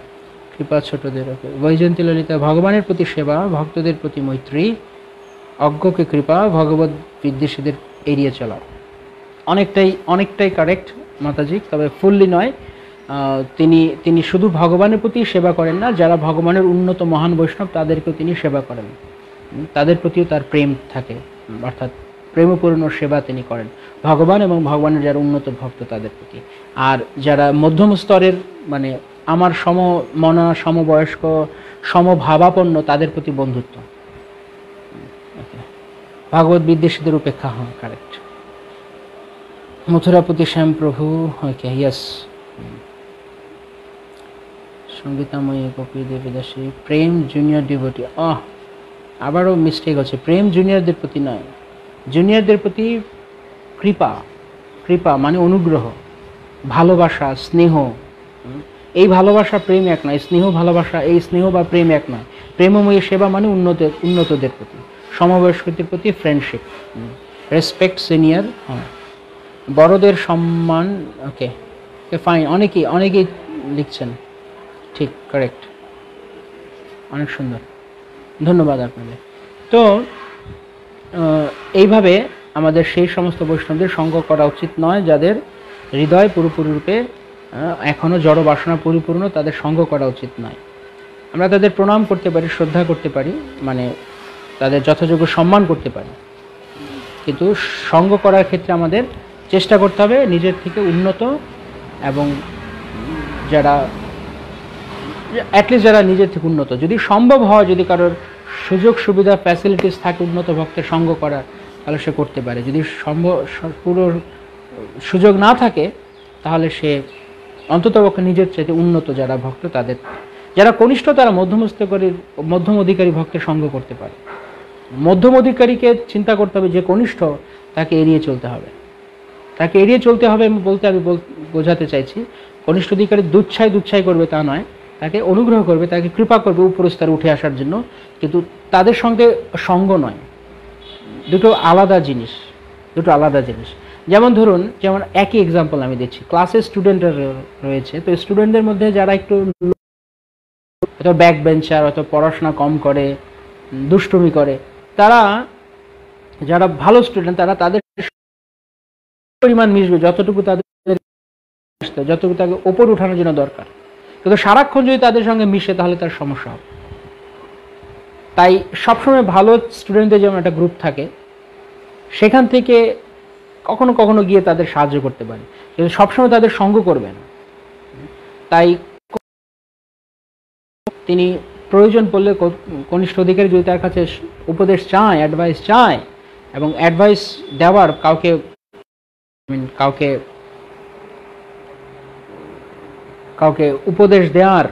কৃপা ছোটদের, ওকে বৈজয়ন্তী ললিতা ভগবানের প্রতি সেবা, ভক্তদের প্রতি মৈত্রী, অজ্ঞকে কৃপা, ভগবত বিদ্বেষীদের এড়িয়ে চলা। অনেকটাই কারেক্ট মাতাজি, তবে ফুললি নয়। তিনি শুধু ভগবানের প্রতি সেবা করেন না, যারা ভগবানের উন্নত মহান বৈষ্ণব তাদেরকেও তিনি সেবা করেন, তাদের প্রতিও তার প্রেম থাকে, অর্থাৎ প্রেমপূর্ণ সেবা তিনি করেন ভগবান এবং ভগবানের যারা উন্নত ভক্ত তাদের প্রতি। আর যারা মধ্যম স্তরের মানে আমার সমমনা সমবয়স্ক সমভাবাপন্ন তাদের প্রতি বন্ধুত্ব, ভাগবত বিদ্বেষীদের উপেক্ষা, হ্যাঁ কারেক্ট। মথুরাপতি শ্যাম প্রভু, ওকে ইয়েস। সঙ্গীতাময়ী গোপী দেবীদাসী প্রেম জুনিয়র ডিভোটি, আবারও মিস্টেক হচ্ছে, প্রেম জুনিয়রদের প্রতি নয়, জুনিয়রদের প্রতি কৃপা, কৃপা মানে অনুগ্রহ, ভালোবাসা, স্নেহ। এই ভালোবাসা প্রেম এক নয়, স্নেহ ভালোবাসা, এই স্নেহ বা প্রেম এক নয়। প্রেমময়ী সেবা মানে উন্নতদের প্রতি, সমবয়স্কদের প্রতি ফ্রেন্ডশিপ, রেসপেক্ট সিনিয়র, হ্যাঁ বড়দের সম্মান, ওকে ফাইন। অনেকেই লিখছেন, ঠিক কারেক্ট, অনেক সুন্দর, ধন্যবাদ আপনাদের। তো এইভাবে আমাদের সেই সমস্ত বৈষ্ণবদের সঙ্গ করা উচিত নয় যাদের হৃদয় পুরোপুরি রূপে এখনও জড় বাসনা পরিপূর্ণ, তাদের সঙ্গ করা উচিত নয়। আমরা তাদের প্রণাম করতে পারি, শ্রদ্ধা করতে পারি, মানে তাদের যথাযোগ্য সম্মান করতে পারি, কিন্তু সঙ্গ করার ক্ষেত্রে আমাদের চেষ্টা করতে হবে নিজের থেকে উন্নত এবং যারা অ্যাটলিস্ট যারা নিজের থেকে উন্নত, যদি সম্ভব হয়, যদি কারোর সুযোগ সুবিধা ফ্যাসিলিটিস থাকে উন্নত ভক্তের সঙ্গ করার, তাহলে সে করতে পারে। যদি পুরো সুযোগ না থাকে তাহলে সে অন্ততপক্ষে নিজের চাইতে উন্নত যারা ভক্ত তাদের, যারা কনিষ্ঠ তারা মধ্যম অধিকারী ভক্তের সঙ্গ করতে পারে। মধ্যম অধিকারীকে চিন্তা করতে হবে, যে কনিষ্ঠ তাকে এড়িয়ে চলতে হবে, তাকে এড়িয়ে চলতে হবে বলতে আমি বোঝাতে চাইছি কনিষ্ঠ অধিকারী দুচ্ছাই করবে তা নয়, তাকে অনুগ্রহ করবে, তাকে কৃপা করবে উপর স্তরে উঠে আসার জন্য, কিন্তু তাদের সঙ্গে সঙ্গ নয়। দুটো আলাদা জিনিস। যেমন ধরুন, যেমন একই এক্সাম্পল আমি দিচ্ছি, ক্লাসে স্টুডেন্টরা রয়েছে, তো স্টুডেন্টদের মধ্যে যারা একটু হয়তো ব্যাক বেঞ্চার, হয়তো পড়াশোনা কম করে, দুষ্টুমি করে, তারা যারা ভালো স্টুডেন্ট তারা তাদের পরিমাণ মিশবে যতটুকু তাকে ওপর উঠানোর জন্য দরকার, কিন্তু সারাক্ষণ যদি তাদের সঙ্গে মিশে তাহলে তার সমস্যা হবে। তাই সবসময় ভালো স্টুডেন্টদের যেমন একটা গ্রুপ থাকে, সেখান থেকে কখনো কখনো গিয়ে তাদের সাহায্য করতে পারে, কিন্তু সবসময় তাদের সঙ্গ করবেন। তাই তিনি প্রয়োজন পড়লে কনিষ্ঠ অধিকারী যদি তার কাছে উপদেশ চায়, অ্যাডভাইস চায়, এবং অ্যাডভাইস দেওয়ার কাউকে উপদেশ দেওয়ার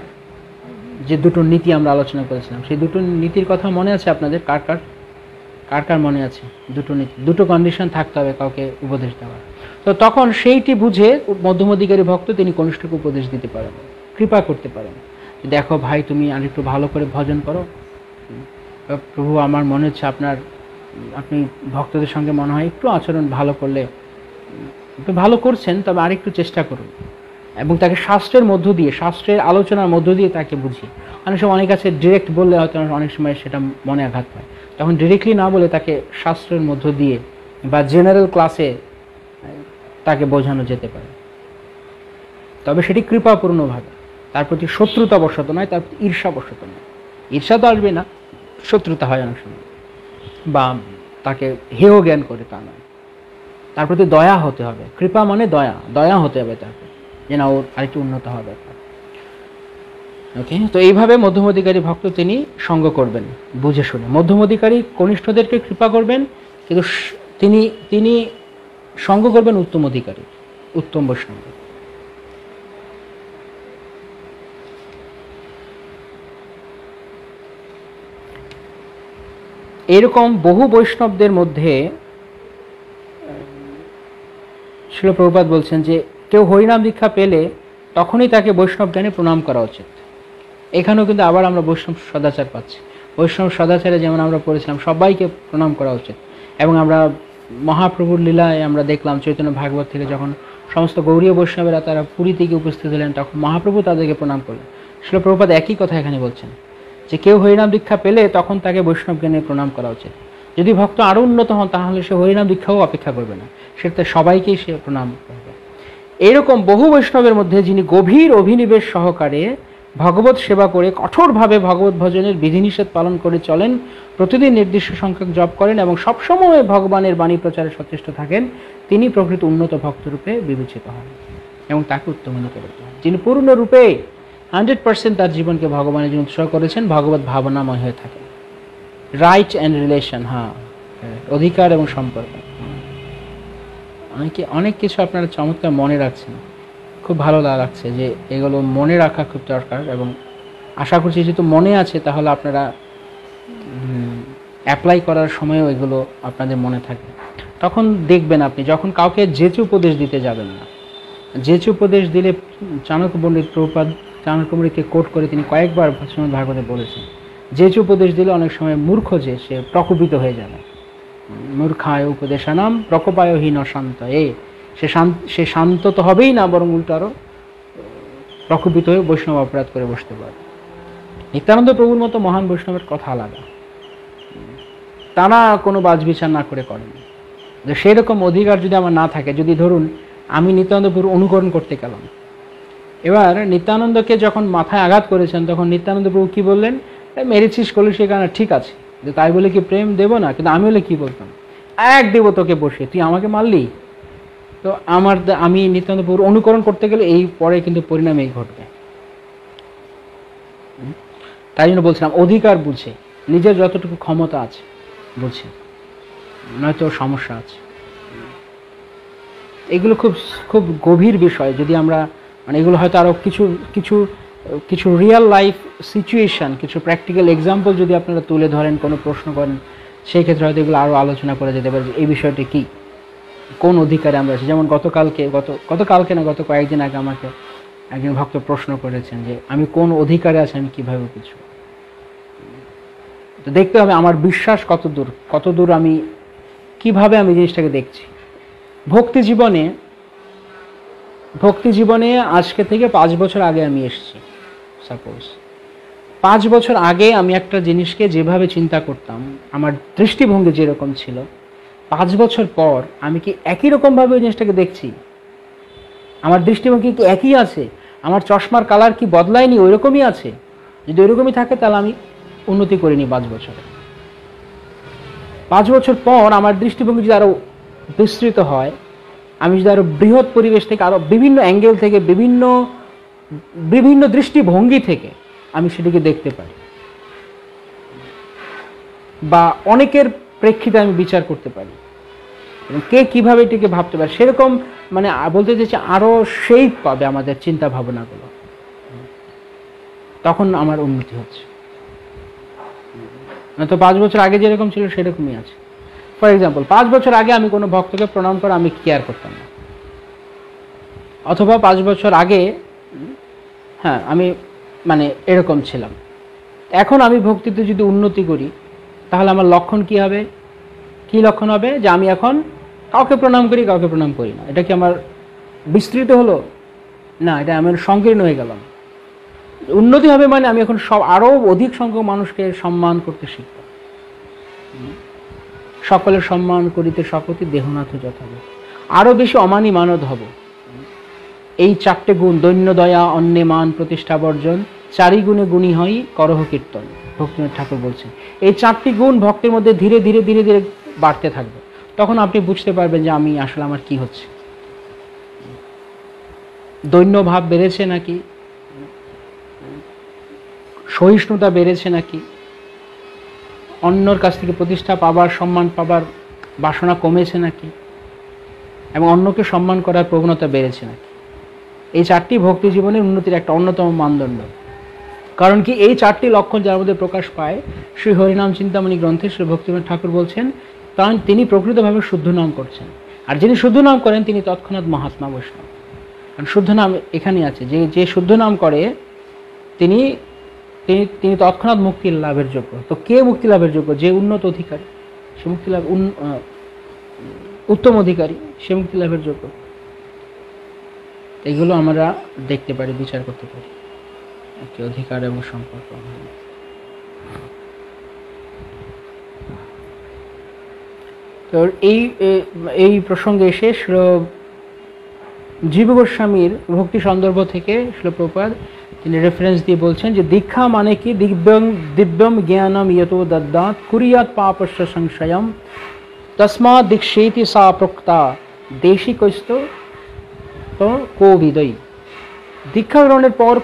যে দুটো নীতি আমরা আলোচনা করেছিলাম, সেই দুটো নীতির কথা মনে আছে আপনাদের? কার কার মনে আছে? দুটো নীতি, দুটো কন্ডিশন থাকতে হবে কাউকে উপদেশ দেওয়ার। তো তখন সেইটি বুঝে মধ্যম অধিকারী ভক্ত তিনি কনিষ্ঠকে উপদেশ দিতে পারেন, কৃপা করতে পারেন। দেখো ভাই, তুমি আর একটু ভালো করে ভজন করো, প্রভু আমার মনে হচ্ছে আপনি ভক্তদের সঙ্গে মনে হয় একটু আচরণ ভালো করলে, আপনি ভালো করছেন, তবে আরেকটু চেষ্টা করুন। এবং তাকে শাস্ত্রের মধ্য দিয়ে, শাস্ত্রের আলোচনার মধ্য দিয়ে তাকে বুঝি। অনেক সময় অনেক কাছে ডিরেক্ট বললে হয়তো অনেক সময় সেটা মনে আঘাত পায়, তখন ডিরেক্টলি না বলে তাকে শাস্ত্রের মধ্য দিয়ে বা জেনারেল ক্লাসে তাকে বোঝানো যেতে পারে, তবে সেটি কৃপাপূর্ণভাবে, তার প্রতি শত্রুতাবশত নয়, তার প্রতি ঈর্ষাবশত নয়। ঈর্ষা তো আসবে না, শত্রুতা হয় অনেক সময়, বা তাকে হেয় জ্ঞান করে তা নয়। তার প্রতি দয়া হতে হবে, কৃপা মানে দয়া, দয়া হতে হবে তাকে, যে না ওর আরেকটু উন্নত হবে। ওকে, তো এইভাবে মধ্যম অধিকারী ভক্ত তিনি সঙ্গ করবেন বুঝে শুনে। মধ্যম অধিকারী কনিষ্ঠদেরকে কৃপা করবেন, কিন্তু তিনি তিনি সঙ্গ করবেন উত্তম অধিকারী, উত্তম বৈষ্ণব। এরকম বহু বৈষ্ণবদের মধ্যে শ্রীল প্রভুপাদ বলছেন যে কেউ হরিনাম দীক্ষা পেলে তখনই তাকে বৈষ্ণব জ্ঞানে প্রণাম করা উচিত। এখানেও কিন্তু আবার আমরা বৈষ্ণব সদাচার পাচ্ছি। বৈষ্ণব সদাচারে যেমন আমরা পড়েছিলাম সবাইকে প্রণাম করা উচিত, এবং আমরা মহাপ্রভুর লীলায় আমরা দেখলাম চৈতন্য ভাগবত থেকে যখন সমস্ত গৌড়ীয় বৈষ্ণবেরা তারা পুরী থেকে উপস্থিত হলেন, তখন মহাপ্রভু তাদেরকে প্রণাম করলেন। শ্রীল প্রভুপাদ একই কথা এখানে বলছেন যে কেউ হরিনাম দীক্ষা পেলে তখন তাকে বৈষ্ণব জ্ঞানে প্রণাম করা উচিত। যদি ভক্ত আরও উন্নত হন তাহলে সে হরিনাম দীক্ষাও অপেক্ষা করবে না, সেটা সবাইকেই সে প্রণাম করবে। এইরকম বহু বৈষ্ণবের মধ্যে যিনি গভীর অভিনিবেশ সহকারে ভগবত সেবা করে কঠোরভাবে ভগবত ভজনের বিধিনিষেধ পালন করে চলেন, প্রতিদিন নির্দিষ্ট সংখ্যক জপ করেন এবং সবসময় ভগবানের বাণী প্রচারে সচেষ্ট থাকেন, তিনি প্রকৃত উন্নত ভক্তরূপে বিবেচিত হন এবং তাকে উত্তমান্বিত করতে হন। যিনি পূর্ণরূপে 100% তার জীবনকে ভগবানের জন্য উৎসর্গ করেছেন, ভগবত ভাবনাময় হয়ে থাকেন। রাইট অ্যান্ড রিলেশন, অধিকার এবং সম্পর্ক, অনেক কিছু আপনারা চমৎকার মনে রাখছেন, খুব ভালো লাগছে যে এগুলো মনে রাখা খুব দরকার, এবং আশা করছি যেহেতু মনে আছে তাহলে আপনারা অ্যাপ্লাই করার সময়ও এগুলো আপনাদের মনে থাকবে। তখন দেখবেন আপনি যখন কাউকে যেচে উপদেশ দিতে যাবেন না, যেচে উপদেশ দিলে চাণক্য পণ্ডিত প্রভুপাদ চাণক্যমণিকে কোট করে তিনি কয়েকবার শ্রীমদ্ ভাগবতে বলেছেন, যেচে উপদেশ দিলে অনেক সময় মূর্খ যে সে প্রকোপিত হয়ে যাবে। মূর্খায় উপদেশানাম প্রকোপায় হীন শান্ত, সে শান্ত তো হবেই না, বরং উল্টো আরও প্রকোপিত হয়ে বৈষ্ণব অপরাধ করে বসতে পারে। নিত্যানন্দ প্রভুর মতো মহান বৈষ্ণবের কথা আলাদা, তারা কোনো বাছবিচার না করে করেন। যে সেরকম অধিকার যদি আমার না থাকে, যদি ধরুন আমি নিত্যানন্দ প্রভুর অনুকরণ করতে গেলাম, এবার নিত্যানন্দকে যখন মাথায় আঘাত করেছেন তখন নিত্যানন্দ প্রভু কি বললেন, মেরেছিস করলে সেখানে ঠিক আছে, যে তাই বলে কি প্রেম দেবো না? কিন্তু আমি হলে কি বলতাম, এক দেব তোকে বসে, তুই আমাকে মারলি। তো আমি নিত্যানন্দ প্রভুর অনুকরণ করতে গেলে এই পরে কিন্তু পরিণাম এই ঘটবে। তাই জন্য বলছিলাম অধিকার বুঝে, নিজের যতটুকু ক্ষমতা আছে বুঝে, নয়তো সমস্যা আছে। এগুলো খুব খুব গভীর বিষয়। যদি আমরা এগুলো হয়তো আরও কিছু রিয়েল লাইফ সিচুয়েশান, কিছু প্র্যাকটিক্যাল এক্সাম্পল যদি আপনারা তুলে ধরেন, কোনো প্রশ্ন করেন, সেই ক্ষেত্রে হয়তো এগুলো আরও আলোচনা করে যেতে পারে যে এই বিষয়টি কী, কোন অধিকারে আমরা আছি। যেমন গত কয়েকদিন আগে আমাকে একজন ভক্ত প্রশ্ন করেছেন যে আমি কোন অধিকারে আছি, আমি কীভাবে কিছু। তো দেখতে হবে আমার বিশ্বাস কত দূর আমি কিভাবে আমি জিনিসটাকে দেখছি। ভক্তি জীবনে আজকে থেকে 5 বছর আগে আমি এসেছি। সাপোজ 5 বছর আগে আমি একটা জিনিসকে যেভাবে চিন্তা করতাম, আমার দৃষ্টিভঙ্গি যেরকম ছিল, 5 বছর পর আমি কি একই রকমভাবে ওই জিনিসটাকে দেখছি? আমার দৃষ্টিভঙ্গি কি একই আছে? আমার চশমার কালার কি বদলায়নি, ওই রকমই আছে? যদি ওই রকমই থাকে তাহলে আমি উন্নতি করিনি 5 বছরে। 5 বছর পর আমার দৃষ্টিভঙ্গি যদি আরও বিস্তৃত হয়, আমি যদি আরও বৃহৎ পরিবেশ থেকে, আরও বিভিন্ন অ্যাঙ্গেল থেকে, বিভিন্ন দৃষ্টিভঙ্গি থেকে আমি সেটিকে দেখতে পারি, বা অনেকের প্রেক্ষিতে আমি বিচার করতে পারি, এবং কে কীভাবে এটিকে ভাবতে পারে, সেরকম বলতে চাইছি আরও শেপ পাবে আমাদের চিন্তা ভাবনাগুলো, তখন আমার উন্নতি হচ্ছে। তো 5 বছর আগে যেরকম ছিল সেরকমই আছে। ফর এক্সাম্পল, 5 বছর আগে আমি কোনো ভক্তকে প্রণাম করে আমি কেয়ার করতাম না, অথবা 5 বছর আগে আমি এরকম ছিলাম। এখন আমি ভক্তিতে যদি উন্নতি করি তাহলে আমার লক্ষণ কি হবে? কি লক্ষণ হবে? যে আমি এখন কাউকে প্রণাম করি, কাউকে প্রণাম করি না। এটা কি আমার বিস্তৃত হলো? না, এটা আমার সংকীর্ণ হয়ে গেলাম। উন্নতি হবে আমি এখন আরও অধিক সংখ্যক মানুষকে সম্মান করতে শিখব। সকলের সম্মান করিতে শপথি দেহনাথ যথাযথ। আরও বেশি অমানি মানদ হব। এই চারটে গুণ, দৈন্য দয়া, অন্যে মান, প্রতিষ্ঠা বর্জন, চারি গুণে গুণী হই করহ কীর্তন, ভক্তিনাথ ঠাকুর বলছেন। এই চারটি গুণ ভক্তের মধ্যে ধীরে ধীরে ধীরে ধীরে বাড়তে থাকবে, তখন আপনি বুঝতে পারবেন যে আমি আসলে আমার কি হচ্ছে। দৈন্য ভাব বেড়েছে নাকি, সহিষ্ণুতা বেড়েছে নাকি, অন্যর কাছ থেকে প্রতিষ্ঠা পাবার, সম্মান পাবার বাসনা কমেছে নাকি, এবং অন্যকে সম্মান করার প্রবণতা বেড়েছে নাকি। এই চারটি ভক্তি জীবনের উন্নতির একটা অন্যতম মানদণ্ড। কারণ কি, এই চারটি লক্ষণ যার মধ্যে প্রকাশ পায়, শ্রী হরিনাম চিন্তামণি গ্রন্থে শ্রী ভক্তিনাথ ঠাকুর বলছেন কারণ তিনি প্রকৃতভাবে শুদ্ধ নাম করছেন। আর যিনি শুদ্ধ নাম করেন তিনি তৎক্ষণাৎ মহাত্মা বৈষ্ণব। কারণ শুদ্ধ নাম এখানেই আছে, যে যে শুদ্ধ নাম করে তিনি তিনি তিনি তৎক্ষণাৎ মুক্তি লাভের যোগ্য। তো কে মুক্তি লাভের যোগ্য? যে উন্নত অধিকারী, সে মুক্তি লাভ, উত্তম অধিকারী, সে মুক্তি লাভের যোগ্য। এগুলো আমরা দেখতে পারি, বিচার করতে পারি, অধিকার এবং সম্পর্ক। তো এই প্রসঙ্গে এসে জীব গোস্বামীর ভক্তি সন্দর্ভ থেকে শ্রীল প্রভুপাদ তিনি রেফারেন্স দিয়ে বলছেন যে দীক্ষা মানে কি, দিব্যম জ্ঞানম ইয়তো দদ্যাৎ কুরিয়াত পাপস্য সংশয়ম তস্মাৎ দীক্ষেতি সা প্রক্তা দেশিকস্ত তো কোবিদই। দীক্ষা গ্রহণের পর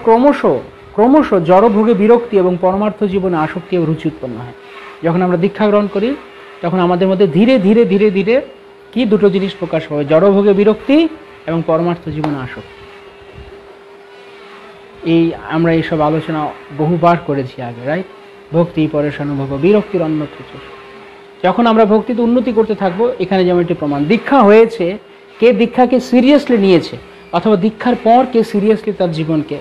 ক্রমশ জড়ভোগে বিরক্তি এবং পরমার্থ জীবনে আসক্তি এবং রুচি উৎপন্ন হয়। যখন আমরা দীক্ষা গ্রহণ করি তখন আমাদের মধ্যে ধীরে ধীরে ধীরে ধীরে কি দুটো জিনিস প্রকাশ হয়, জড়ভোগে বিরক্তি এবং পরমার্থ জীবনে আসক্তি। আমরা এইসব আলোচনা বহুবার করেছি আগে, রাইট? ভক্তি পরেশানুভব বিরক্তির অন্যত্র। যখন আমরা ভক্তিতে উন্নতি করতে থাকবো, এখানে যেমন একটি প্রমাণ, দীক্ষা হয়েছে, কে দীক্ষাকে সিরিয়াসলি নিয়েছে, অথবা দীক্ষার পর কে সিরিয়াসলি তার জীবনকে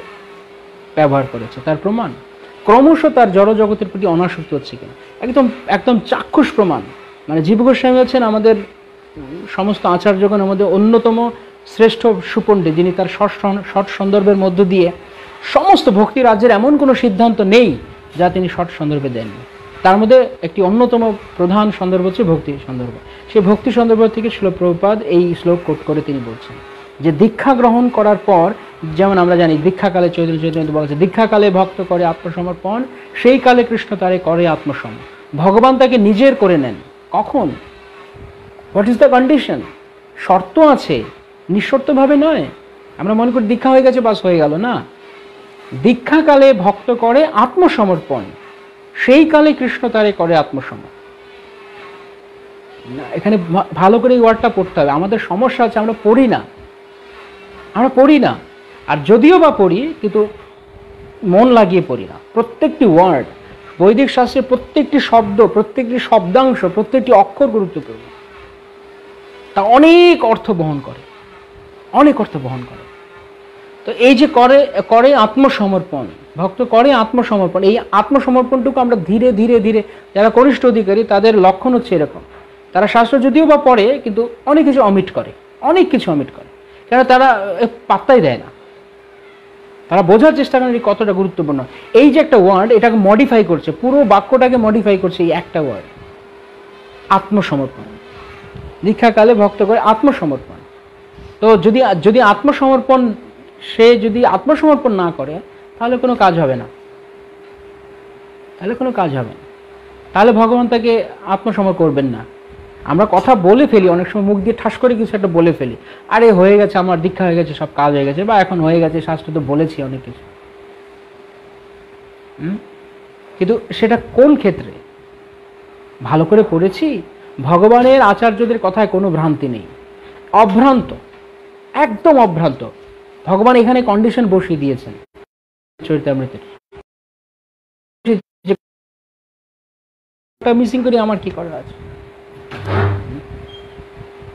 ব্যবহার করেছে, তার প্রমাণ। ক্রমশ তার জড় জগতের প্রতি অনাসক্তি হচ্ছে কিনা, একদম একদম চাক্ষুষ প্রমাণ। মানে জীব গোস্বামী হচ্ছেন আমাদের সমস্ত আচার্যগণের মধ্যে অন্যতম শ্রেষ্ঠ সুপণ্ডিত, যিনি তার শট সন্দর্ভের মধ্য দিয়ে সমস্ত ভক্তি রাজ্যের এমন কোনো সিদ্ধান্ত নেই যা তিনি শট সন্দর্ভে দেননি। তার মধ্যে একটি অন্যতম প্রধান সন্দর্ভ হচ্ছে ভক্তি সন্দর্ভ। সেই ভক্তি সন্দর্ভ থেকে শ্রীল প্রভুপাদ এই শ্লোক কোট করে তিনি বলছেন যে দীক্ষা গ্রহণ করার পর, যেমন আমরা জানি দীক্ষাকালে চৈতন্য চৈতন্য বলেছে, দীক্ষাকালে ভক্ত করে আত্মসমর্পণ, সেই কালে কৃষ্ণ তারে করে আত্মসম। ভগবান তাকে নিজের করে নেন। কখন? What is the condition? শর্ত আছে, নিঃশর্তভাবে নয়। আমরা মনে করি দীক্ষা হয়ে গেছে, বাস হয়ে গেল, না। দীক্ষাকালে ভক্ত করে আত্মসমর্পণ, সেই কালে কৃষ্ণ তারে করে আত্মসম। এখানে ভালো করে এই ওয়ার্ডটা পড়তে হবে। আমাদের সমস্যা আছে, আমরা পড়ি না। আর যদিও বা পড়ি, কিন্তু মন লাগিয়ে পড়ি না। প্রত্যেকটি ওয়ার্ড, বৈদিক শাস্ত্রের প্রত্যেকটি শব্দ, প্রত্যেকটি শব্দাংশ, প্রত্যেকটি অক্ষর গুরুত্বপূর্ণ। তা অনেক অর্থ বহন করে। তো এই যে করে আত্মসমর্পণ, ভক্ত করে আত্মসমর্পণ, এই আত্মসমর্পণটুকু আমরা ধীরে ধীরে ধীরে, যারা কনিষ্ঠ অধিকারী তাদের লক্ষণ হচ্ছে এরকম, তারা শাস্ত্র যদিও বা পড়ে কিন্তু অনেক কিছু অমিট করে, কেন তারা পাত্তাই দেয় না। তারা বোঝার চেষ্টা করেন কতটা গুরুত্বপূর্ণ। এই যে একটা ওয়ার্ড, এটাকে মডিফাই করছে, পুরো বাক্যটাকে মডিফাই করছে এই একটা ওয়ার্ড, আত্মসমর্পণ। দীক্ষাকালে ভক্ত করে আত্মসমর্পণ। তো যদি আত্মসমর্পণ, সে যদি আত্মসমর্পণ না করে, তাহলে কোনো কাজ হবে না। তাহলে ভগবান তাকে আত্মসমর্পণ করবেন না। আমরা কথা বলে ফেলি, অনেক সময় মুখ দিয়ে ঠাস করে কিছু একটা বলে ফেলি, আরে হয়ে গেছে, আমার দীক্ষা হয়ে গেছে, সব কাজ হয়ে গেছে, বা এখন হয়ে গেছে, শাস্ত্র তো বলেছি অনেক কিছু। কিন্তু সেটা কোন ক্ষেত্রে? ভালো করে পড়েছি, ভগবানের আচার্যদের কথায় কোনো ভ্রান্তি নেই, অভ্রান্ত, একদম অভ্রান্ত। ভগবান এখানে কন্ডিশন বসিয়ে দিয়েছেন চরিতামৃতের, মিসিং করে আমার কি করার আছে।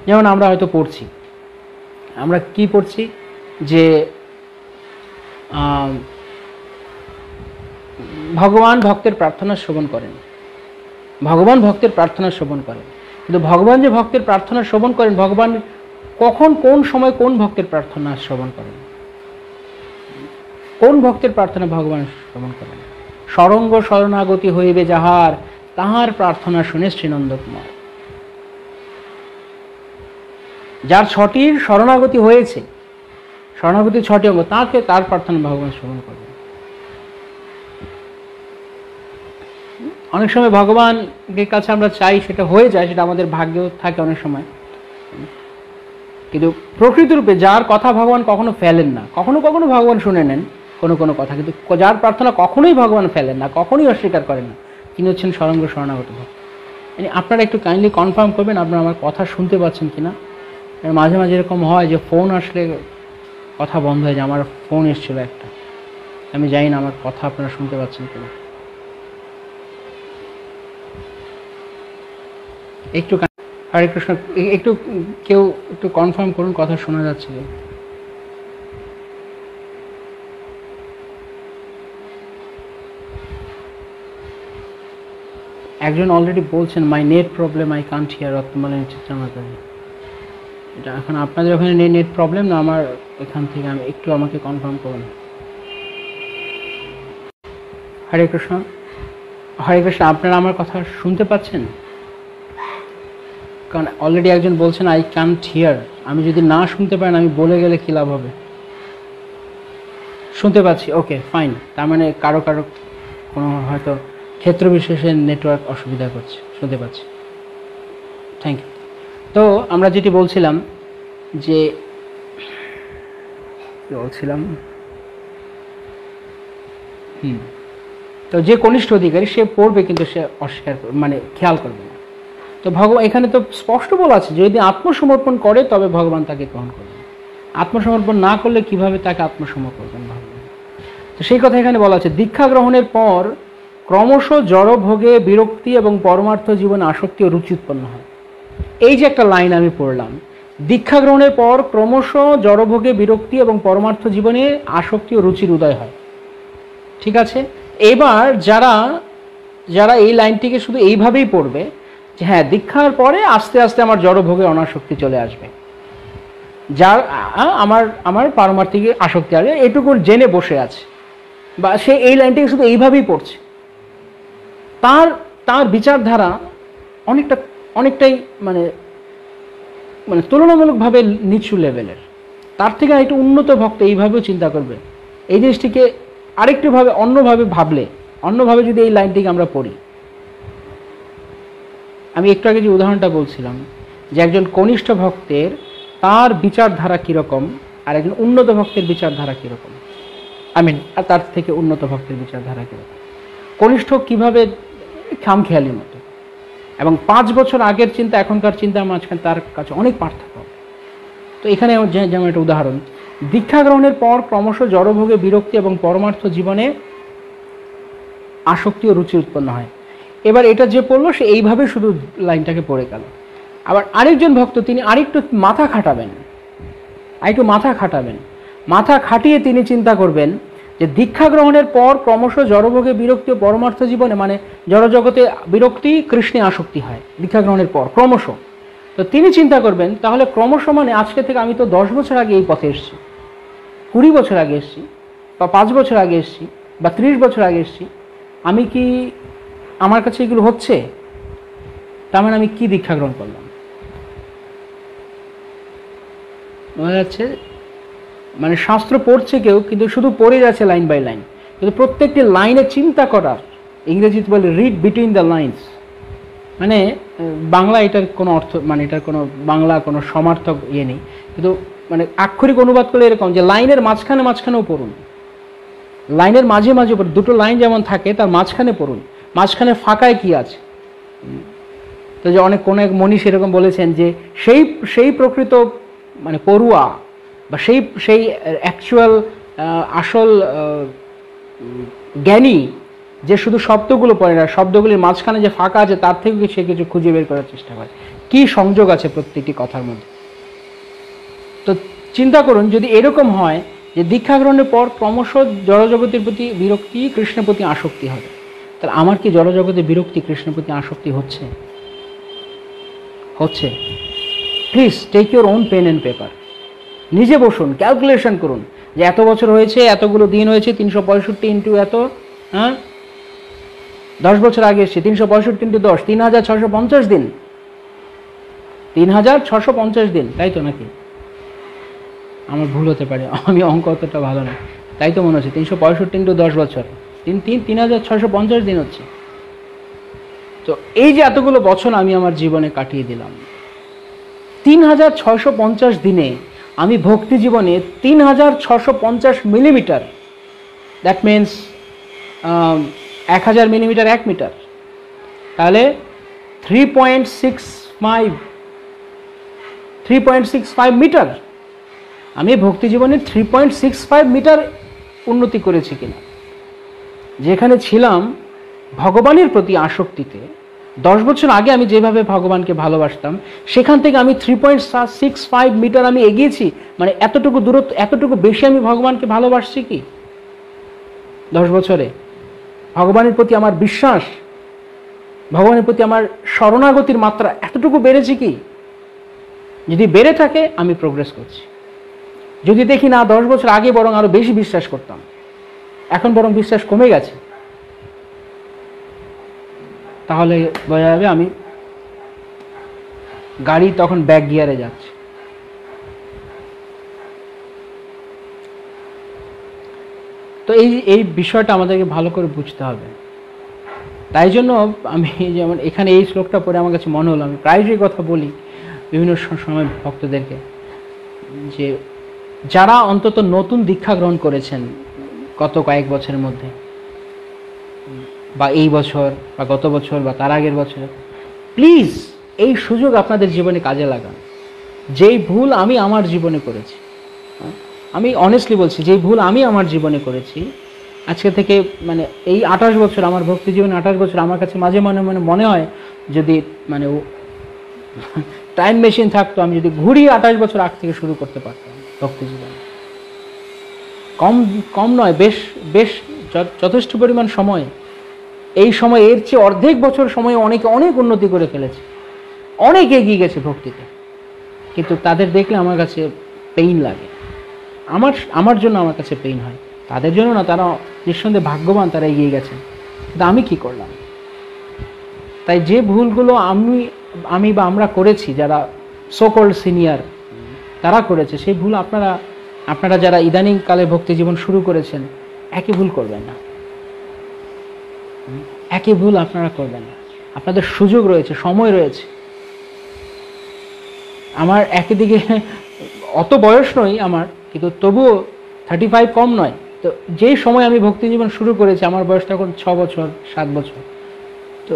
যেমন আমরা হয়তো পড়ছি, আমরা কি পড়ছি যে ভগবান ভক্তের প্রার্থনা শ্রবণ করেন, কিন্তু ভগবান যে ভক্তের প্রার্থনা শ্রবণ করেন, ভগবান কখন, কোন সময়, কোন ভক্তের প্রার্থনা শ্রবণ করেন? কোন ভক্তের প্রার্থনা ভগবান শ্রবণ করেন? সরঙ্গ শরণাগতি হইবে যাহার, তাহার প্রার্থনা শুনে শ্রীনন্দ কুমার। যার 6টির শরণাগতি হয়েছে, শরণাগতির 6টি অঙ্গ, তাকে তার প্রার্থনা ভগবান শ্রবণ করবেন। অনেক সময় ভগবানের কাছে আমরা চাই, সেটা হয়ে যায়, সেটা আমাদের ভাগ্যেও থাকে অনেক সময়, কিন্তু প্রকৃতিরূপে যার কথা ভগবান কখনো ফেলেন না, কখনো কখনো ভগবান শুনে নেন কোনো কোনো কথা, কিন্তু যার প্রার্থনা কখনোই ভগবান ফেলেন না, কখনোই অস্বীকার করেন না, তিনি হচ্ছেন সরঙ্গ শরণাগত ভক্ত। আপনারা একটু কাইন্ডলি কনফার্ম করবেন আপনারা আমার কথা শুনতে পাচ্ছেন কিনা। মাঝে মাঝে এরকম হয় যে ফোন আসলে কথা বন্ধ হয়ে যায়। আমার ফোন এসেছিল একটা, আমি জানি না আমার কথা আপনারা শুনতে পাচ্ছেন কিনা। একটু হরে কৃষ্ণ, একটু কেউ একটু কনফার্ম করুন কথা শোনা যাচ্ছে। একজন অলরেডি বলছেন my net problem, I can't hear Ratnamalini Chitramataji. এটা এখন আপনাদের ওখানে নেট প্রবলেম না আমার এখান থেকে, আমি একটু আমাকে কনফার্ম করুন। হরে কৃষ্ণ, হরে কৃষ্ণ, আপনারা আমার কথা শুনতে পাচ্ছেন? কারণ অলরেডি একজন বলছেন আই কান্ট হিয়ার। আমি যদি না শুনতে পারেন আমি বলে গেলে কী লাভ হবে? শুনতে পাচ্ছি, ওকে ফাইন। তার মানে কারো কারো কোনো হয়তো ক্ষেত্র বিশেষে নেটওয়ার্ক অসুবিধা করছে, শুনতে পাচ্ছি, থ্যাংক ইউ। তো আমরা যেটি বলছিলাম যে তো যে কনিষ্ঠ অধিকারী সে পড়বে কিন্তু সে অস্বীকার মানে খেয়াল করবে না। তো ভগবান এখানে তো স্পষ্ট বলা আছে যদি আত্মসমর্পণ করে তবে ভগবান তাকে গ্রহণ করবেন, আত্মসমর্পণ না করলে কিভাবে তাকে আত্মসমর্পণ করবেন ভগবান। তো সেই কথা এখানে বলা আছে, দীক্ষা গ্রহণের পর ক্রমশ জড়ভোগে বিরক্তি এবং পরমার্থ জীবনে আসক্তি ও রুচি উৎপন্ন হয়। এই যে একটা লাইন আমি পড়লাম, দীক্ষা গ্রহণের পর ক্রমশ জড়ভোগে বিরক্তি এবং পরমার্থ জীবনে আসক্তি ও রুচির উদয় হয়। ঠিক আছে, এবার যারা যারা এই লাইনটিকে শুধু এইভাবেই পড়বে যে হ্যাঁ দীক্ষার পরে আস্তে আস্তে আমার জড়ভোগের অনাসক্তি চলে আসবে, যার আমার আমার পারমার্থিক আসক্তি আসবে, এটুকু জেনে বসে আছে, বা সে এই লাইনটিকে শুধু এইভাবেই পড়ছে, তার তার বিচারধারা অনেকটাই মানে মানে তুলনামূলকভাবে নিচু লেভেলের। তার থেকে একটু উন্নত ভক্ত এইভাবেও চিন্তা করবে, এই জিনিসটিকে আরেকটুভাবে অন্যভাবে ভাবলে, অন্যভাবে যদি এই লাইনটিকে আমরা পড়ি। আমি একটু আগে যে উদাহরণটা বলছিলাম যে একজন কনিষ্ঠ ভক্তের তার বিচারধারা কীরকম আর একজন উন্নত ভক্তের বিচারধারা কীরকম, আর তার থেকে উন্নত ভক্তের বিচারধারা কীরকম, কনিষ্ঠ কীভাবে খামখেয়ালির মতো, এবং 5 বছর আগের চিন্তা এখনকার চিন্তার মাঝখানে তার কাছে অনেক পার্থক্য। তো এখানে যেমন একটা উদাহরণ, দীক্ষা গ্রহণের পর ক্রমশ জড়ভোগে বিরক্তি এবং পরমার্থ জীবনে আসক্তি ও রুচি উৎপন্ন হয়। এবার এটা যে পড়লো সে এইভাবে শুধু লাইনটাকে পড়ে গেল। আবার আরেকজন ভক্ত তিনি আরেকটু মাথা খাটাবেন, মাথা খাটিয়ে তিনি চিন্তা করবেন যে দীক্ষা গ্রহণের পর ক্রমশ জড়ভোগে বিরক্তি ও পরমার্থ জীবনে মানে জড়জগতে বিরক্তি, কৃষ্ণে আসক্তি হয় দীক্ষা গ্রহণের পর ক্রমশ। তো তিনি চিন্তা করবেন তাহলে ক্রমশ মানে আজকে থেকে আমি তো 10 বছর আগে এই পথে এসেছি, 20 বছর আগে এসেছি, বা 5 বছর আগে এসেছি, বা 30 বছর আগে এসেছি, আমি কি আমার কাছে এগুলো হচ্ছে, তার মানে আমি কি দীক্ষা গ্রহণ করলাম? বোঝা যাচ্ছে? মানে শাস্ত্র পড়ছে কেউ, কিন্তু শুধু পড়ে যাচ্ছে লাইন বাই লাইন, কিন্তু প্রত্যেকটি লাইনে চিন্তা করার, ইংরেজিতে বলে রিড বিটুইন দ্য লাইনস, মানে বাংলা এটার কোনো অর্থ মানে এটার কোনো বাংলা কোনো সমার্থক ইয়ে নেই, কিন্তু মানে আক্ষরিক অনুবাদ করলে এরকম যে লাইনের মাঝখানেও পড়ুন, লাইনের মাঝে মাঝে পড়ুন, দুটো লাইন যেমন থাকে তার মাঝখানে পড়ুন, মাঝখানে ফাঁকায় কি আছে। তো যে কোনো এক মনীষী এরকম বলেছেন যে সেই প্রকৃত মানে পড়ুয়া বা সেই অ্যাকচুয়াল আসল জ্ঞানী যে শুধু শব্দগুলো পড়ে না, শব্দগুলির মাঝখানে যে ফাঁকা আছে তার থেকে সে কিছু খুঁজে বের করার চেষ্টা করে, কি সংযোগ আছে প্রত্যেকটি কথার মধ্যে। তো চিন্তা করুন যদি এরকম হয় যে দীক্ষা গ্রহণের পর ক্রমশ জড়জগতের প্রতি বিরক্তি, কৃষ্ণের প্রতি আসক্তি হবে, তাহলে আমার কি জড়জগতে বিরক্তি, কৃষ্ণের প্রতি আসক্তি হচ্ছে? Please take your own pen and paper, নিজে বসুন, ক্যালকুলেশন করুন যে এত বছর হয়েছে, এতগুলো দিন হয়েছে, 365 ইন্টু এত, 10 বছর আগে এসছে, 365 ইন্টু 10, 3650 দিন। 3650 দিন, তাই তো নাকি? আমার ভুল হতে পারে, আমি অঙ্ক অতটা ভালো না, তাই তো মনে হচ্ছে 365 ইন্টু 10 বছর 3650 দিন হচ্ছে। তো এই যে এতগুলো বছর আমি আমার জীবনে কাটিয়ে দিলাম, 3650 দিনে আমি ভক্তি জীবনে 3650 millimetre, that means 1000 millimetre 1 metre, তাহলে 3.65 মিটার আমি ভক্তি জীবনে 3.65 মিটার উন্নতি করেছি কিনা। যেখানে ছিলাম ভগবানের প্রতি আসক্তিতে, 10 বছর আগে আমি যেভাবে ভগবানকে ভালোবাসতাম, সেখান থেকে আমি 3.65 মিটার আমি এগিয়েছি। মানে এতটুকু দূরত্ব, এতটুকু বেশি আমি ভগবানকে ভালোবাসছি কি 10 বছরে? ভগবানের প্রতি আমার বিশ্বাস, ভগবানের প্রতি আমার শরণাগতির মাত্রা এতটুকু বেড়েছে কি? যদি বেড়ে থাকে আমি প্রোগ্রেস করছি। যদি দেখি না 10 বছর আগে বরং আরো বেশি বিশ্বাস করতাম, এখন বরং বিশ্বাস কমে গেছে, তাহলে বোঝা যাবে আমি গাড়ি তখন ব্যাক গিয়ারে যাচ্ছে। তো এই বিষয়টা আমাদেরকে ভালো করে বুঝতে হবে। তাই জন্য আমি যেমন এখানে এই শ্লোকটা পড়ে আমার কাছে মনে হলো, আমি প্রায়শই কথা বলি বিভিন্ন সময় ভক্তদেরকে, যে যারা অন্তত নতুন দীক্ষা গ্রহণ করেছেন গত কয়েক বছরের মধ্যে, বা এই বছর বা গত বছর বা তার আগের বছর, প্লিজ এই সুযোগ আপনাদের জীবনে কাজে লাগান। যেই ভুল আমি আমার জীবনে করেছি, আমি অনেস্টলি বলছি, যেই ভুল আমি আমার জীবনে করেছি, আজকে থেকে মানে এই 28 বছর আমার ভক্তি জীবনে 28 বছর, আমার কাছে মাঝে মনে হয় যদি মানে টাইম মেশিন থাকতো, আমি যদি ঘুরিয়ে 28 বছর আগ থেকে শুরু করতে পারতাম ভক্তি জীবনে। কম নয়, বেশ যথেষ্ট পরিমাণ সময়। এই সময় এর চেয়ে অর্ধেক বছর সময়ে অনেকে অনেক উন্নতি করে ফেলেছে, অনেক এগিয়ে গেছে ভক্তিতে, কিন্তু তাদের দেখলে আমার কাছে পেইন লাগে। আমার জন্য আমার কাছে পেইন হয়, তাদের জন্য না, তারা নিঃসন্দেহে ভাগ্যবান, তারা এগিয়ে গেছে, কিন্তু আমি কি করলাম? তাই যে ভুলগুলো আমি বা আমরা করেছি, যারা সোকল্ড সিনিয়র তারা করেছে, সেই ভুল আপনারা যারা ইদানিং কালে ভক্তি জীবন শুরু করেছেন, একই ভুল করবেন না, একই ভুল আপনারা করবেন না। আপনাদের সুযোগ রয়েছে, সময় রয়েছে। আমার একদিকে অত বয়স নয় আমার, কিন্তু তবুও 35 কম নয়। তো যেই সময় আমি ভক্তি জীবন শুরু করেছি, আমার বয়স তখন 6 বছর 7 বছর। তো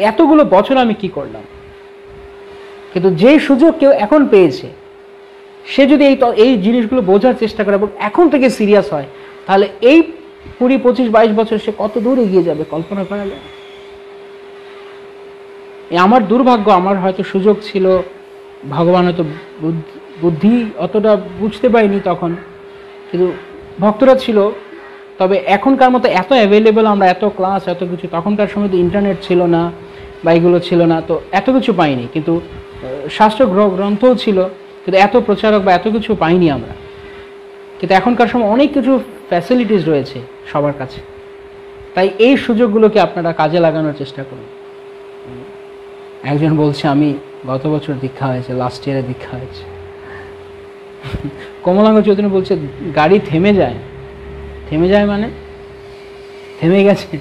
এতগুলো বছর আমি কি করলাম? কিন্তু যেই সুযোগ কেউ এখন পেয়েছে, সে যদি এই জিনিসগুলো বোঝার চেষ্টা করে এবং এখন থেকে সিরিয়াস হয়, তাহলে এই 20, 25, 22 বছর সে কত দূর এগিয়ে যাবে কল্পনা করা যায়। আমার দুর্ভাগ্য, আমার হয়তো সুযোগ ছিল, ভগবান হয়তো বুদ্ধি অতটা বুঝতে পারিনি তখন, কিন্তু ভক্তরা ছিল। তবে এখনকার মতো এত অ্যাভেলেবেল, আমরা এত ক্লাস, এত কিছু, তখনকার সময় তো ইন্টারনেট ছিল না বা এগুলো ছিল না, তো এত কিছু পাইনি। কিন্তু শাস্ত্র গ্রন্থও ছিল, কিন্তু এত প্রচারক বা এত কিছু পাইনি আমরা। কিন্তু এখনকার সময় অনেক কিছু ফ্যাসিলিটিস রয়েছে সবার কাছে। তাই এই সুযোগগুলোকে আপনারা কাজে লাগানোর চেষ্টা করুন। একজন বলছে, আমি গত বছর দীক্ষা হয়েছে, লাস্ট ইয়ারে দীক্ষা হয়েছে। কমলাঙ্গ চৌধুরী বলছে গাড়ি থেমে যায় মানে থেমে গেছে।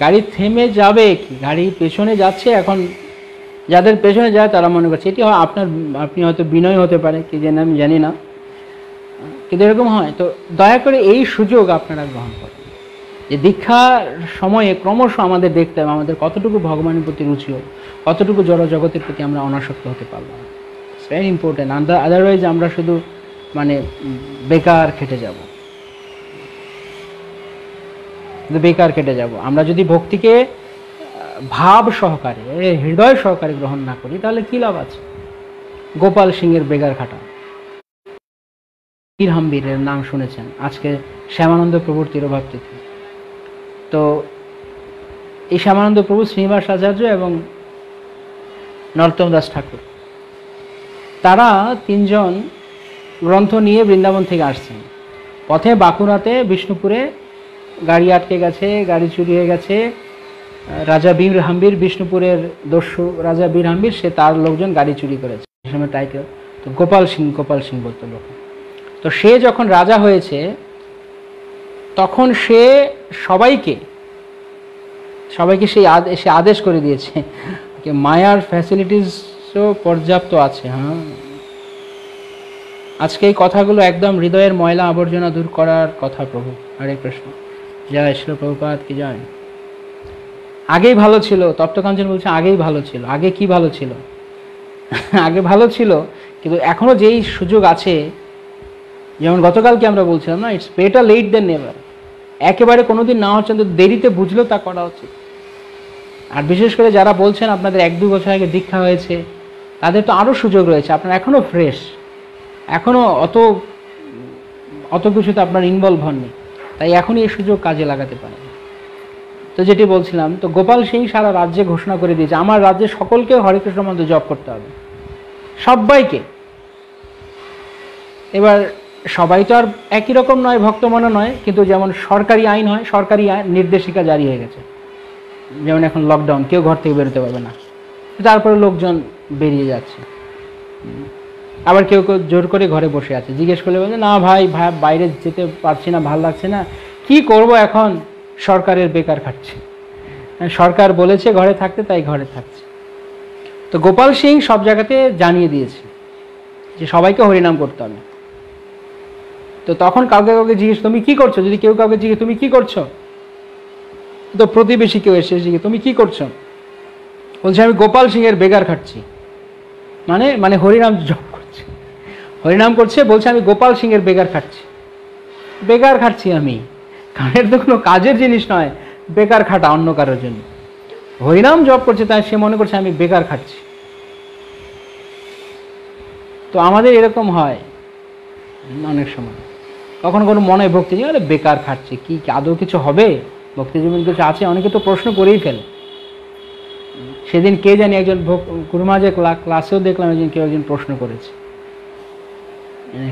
গাড়ি থেমে যাবে কি? গাড়ি পেছনে যাচ্ছে। এখন যাদের পেছনে যায় তারা মনে করছে এটি হয় আপনি হয়তো বিনয় হতে পারে, কি যেন আমি জানি না, কিন্তু এরকম হয়। তো দয়া করে এই সুযোগ আপনারা গ্রহণ করেন, যে দীক্ষার সময়ে ক্রমশ আমাদের দেখতে হবে আমাদের কতটুকু ভগবানের প্রতি রুচি হোক, কতটুকু জড় জগতের প্রতি আমরা অনাসক্ত হতে পারবো। It's very important. আদারওয়াইজ আমরা শুধু মানে বেকার খেটে যাব, আমরা যদি ভক্তিকে ভাব সহকারে, হৃদয় সহকারে গ্রহণ না করি, তাহলে কি লাভ আছে? গোপাল সিংয়ের বেগার খাটা, হাম্বিরের নাম শুনেছেন, আজকে শ্যামানন্দ প্রভুর তিরোভাব তিথি। তো এই শ্যামানন্দ প্রভু, শ্রীনিবাস আচার্য এবং নরোত্তম দাস ঠাকুর, তারা তিনজন গ্রন্থ নিয়ে বৃন্দাবন থেকে আসছেন। পথে বাঁকুড়াতে, বিষ্ণুপুরে গাড়ি আটকে গেছে, গাড়ি চুরি হয়ে গেছে, রাজা বীর হাম্বির, বিষ্ণুপুরের দস্যু রাজা বীর হাম্বির, সে তার লোকজন গাড়ি চুরি করেছে, সে সময় টাইগার, তো গোপাল সিং বলতো লোক। তো সে যখন রাজা হয়েছে তখন সে সবাইকে সে আদেশ করে দিয়েছে, মায়ার ফ্যাসিলিটিসও পর্যাপ্ত আছে। হ্যাঁ, আজকে এই কথাগুলো একদম হৃদয়ের ময়লা আবর্জনা দূর করার কথা। প্রভু হরে কৃষ্ণ, জয় শ্রী প্রভুপাদ কি জয়। আগেই ভালো ছিল, তপ্তকাঞ্চন বলছে আগেই ভালো ছিল। আগে কি ভালো ছিল? আগে ভালো ছিল, কিন্তু এখনো যেই সুযোগ আছে, যেমন গতকালকে আমরা বলছিলাম না, it's better late than never. একেবারে কোনোদিন না হচ্ছে, দেরিতে বুঝলেও তা করা উচিত। আর বিশেষ করে যারা বলছেন আপনাদের 1-2 বছর আগে দীক্ষা হয়েছে, তাদের তো আরও সুযোগ রয়েছে। আপনারা এখনও ফ্রেশ, এখনও অত কিছুতে আপনার ইনভলভ হননি, তাই এখনই এই সুযোগ কাজে লাগাতে পারেন। তো যেটি বলছিলাম, তো গোপাল সিং সারা রাজ্যে ঘোষণা করে দিয়েছে, আমার রাজ্যে সকলকে হরে কৃষ্ণ মন্ত্র জপ করতে হবে, সবাইকে। এবার সবাই তো আর একই রকম নয়, ভক্ত মনে নয়, কিন্তু যেমন সরকারি আইন হয়, সরকারি নির্দেশিকা জারি হয়ে গেছে। যেমন এখন লকডাউন, কেউ ঘর থেকে বেরোতে পারবে না, তারপরে লোকজন বেরিয়ে যাচ্ছে। আবার কেউ কেউ জোর করে ঘরে বসে আছে, জিজ্ঞেস করলে বলছে না ভাই বাইরে যেতে পারছি না, ভাল লাগছে না, কি করব এখন, সরকারের বেকার খাচ্ছে, সরকার বলেছে ঘরে থাকতে, তাই ঘরে থাকছে। তো গোপাল সিং সব জায়গাতে জানিয়ে দিয়েছে যে সবাইকে হরিনাম করতে হবে। তো তখন কাউকে জিজ্ঞেস তুমি কি করছো, যদি কেউ কাউকে জিজ্ঞেস তুমি কি করছো, তো প্রতিবেশী কেউ এসে জিজ্ঞেস তুমি কি করছো, বলছে আমি গোপাল সিং এর বেকার খাচ্ছি, মানে হরিনাম জপ করছে, হরিনাম করছে, বলছে আমি গোপাল সিং এর বেকার খাচ্ছি আমি। কারণ এটা তো কোনো কাজের জিনিস নয় বেকার খাটা অন্য কারোর জন্য, হরিনাম জপ করছে, তাই সে মনে করছে আমি বেকার খাচ্ছি। তো আমাদের এরকম হয় অনেক সময়, কখনো কোনো মনে ভক্তি নেই, আরে বেকার খাচ্ছে, কি আদৌ কিছু হবে, ভক্তি জীবন কিছু আছে, অনেকে তো প্রশ্ন করেই ফেলে। সেদিন কে জানি একজন গুরুমাজের ক্লাসেও দেখলাম কেউ একজন প্রশ্ন করেছে,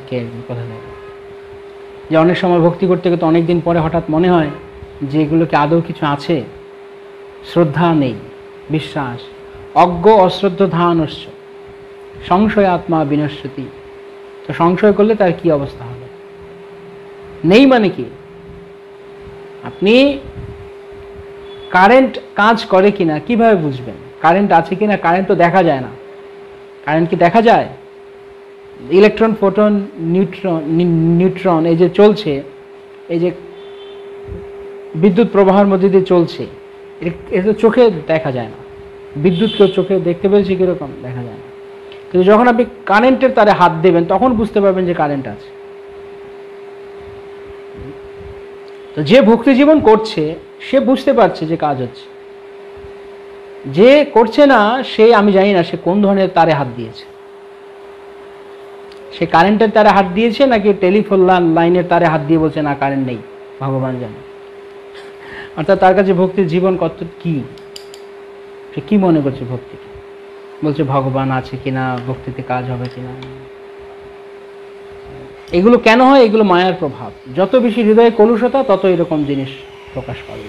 কে একজন কথা বলে যে অনেক সময় ভক্তি করতে করতে অনেকদিন পরে হঠাৎ মনে হয় যে এগুলো কি আদৌ কিছু আছে, শ্রদ্ধা নেই, বিশ্বাস, অজ্ঞ অশ্রদ্ধ ধানস্য সংশয় আত্মা বিনশ্যতি। তো সংশয় করলে তার কি অবস্থা হবে? নেই মানে কি? আপনি কারেন্ট কাজ করে কিনা কিভাবে বুঝবেন? কারেন্ট আছে কিনা? কারেন্ট তো দেখা যায় না। কারেন্ট কি দেখা যায়? ইলেকট্রন, ফোটন, নিউট্রন এই যে চলছে, এই যে বিদ্যুৎ প্রবাহের মধ্যে দিয়ে চলছে, এটা তো চোখে দেখা যায় না। বিদ্যুৎ কেউ চোখে দেখতে পেয়েছে কিরকম? দেখা যায় না। কিন্তু যখন আপনি কারেন্টের তারে হাত দেবেন তখন বুঝতে পারবেন যে কারেন্ট আছে। তো যে ভক্তি জীবন করছে সে বুঝতে পারছে যে কাজ হচ্ছে, যে করছে না সে আমি জানি না সে কোন ধরনের তারে হাত দিয়েছে, সে কারেন্টের তারে হাত দিয়েছে নাকি টেলিফোন লাইনের তারে হাত দিয়ে বলছে না কারেন্ট নেই, ভগবান জানে। অর্থাৎ তার কাছে ভক্তির জীবন কত কি, সে কি মনে করছে ভক্তি, বলছে ভগবান আছে কিনা, ভক্তিতে কাজ হবে কিনা। এগুলো কেন হয়? এগুলো মায়ার প্রভাব। যত বেশি হৃদয়ে কলুষতা তত এরকম জিনিস প্রকাশ পাবে।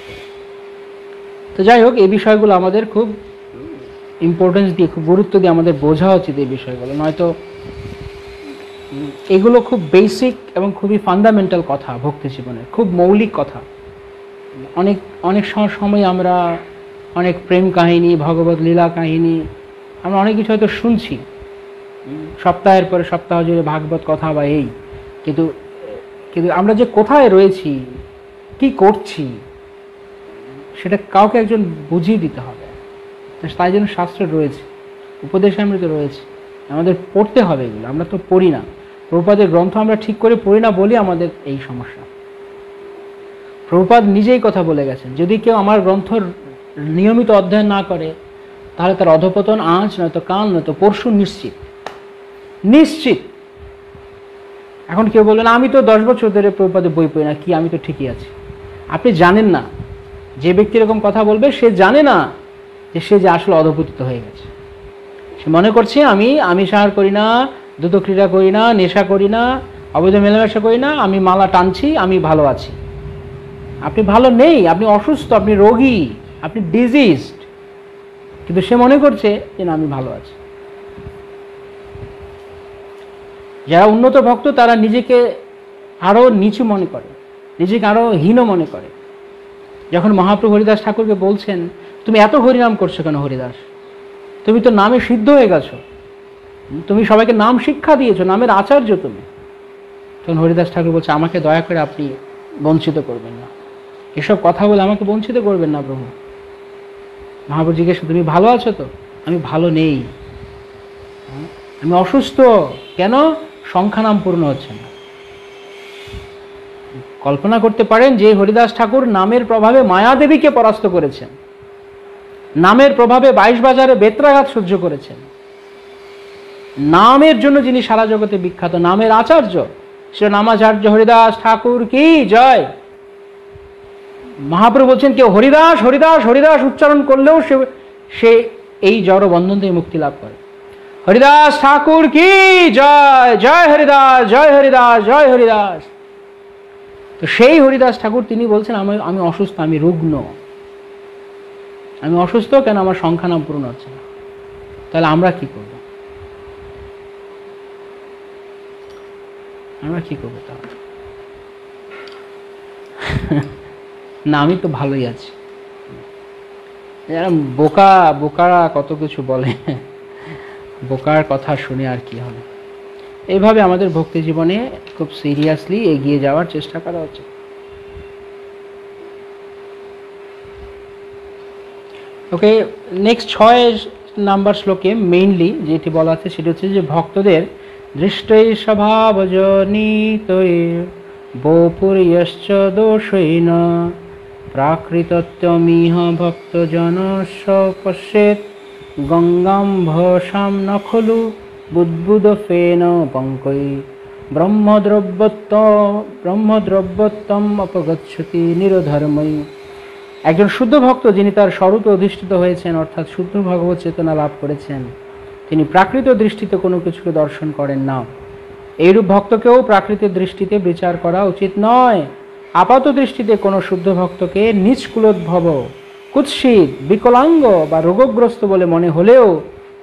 তো যাই হোক, এই বিষয়গুলো আমাদের খুব ইম্পর্টেন্স দিয়ে, খুব গুরুত্ব দিয়ে আমাদের বোঝা উচিত এই বিষয়গুলো, নয়তো এগুলো খুব বেসিক এবং খুবই ফান্ডামেন্টাল কথা, ভক্তি জীবনের খুব মৌলিক কথা। অনেক সময় আমরা অনেক প্রেম কাহিনী, ভগবত লীলা কাহিনী, আমরা অনেক কিছু হয়তো শুনছি সপ্তাহের পরে সপ্তাহ জুড়ে ভাগবত কথা বা এই, কিন্তু আমরা যে কোথায় রয়েছি, কি করছি, সেটা কাউকে একজন বুঝিয়ে দিতে হবে। তাই জন্য শাস্ত্র রয়েছে, উপদেশ অমৃত রয়েছে, আমাদের পড়তে হবে এগুলো। আমরা তো পড়ি না, প্রভুপাদের গ্রন্থ আমরা ঠিক করে পড়ি না বলি আমাদের এই সমস্যা। প্রভুপাদ নিজেই কথা বলে গেছেন, যদি কেউ আমার গ্রন্থ নিয়মিত অধ্যয়ন না করে তাহলে তার অধঃপতন আজ নয়তো কাল নয়তো পরশু নিশ্চিত। এখন কেউ বলবেন আমি তো 10 বছর ধরে প্রভুপাদের বই পড়ি না, কি আমি তো ঠিকই আছি। আপনি জানেন না, যে ব্যক্তি এরকম কথা বলবে সে জানে না যে সে যে আসলে অধঃপতিত হয়ে গেছে। সে মনে করছে আমি আমিষ করি না, দ্রুত ক্রীড়া করি না, নেশা করি না, অবৈধ মেলামেশা করি না, আমি মালা টানছি, আমি ভালো আছি। আপনি ভালো নেই, আপনি অসুস্থ, আপনি রোগী, আপনি ডিজিজড, কিন্তু সে মনে করছে যে না আমি ভালো আছি। যারা উন্নত ভক্ত তারা নিজেকে আরো নিচু মনে করে, নিজেকে আরো হীন মনে করে। যখন মহাপ্রভু হরিদাস ঠাকুরকে বলছেন তুমি এত হরিনাম করছো কেন হরিদাস, তুমি তো নামে সিদ্ধ হয়ে গেছো, তুমি সবাইকে নাম শিক্ষা দিয়েছো, নামের আচার্য তুমি। তখন হরিদাস ঠাকুর বলছে আমাকে দয়া করে আপনি বঞ্চিত করবেন না, এসব কথা বলে আমাকে বঞ্চিত করবেন না প্রভু। মহাপ্রভু জিজ্ঞেস তুমি ভালো আছো তো? আমি ভালো নেই, আমি অসুস্থ। কেন? সংখ্যা নাম পূর্ণ হচ্ছে না। কল্পনা করতে পারেন যে হরিদাস ঠাকুর নামের প্রভাবে মায়াদেবীকে পরাস্ত করেছেন, নামের প্রভাবে 22 বাজারে বেত্রাঘাত সহ্য করেছেন, নামের জন্য যিনি সারা জগতে বিখ্যাত, নামের আচার্য সে নামাচার্য হরিদাস ঠাকুর কি জয়। মহাপ্রভু বলছেন কেউ হরিদাস হরিদাস হরিদাস উচ্চারণ করলেও সে এই জড় বন্ধন থেকে মুক্তি লাভ করে। হরিদাস ঠাকুর কি জয়, জয় হরিদাস, জয় হরিদাস, জয় হরিদাস। তো সেই হরিদাস ঠাকুর তিনি বলছেন আমি অসুস্থ, আমি রুগ্ন, আমি অসুস্থ। কেন? আমার সংখ্যা নাম পূর্ণ হচ্ছে না। তাহলে আমরা কি করব? আমরা কি করবো তাহলে? না আমি তো ভালোই আছি। যারা বোকারা কত কিছু বলে, বোকার কথা শুনে আর কি হবে। এইভাবে আমাদের ভক্তি জীবনে খুব সিরিয়াসলি এগিয়ে যাওয়ার চেষ্টা করা উচিত। ওকে, নেক্সট 6 নাম্বার শ্লোকে মেইনলি যেটি বলা আছে সেটি হচ্ছে যে ভক্তদের দৃষ্টৈ স্বভাবজনিতৈ বপুর্যশ্চ দোষৈন প্রাকৃতত্বমিহ ভক্তজনস্য পশ্যেৎ গঙ্গাম ভসাম ন খলু বুদ্বুদফেন পঙ্কৈ ব্রহ্মদ্রব্যত্বম অপগচ্ছতি নিরধর্মৈ। একজন শুদ্ধ ভক্ত যিনি তার স্বরূপে অধিষ্ঠিত হয়েছেন, অর্থাৎ শুদ্ধ ভগবত চেতনা লাভ করেছেন, তিনি প্রাকৃত দৃষ্টিতে কোনো কিছুকে দর্শন করেন না। এইরূপ ভক্তকেও প্রাকৃতিক দৃষ্টিতে বিচার করা উচিত নয়। আপাত দৃষ্টিতে কোনো শুদ্ধ ভক্তকে নিষ্কুলোদ্ভব, কুৎসিত, বিকলাঙ্গ বা রোগগ্রস্ত বলে মনে হলেও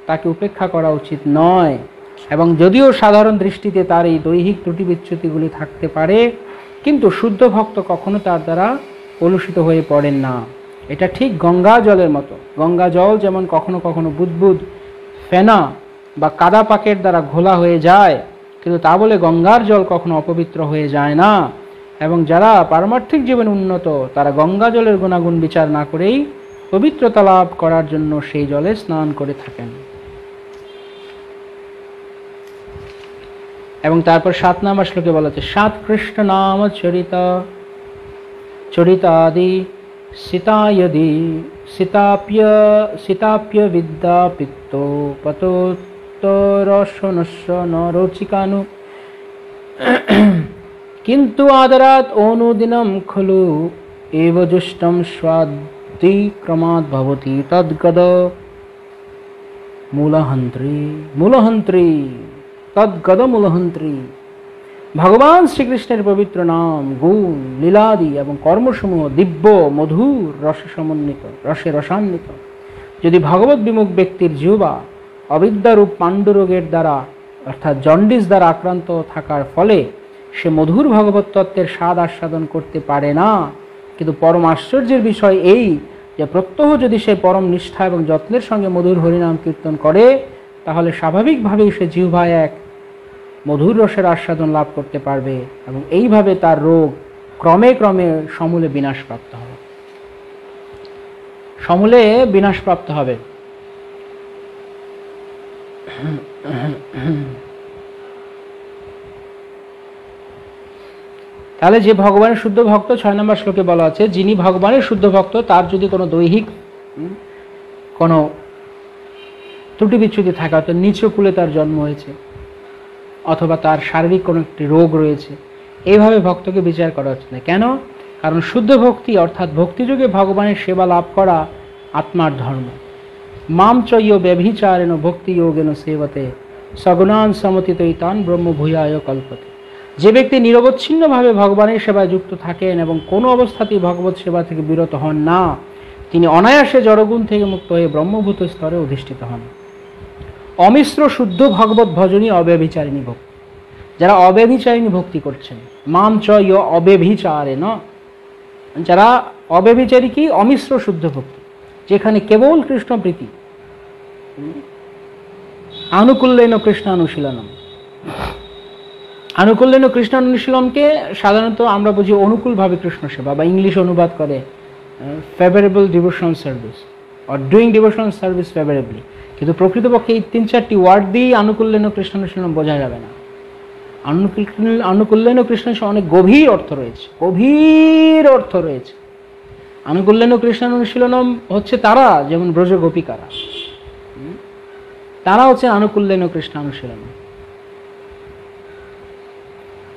তাকে উপেক্ষা করা উচিত নয়। এবং যদিও সাধারণ দৃষ্টিতে তার এই দৈহিক ত্রুটি বিচ্যুতিগুলি থাকতে পারে, কিন্তু শুদ্ধ ভক্ত কখনো তার দ্বারা কলুষিত হয়ে পড়েন না। এটা ঠিক গঙ্গা জলের মতো। গঙ্গা জল যেমন কখনো কখনো বুদবুদ, ফেনা বা কাদা পাকের দ্বারা ঘোলা হয়ে যায়, কিন্তু তা বলে গঙ্গার জল কখনো অপবিত্র হয়ে যায় না। এবং যারা পারমার্থিক জীবনে উন্নত তারা গঙ্গা জলের গুণাগুণ বিচার না করেই পবিত্রতা লাভ করার জন্য সেই জলে স্নান করে থাকেন। এবং তারপর 7 নম্বর শ্লোকে বলা আছে 7 কৃষ্ণ নাম চরিতাদি সীতায়দি সীতাপ্য বিদ্যা পিত্ত পতোত্তরশনস্য নরচিকানু কিন্তু আদরাত অনুদিনম খলু এব জুষ্টম স্বাদি ক্রমাৎ ভবতি তদ্গদ মূলহন্ত্রী তদ্গদ মূলহন্ত্রী। ভগবান শ্রীকৃষ্ণের পবিত্র নাম, গুণ, লীলাদি এবং কর্মসমূহ দিব্য, মধুর, রসে রসান্বিত। যদি ভগবত বিমুখ ব্যক্তির জিহ্বা অবিদ্যারূপ পাণ্ডুরোগের দ্বারা অর্থাৎ জন্ডিস দ্বারা আক্রান্ত থাকার ফলে সে মধুর ভগবত তত্ত্বের স্বাদ আস্বাদন করতে পারে না, কিন্তু পরম আশ্চর্যের বিষয় এই যে প্রত্যহ যদি সে পরম নিষ্ঠা এবং যত্নের সঙ্গে মধুর হরিনাম কীর্তন করে, তাহলে স্বাভাবিকভাবেই সে জিহ্বায় এক মধুর রসের আস্বাদন লাভ করতে পারবে এবং এইভাবে তার রোগ ক্রমে ক্রমে সমূলে বিনাশপ্রাপ্ত হবে। সমূলে বিনাশপ্রাপ্ত হবে। তাহলে যে ভগবানের শুদ্ধ ভক্ত 6 নম্বর শ্লোকে বলা আছে, যিনি ভগবানের শুদ্ধ ভক্ত তার যদি কোনো দৈহিক কোনো ত্রুটি বিচ্যুতি থাকে, অর্থাৎ নিচু কুলে তার জন্ম হয়েছে অথবা তার শারীরিক কোনো একটি রোগ রয়েছে, এইভাবে ভক্তকে বিচার করা উচিত না। কেন? কারণ শুদ্ধ ভক্তি অর্থাৎ ভক্তিযোগে ভগবানের সেবা লাভ করা আত্মার ধর্ম। মাম চৈয় ব্যভিচারেণ ভক্তি যোগেন সেবতে সগুণান সমতিতৈতান ব্রহ্ম ভূয়ায় কল্পতে। যে ব্যক্তি নিরবচ্ছিন্নভাবে ভগবানের সেবায় যুক্ত থাকেন এবং কোনো অবস্থাতেই ভগবত সেবা থেকে বিরত হন না, তিনি অনায়াসে জড়গুণ থেকে মুক্ত হয়ে ব্রহ্মভূত স্তরে অধিষ্ঠিত হন। অমিশ্র শুদ্ধ ভগবত ভজনী অব্যভিচারিণী ভক্তি, যারা অব্যভিচারিণী ভক্তি করছেন, মাম চ ইয় অব্যভিচারে ন, যারা অব্যভিচারী কি অমিশ্র শুদ্ধ ভক্তি, যেখানে কেবল কৃষ্ণ প্রীতি, আনুকূল্যেন কৃষ্ণানুশীলনম। আনুকূল্যেন কৃষ্ণানুশীলনকে সাধারণত আমরা বুঝি অনুকূলভাবে কৃষ্ণ সেবা, বা ইংলিশ অনুবাদ করে favourable devotional service or doing devotional service ফেভারেবলি, কিন্তু প্রকৃতপক্ষে এই 3-4টি ওয়ার্ড দিয়েই আনুকূল্যেন কৃষ্ণানুশীলন বোঝা যাবে না। আনুকূল্যেন কৃষ্ণানুশীলন অনেক গভীর অর্থ রয়েছে, গভীর অর্থ রয়েছে। আনুকূল্যেন কৃষ্ণানুশীলনম হচ্ছে তারা, যেমন ব্রজ গোপিকারা, তারা হচ্ছে আনুকূল্যেন কৃষ্ণানুশীলন।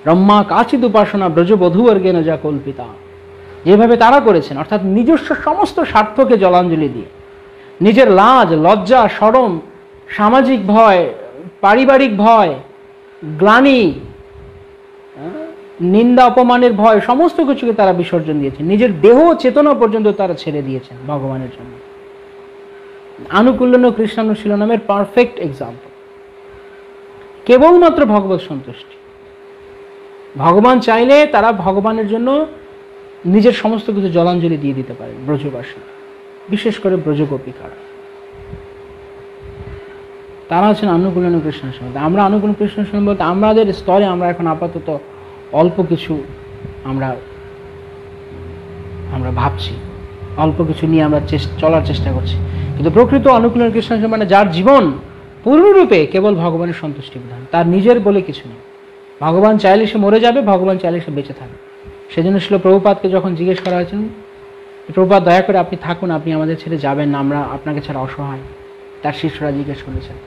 ব্রহ্মা কাচিদ উপাসনা ব্রজবধূবর্গেন যা কল্পিতা, যেভাবে তারা করেছেন, অর্থাৎ নিজস্ব সমস্ত স্বার্থকে জলাঞ্জলি দিয়ে, নিজের লাজ, লজ্জা, শরম, সামাজিক ভয়, পারিবারিক ভয়, গ্লানি, নিন্দা অপমানের ভয়, সমস্ত কিছুকে তারা বিসর্জন দিয়েছেন, নিজের দেহ চেতনা পর্যন্ত তারা ছেড়ে দিয়েছেন ভগবানের জন্য। আনুকূল্যেন কৃষ্ণানুশীলনমের পারফেক্ট এক্সাম্পল। কেবলমাত্র ভগবত সন্তুষ্টি, ভগবান চাইলে তারা ভগবানের জন্য নিজের সমস্ত কিছু জলাঞ্জলি দিয়ে দিতে পারেন। ব্রজবাসী, বিশেষ করে ব্রজগোপিকারা, তারা আছেন আনুকূল্যেন কৃষ্ণানুশীলন। আমরা আনুকূল্যেন কৃষ্ণানুশীলন বলতে আমাদের স্তরে আমরা এখন আপাতত অল্প কিছু আমরা ভাবছি, অল্প কিছু নিয়ে আমরা চলার চেষ্টা করছি, কিন্তু প্রকৃত অনুকূলন কৃষ্ণানুশীলন মানে যার জীবন পূর্ণরূপে কেবল ভগবানের সন্তুষ্টি বিধান, তার নিজের বলে কিছু নেই। ভগবান চাইলে সে মরে যাবে, ভগবান চাইলে সে বেঁচে থাকবে। সেজন্য ছিল প্রভুপাদকে যখন জিজ্ঞেস করা হয়েছিল, প্রভুপাদ দয়া করে আপনি থাকুন, আপনি আমাদের ছেড়ে যাবেন না, আমরা আপনাকে ছাড়া অসহায়, তার শিষ্যরা জিজ্ঞেস করেছেন।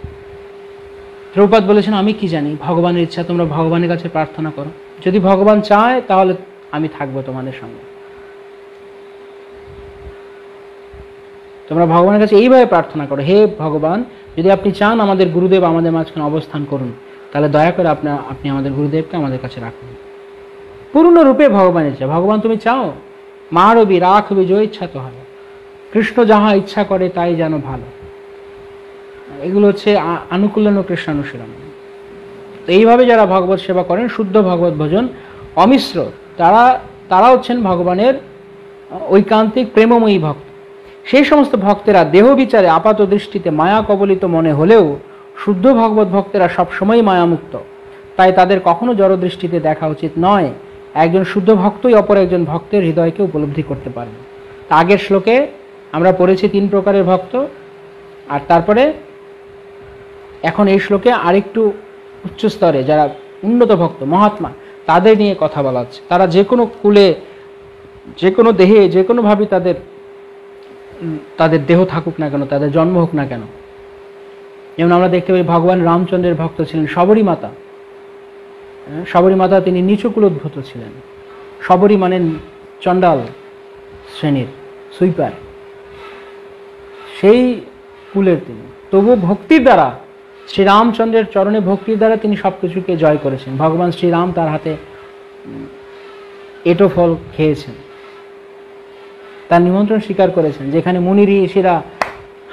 প্রভুপাদ বলেছেন আমি কি জানি, ভগবানের ইচ্ছা, তোমরা ভগবানের কাছে প্রার্থনা করো, যদি ভগবান চায় তাহলে আমি থাকবো তোমাদের সঙ্গে। তোমরা ভগবানের কাছে এইভাবে প্রার্থনা করো, হে ভগবান, যদি আপনি চান আমাদের গুরুদেব আমাদের মাঝখানে অবস্থান করুন, তাহলে দয়া করে আপনি আমাদের গুরুদেবকে আমাদের কাছে রাখুন। পূর্ণরূপে ভগবানের ইচ্ছা, ভগবান তুমি চাও, মারবি রাখবি যে ইচ্ছা তো হবে, কৃষ্ণ যাহা ইচ্ছা করে তাই যেন ভালো। এগুলো হচ্ছে আনুকূল্যেন কৃষ্ণানুশীলন। তো এইভাবে যারা ভগবত সেবা করেন, শুদ্ধ ভগবত ভজন, অমিশ্র, তারা হচ্ছেন ভগবানের ঐকান্তিক প্রেমময়ী ভক্ত। সেই সমস্ত ভক্তেরা দেহ বিচারে আপাত দৃষ্টিতে মায়া কবলিত মনে হলেও শুদ্ধ ভগবত ভক্তেরা সবসময় মায়ামুক্ত, তাই তাদের কখনো জড়দৃষ্টিতে দেখা উচিত নয়। একজন শুদ্ধ ভক্তই অপর একজন ভক্তের হৃদয়কে উপলব্ধি করতে পারবে। আগের শ্লোকে আমরা পড়েছি 3 প্রকারের ভক্ত, আর তারপরে এখন এই শ্লোকে আরেকটু উচ্চ স্তরে যারা উন্নত ভক্ত, মহাত্মা, তাদের নিয়ে কথা বলা হচ্ছে। তারা যে কোনো কুলে, যে কোনো দেহে, যে কোনোভাবে তাদের দেহ থাকুক না কেন, তাদের জন্ম হোক না কেন। যেমন আমরা দেখতে পাই ভগবান রামচন্দ্রের ভক্ত ছিলেন শবরী মাতা। শবরী মাতা তিনি নিচকুলোদ্ভূত ছিলেন। শবরী মানে চণ্ডাল শ্রেণীর সুইপার, সেই কুলের তিনি। তবু ভক্তির দ্বারা, শ্রীরামচন্দ্রের চরণে ভক্তির দ্বারা তিনি সব কিছুকে জয় করেছেন। ভগবান শ্রীরাম তার হাতে এঁটো ফল খেয়েছেন, তার নিমন্ত্রণ স্বীকার করেছেন। যেখানে মুনি ঋষিরা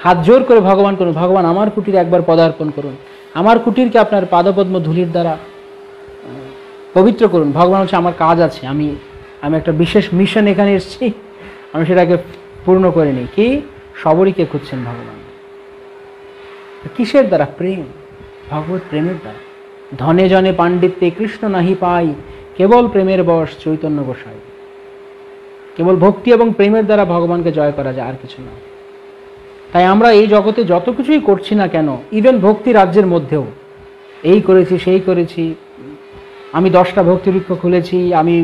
হাত জোর করে ভগবান করুন, ভগবান আমার কুটিরে একবার পদার্পণ করুন, আমার কুটিরকে আপনার পাদপদ্ম ধূলির দ্বারা পবিত্র করুন। ভগবান হচ্ছে আমার কাজ আছে, আমি একটা বিশেষ মিশন এখানে এসেছি, আমি সেটাকে পূর্ণ করে নিই। কি শবরীকে খুঁজছেন ভগবান, কিসের দ্বারা? প্রেম, ভগবত প্রেমের দ্বারা। ধনে জনে পাণ্ডিত্যে কৃষ্ণ নাহি পাই, কেবল প্রেমের বশ চৈতন্য গোসাই। কেবল ভক্তি এবং প্রেমের দ্বারা ভগবানকে জয় করা যায়, আর কিছু না। তাই আমরা এই জগতে যত কিছুই করছি না কেন, ইভেন ভক্তি রাজ্যের মধ্যেও, এই করেছি সেই করেছি, আমি 10টা ভক্তিবৃক্ষ খুলেছি, আমি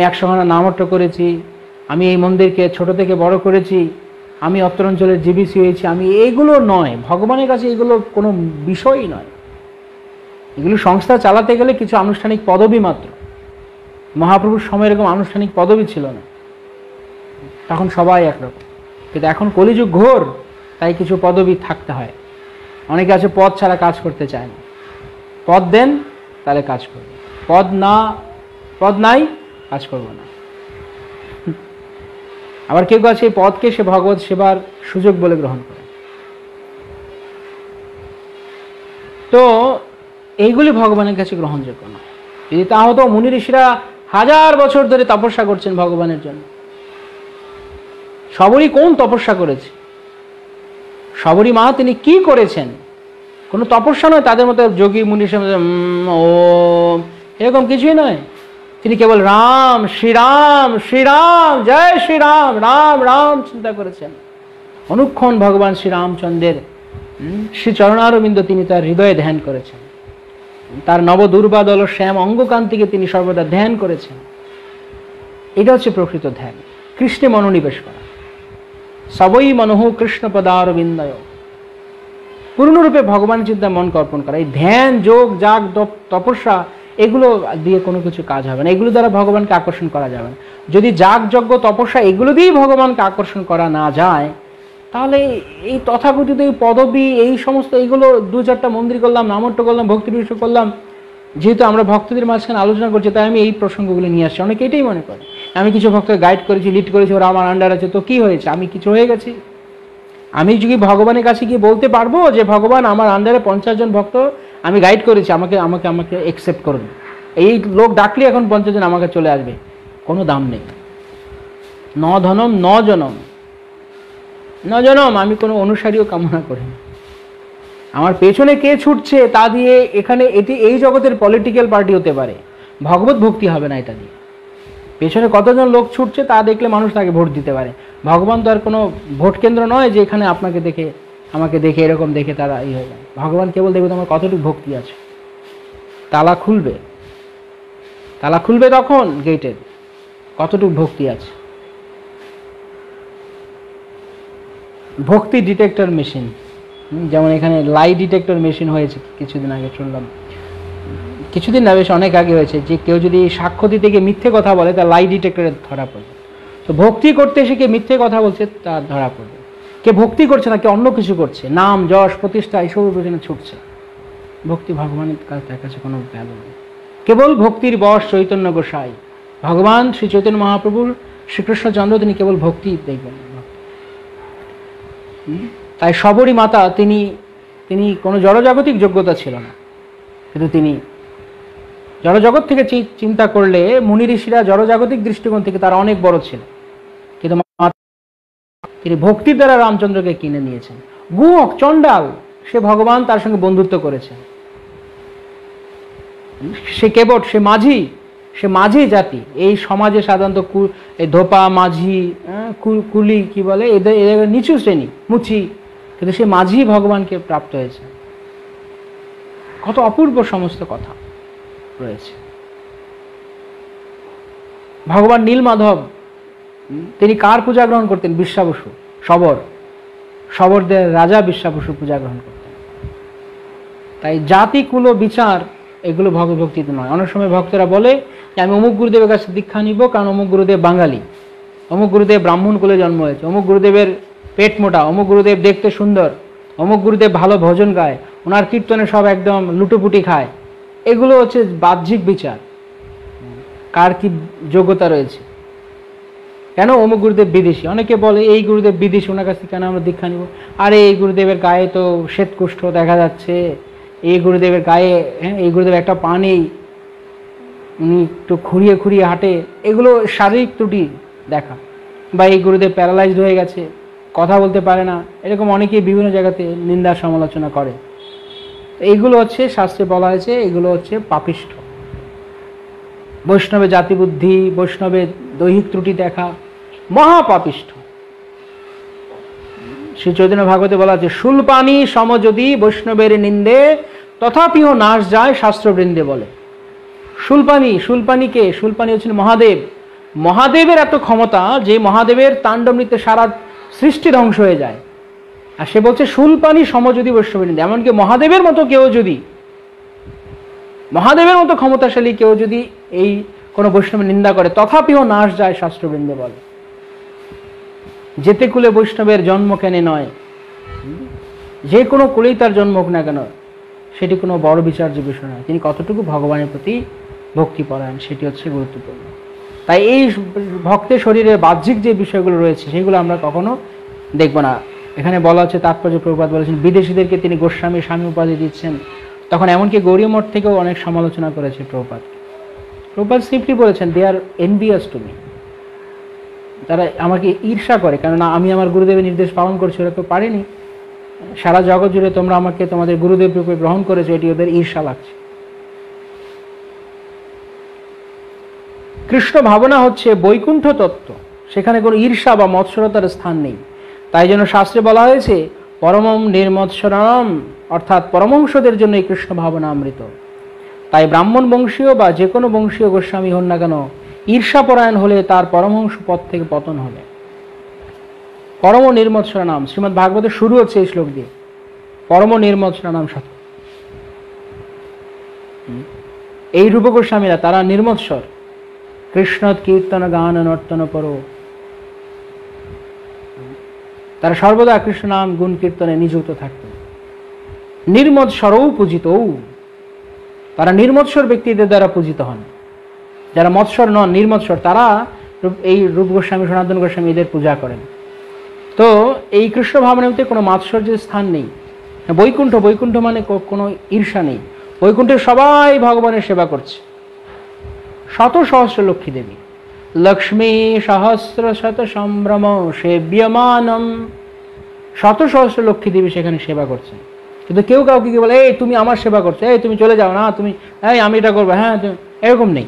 100খানা নামট্য করেছি, আমি এই মন্দিরকে ছোট থেকে বড় করেছি, আমি অত্র অঞ্চলের জিবিসি হয়েছি, আমি এইগুলো নয়, ভগবানের কাছে এগুলো কোনো বিষয়ই নয়। এগুলো সংস্থা চালাতে গেলে কিছু আনুষ্ঠানিক পদবি মাত্র। মহাপ্রভুর সময় এরকম আনুষ্ঠানিক পদবি ছিল না, তখন সবাই একরকম। কিন্তু এখন কলিযুগ ঘোর, তাই কিছু পদবি থাকতে হয়। অনেকে আছে পদ ছাড়া কাজ করতে চায় না, পদ দেন তাহলে কাজ করবে, পদ নাই কাজ করবো না। আবার কেউ আছে এই পদকে সে ভগবত সেবার সুযোগ বলে গ্রহণ করে। তো এইগুলি ভগবানের কাছে গ্রহণযোগ্য না। যদি তা হতো, মুনি ঋষিরা হাজার বছর ধরে তপস্যা করছেন ভগবানের জন্য। সবরী কোন তপস্যা করেছে? সবরী মা তিনি কি করেছেন? কোনো তপস্যা নয় তাদের মতো যোগী মুনি ও এরকম কিছুই নয়। তিনি কেবল রাম শ্রীরাম শ্রীরাম জয় শ্রীরাম রাম রাম চিন্তা করেছেন। অনুক্ষণ ভগবান শ্রীরামচন্দ্রের শ্রী চরণারবিন্দ তিনি তার হৃদয়ে ধ্যান করেছেন। তার নবদুর্বাদল শ্যাম অঙ্গকান্তিকে তিনি সর্বদা ধ্যান করেছেন। এটা হচ্ছে প্রকৃত ধ্যান, কৃষ্ণে মনোনিবেশ করা। সবই মনঃ কৃষ্ণ পদারবিন্দয়, পূর্ণরূপে ভগবান চিন্তা মনকে অর্পণ করা। এই ধ্যান যোগ যাগ তপস্যা এগুলো দিয়ে কোনো কিছু কাজ হবে না, এগুলো দ্বারা ভগবানকে আকর্ষণ করা যাবে না। যদি যাগ যজ্ঞ তপস্যা এগুলো দিয়েই ভগবানকে আকর্ষণ করা না যায়, তাহলে এই তথাকথিত এই পদবী এই সমস্ত এইগুলো দু চারটা মন্দির করলাম, নামট্য করলাম, ভক্তি বিষয় করলাম, যেহেতু আমরা ভক্তদের মাঝখানে আলোচনা করছি তাই আমি এই প্রসঙ্গগুলো নিয়ে আসছি। অনেকে এটাই মনে করে আমি কিছু ভক্তকে গাইড করেছি, লিড করেছি, ওরা আমার আন্ডার আছে, তো কি হয়েছে, আমি কিছু হয়ে গেছি? আমি যদি ভগবানের কাছে গিয়ে বলতে পারবো যে ভগবান আমার আন্ডারে 50 জন ভক্ত আমি গাইড করেছি, আমাকে আমাকে আমাকে অ্যাকসেপ্ট করুন, এই লোক ডাকলে এখন 50 জন আমাকে চলে আসবে? কোনো দাম নেই। ন ধনম ন জনম, ন জনম আমি কোনো অনুসারীও কামনা করি না। আমার পেছনে কে ছুটছে তা দিয়ে এখানে এটি এই জগতের পলিটিক্যাল পার্টি হতে পারে, ভগবত ভক্তি হবে না এটা দিয়ে। পেছনে কতজন লোক ছুটছে তা দেখলে মানুষ তাকে ভোট দিতে পারে। ভগবান তো আর কোনো ভোট কেন্দ্র নয় যে এখানে আপনাকে দেখে আমাকে দেখে এরকম দেখে তারা ই হয়ে যায়। ভগবান কেবল দেখবে তোমার কতটুকু ভক্তি আছে। তালা খুলবে, তালা খুলবে তখন গেটের কতটুকু ভক্তি আছে। ভক্তি ডিটেক্টর মেশিন, যেমন এখানে লাই ডিটেক্টর মেশিন হয়েছে কিছুদিন আগে, শুনলাম কিছুদিন না বেশ অনেক আগে হয়েছে, যে কেউ যদি সাক্ষ্য দিতে গিয়ে মিথ্যে কথা বলে তা লাই ডিটেক্টরে ধরা পড়বে। তো ভক্তি করতে এসে কে মিথ্যে কথা বলছে তা ধরা পড়বে। কে ভক্তি করছে না, কে অন্য কিছু করছে, নাম যশ প্রতিষ্ঠা এইসবের পেছনে ছুটছে। ভক্তি ভগবানের কাছে কোনো ভ্যালু নেই। কেবল ভক্তির বশ চৈতন্য গোসাই, ভগবান শ্রী চৈতন্য মহাপ্রভুর শ্রীকৃষ্ণচন্দ্র তিনি কেবল ভক্তি দেখবেন। তাই সবরী মাতা তিনি তিনি কোনো জড়জাগতিক যোগ্যতা ছিল না, কিন্তু তিনি জড়জগৎ থেকে চিন্তা করলে মুনি ঋষিরা জড়জাগতিক দৃষ্টিকোণ থেকে তারা অনেক বড় ছিল, কিন্তু তিনি ভক্তির দ্বারা রামচন্দ্রকে কিনে নিয়েছেন। গুহক চণ্ডাল সে ভগবান তার সঙ্গে বন্ধুত্ব করেছেন। সে কেবট, সে মাঝি জাতি। এই সমাজে সাধারণত ধোপা মাঝি কুলি কি বলে এদের নিচু শ্রেণী মুচি, কিন্তু সে মাঝি ভগবানকে প্রাপ্ত হয়েছে। কত অপূর্ব সমস্ত কথা রয়েছে। ভগবান নীলমাধব তিনি কার পূজা গ্রহণ করতেন? বিশ্বাবসু, শবরদের রাজা বিশ্বাবসু পূজা গ্রহণ করতেন। তাই জাতি কুল বিচার এগুলো ভক্তিতে নয়। অনেক সময় ভক্তরা বলে যে আমি অমুক গুরুদেবের কাছে দীক্ষা নিব কারণ অমুক গুরুদেব বাঙালি, অমুক গুরুদেব ব্রাহ্মণ কুলে জন্ম হয়েছে, অমুক গুরুদেবের পেট মোটা, অমুক গুরুদেব দেখতে সুন্দর, অমুক গুরুদেব ভালো ভজন গায়, ওনার কীর্তনে সব একদম লুটোপুটি খায়। এগুলো হচ্ছে বাহ্যিক বিচার, কার কি যোগ্যতা রয়েছে। কেন অমুক গুরুদেব বিদেশি? অনেকে বলে এই গুরুদেব বিদেশি, ওনার কাছে কেন আমরা দীক্ষা নিব? আরে এই গুরুদেবের গায়ে তো শ্বেতকুষ্ঠ দেখা যাচ্ছে, এই গুরুদেবের গায়ে এই গুরুদেব একটা পা নেই, উনি একটু খুঁড়িয়ে খুঁড়িয়ে হাঁটে, এগুলো শারীরিক ত্রুটি দেখা। বা এই গুরুদেব প্যারালাইজড হয়ে গেছে, কথা বলতে পারে না, এরকম অনেকেই বিভিন্ন জায়গাতে নিন্দা সমালোচনা করে। এইগুলো হচ্ছে শাস্ত্রে বলা হয়েছে এগুলো হচ্ছে পাপিষ্ঠ। বৈষ্ণবের জাতিবুদ্ধি, বৈষ্ণবের দৈহিক ত্রুটি দেখা মহাপাপিষ্ঠ। শ্রী চৈতন্য ভাগবতে বলা আছে শুলপানি সম যদি বৈষ্ণবের নিন্দে তথাপিও নাশ যায় শাস্ত্রবৃন্দে বলে। শুলপানিকে, শুলপানি হচ্ছেন মহাদেব। মহাদেবের এত ক্ষমতা যে মহাদেবের তাণ্ডব নৃত্যে সারা সৃষ্টি ধ্বংস হয়ে যায়। আর সে বলছে শুলপানি সম যদি বৈষ্ণবের নিন্দে, এমনকি মহাদেবের মতো কেউ যদি, মহাদেবের মতো ক্ষমতাশালী কেউ যদি এই কোনো বৈষ্ণবের নিন্দা করে তথাপিও নাশ যায় শাস্ত্রবৃন্দে বলে। যেতে কুলে বৈষ্ণবের জন্ম কেনে নয়, যে কোনো কুলেই তার জন্ম হোক না কেন সেটি কোনো বড় বিচার্য বিষয় নয়। তিনি কতটুকু ভগবানের প্রতি ভক্তিপরায়ণ সেটি হচ্ছে গুরুত্বপূর্ণ। তাই এই ভক্তের শরীরের বাহ্যিক যে বিষয়গুলো রয়েছে সেগুলো আমরা কখনো দেখব না। এখানে বলা হচ্ছে, তাৎপর্য প্রভুপাদ বলেছেন বিদেশিদেরকে তিনি গোস্বামী স্বামী উপাধি দিচ্ছেন, তখন এমনকি গৌরী মঠ থেকেও অনেক সমালোচনা করেছে প্রভুপাদ। প্রভুপাদ সিম্পলি বলেছেন, দে আর এনভিয়াস টু মি, তারা আমাকে ঈর্ষা করে, কেননা আমি আমার গুরুদেবের নির্দেশ পালন করছি, ওরা কেউ পারেনি। সারা জগৎ জুড়ে তোমরা আমাকে তোমাদের গুরুদেব রূপে গ্রহণ করেছো, এটি ওদের ঈর্ষা লাগছে। কৃষ্ণ ভাবনা হচ্ছে বৈকুণ্ঠ তত্ত্ব, সেখানে কোনো ঈর্ষা বা মৎসরতার স্থান নেই। তাই জন্য শাস্ত্রে বলা হয়েছে পরমম নির্মৎসরণম, অর্থাৎ পরমংশদের জন্য এই কৃষ্ণ ভাবনা অমৃত। তাই ব্রাহ্মণ বংশীয় বা যে কোনো বংশীয় গোস্বামী হন না কেন, ঈর্ষাপরায়ণ হলে তার পরমহংস পদ থেকে পতন হবে। পরম নির্মৎসরণম, শ্রীমদ্ ভাগবতের শুরু হচ্ছে এই শ্লোক দিয়ে, পরম নির্মৎসরণম সৎ। এই রূপ গোস্বামীরা তারা নির্মৎসর, কৃষ্ণ কীর্তন গান নর্তন পর, তারা সর্বদা কৃষ্ণ নাম গুণ কীর্তনে নিযুক্ত থাকতেন। নির্মৎসরও পূজিতও, তারা নির্মৎসর ব্যক্তিদের দ্বারা পূজিত হন। যারা মৎসর নন, নির্মৎসর, তারা এই রূপ গোস্বামী সনাতন গোস্বামী এদের পূজা করেন। তো এই কৃষ্ণ ভাবনাতে কোনো মাৎসর্যের স্থান নেই। বৈকুণ্ঠ, বৈকুণ্ঠ মানে কোনো ঈর্ষা নেই। বৈকুণ্ঠে সবাই ভগবানের সেবা করছে। শত সহস্র লক্ষ্মী দেবী, লক্ষ্মী সহস্র শত সম্ভ্রম সেব্যমানম, শত সহস্র লক্ষ্মী দেবী সেখানে সেবা করছেন। কিন্তু কেউ কাউকে কি বলে, এই তুমি আমার সেবা করছো, এই তুমি চলে যাও না, তুমি এই আমি এটা করবো, হ্যাঁ, এরকম নেই।